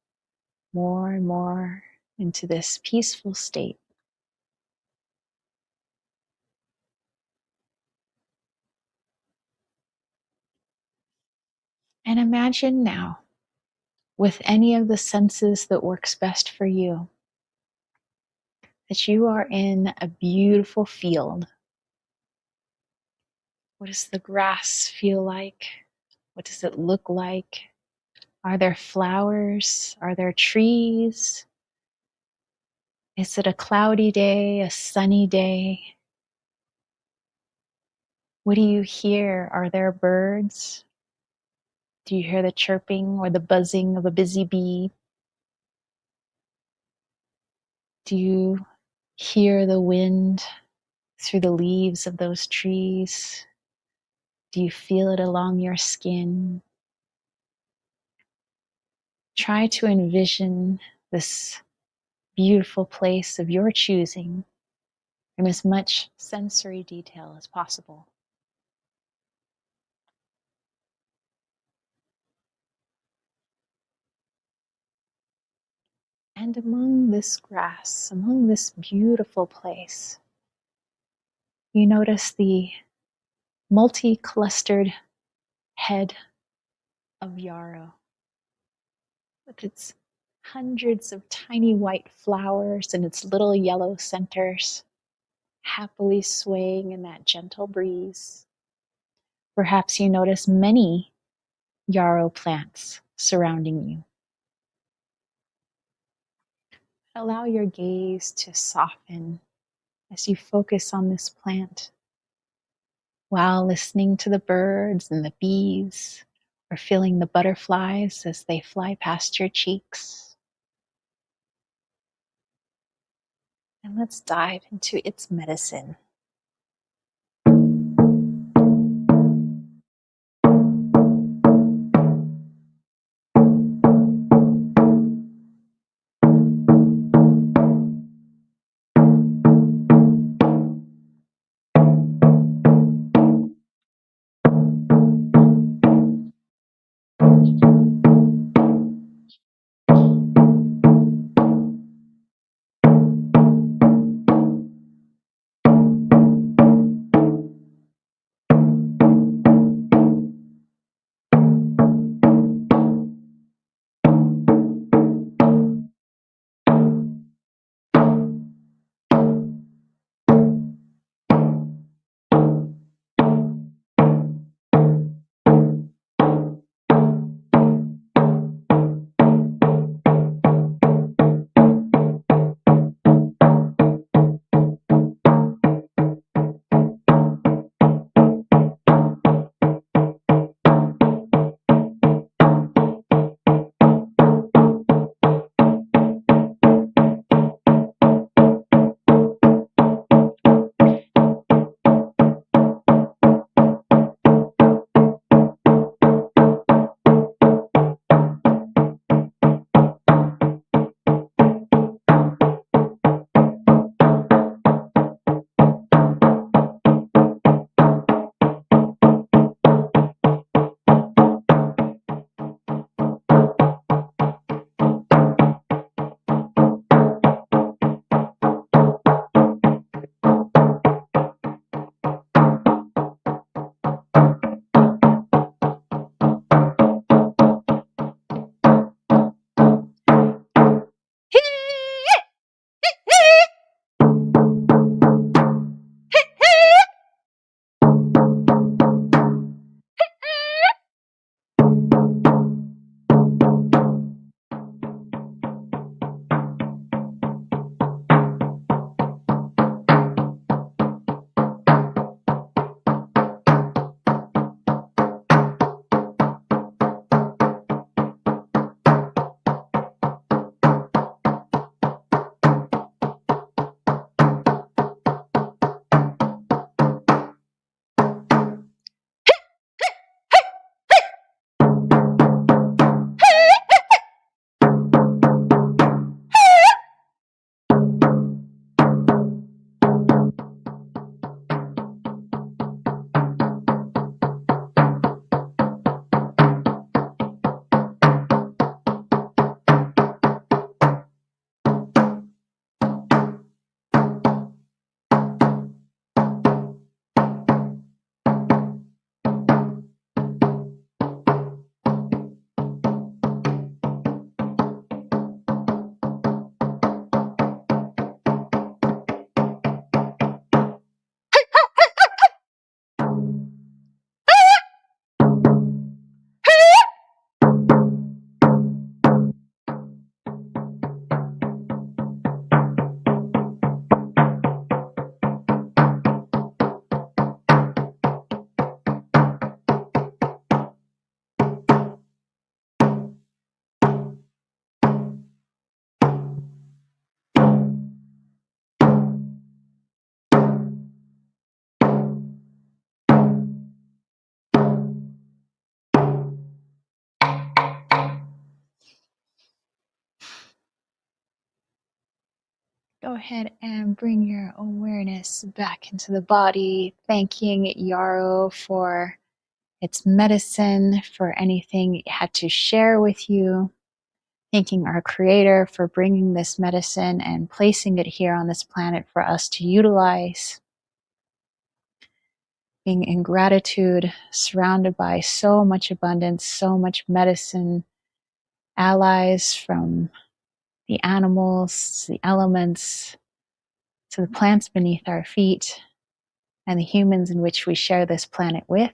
more and more into this peaceful state. And imagine now, with any of the senses that works best for you, that you are in a beautiful field. What does the grass feel like? What does it look like? Are there flowers? Are there trees? Is it a cloudy day, a sunny day? What do you hear? Are there birds? Do you hear the chirping or the buzzing of a busy bee? Do you hear the wind through the leaves of those trees? Do you feel it along your skin? Try to envision this beautiful place of your choosing in as much sensory detail as possible. And among this grass, among this beautiful place, you notice the multi-clustered head of Yarrow with its hundreds of tiny white flowers and its little yellow centers, happily swaying in that gentle breeze. Perhaps you notice many yarrow plants surrounding you. Allow your gaze to soften as you focus on this plant while listening to the birds and the bees or feeling the butterflies as they fly past your cheeks. And let's dive into its medicine. Go ahead and bring your awareness back into the body, thanking Yarrow for its medicine, for anything it had to share with you. Thanking our Creator for bringing this medicine and placing it here on this planet for us to utilize. Being in gratitude, surrounded by so much abundance, so much medicine, allies from the animals, the elements, to the plants beneath our feet, and the humans in which we share this planet with.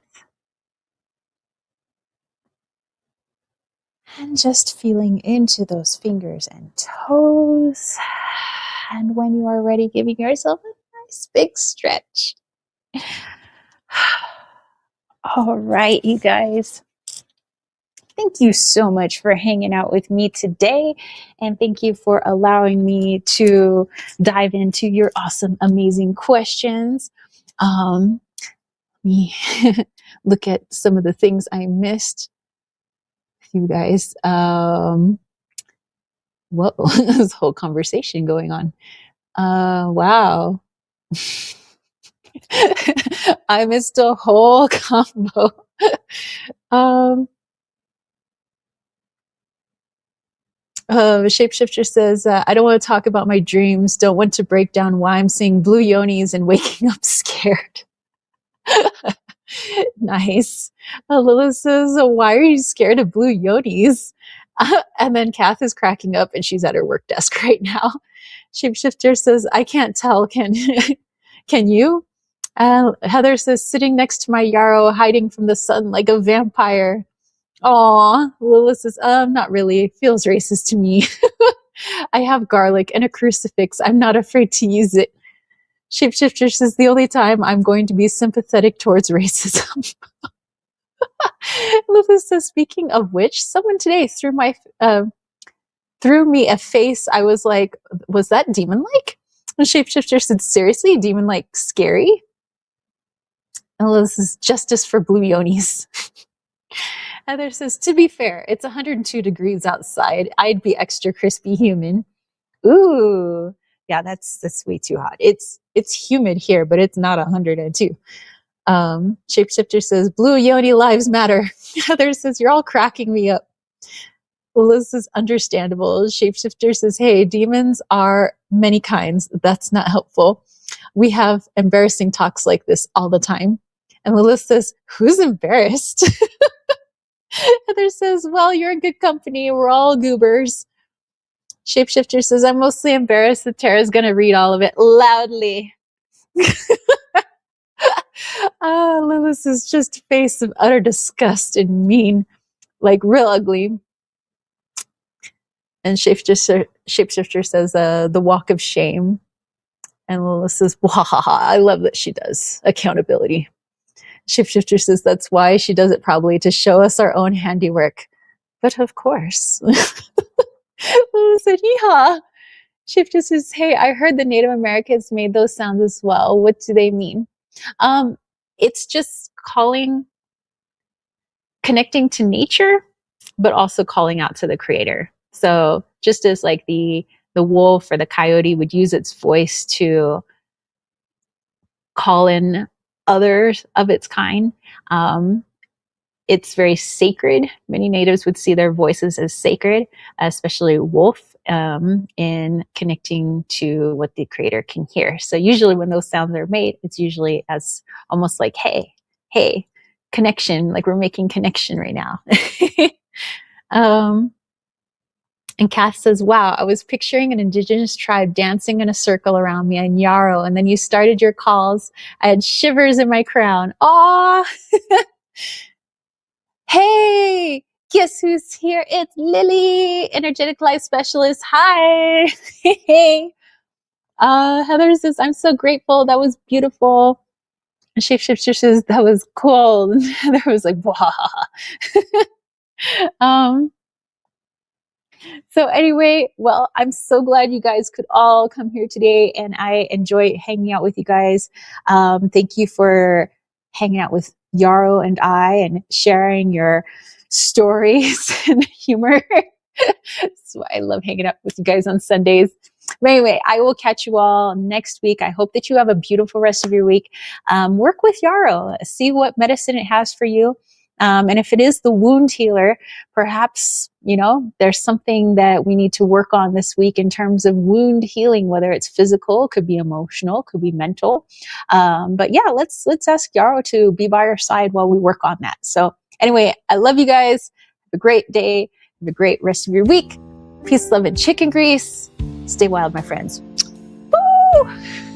And just feeling into those fingers and toes. And when you are ready, giving yourself a nice big stretch. All right, you guys. Thank you so much for hanging out with me today. And thank you for allowing me to dive into your awesome, amazing questions. Let me look at some of the things I missed. You guys. Whoa, this whole conversation going on. Wow. I missed a whole combo. Shapeshifter says, I don't want to talk about my dreams. Don't want to break down why I'm seeing blue yonis and waking up scared. Nice. Lilith says, why are you scared of blue yonis? And then Kath is cracking up and she's at her work desk right now. Shapeshifter says, I can't tell. Can you? Heather says, sitting next to my Yarrow, hiding from the sun like a vampire. Aw. Lilith says, not really. It feels racist to me. I have garlic and a crucifix. I'm not afraid to use it. Shapeshifter says, the only time I'm going to be sympathetic towards racism. Lilith says, speaking of which, someone today threw me a face. I was like, was that demon-like? And Shapeshifter said, seriously, demon-like scary? And Lilith says, justice for blue yonis. Heather says, to be fair, it's 102 degrees outside. I'd be extra crispy human. Ooh, yeah, that's way too hot. It's humid here, but it's not 102. Shapeshifter says, blue yoni lives matter. Heather says, you're all cracking me up. Liz is understandable. Shapeshifter says, hey, demons are many kinds. That's not helpful. We have embarrassing talks like this all the time. And Lilith says, who's embarrassed? Heather says, well, you're in good company. We're all goobers. Shapeshifter says, I'm mostly embarrassed that Tara's going to read all of it loudly. Lilith is just a face of utter disgust and mean, like real ugly. And Shapeshifter says, the walk of shame. And Lilith says, wahaha, I love that she does. Accountability. Shapeshifter says, that's why she does it, probably to show us our own handiwork. But of course. Lilith said, yeehaw. Shapeshifter says, hey, I heard the Native Americans made those sounds as well. What do they mean? It's just connecting to nature, but also calling out to the creator. So just as like the wolf or the coyote would use its voice to call in others of its kind, it's very sacred. Many natives would see their voices as sacred, especially wolf, in connecting to what the creator can hear. So usually when those sounds are made, it's usually as almost like, hey, connection, like we're making connection right now. And Kath says, wow, I was picturing an indigenous tribe dancing in a circle around me in Yarrow, and then you started your calls. I had shivers in my crown. Aw! Hey, guess who's here? It's Lily, Energetic Life Specialist. Hi. Hey. Heather says, I'm so grateful. That was beautiful. Shapeshifter says, that was cool. And Heather was like, wow. So anyway, well, I'm so glad you guys could all come here today, and I enjoy hanging out with you guys. Thank you for hanging out with Yarrow and I and sharing your stories and humor. That's why I love hanging out with you guys on Sundays. But anyway, I will catch you all next week. I hope that you have a beautiful rest of your week. Work with Yarrow, see what medicine it has for you. And if it is the wound healer, perhaps, there's something that we need to work on this week in terms of wound healing, whether it's physical, could be emotional, could be mental. But yeah, let's ask Yarrow to be by our side while we work on that. So anyway, I love you guys. Have a great day. Have a great rest of your week. Peace, love, and chicken grease. Stay wild, my friends. Woo!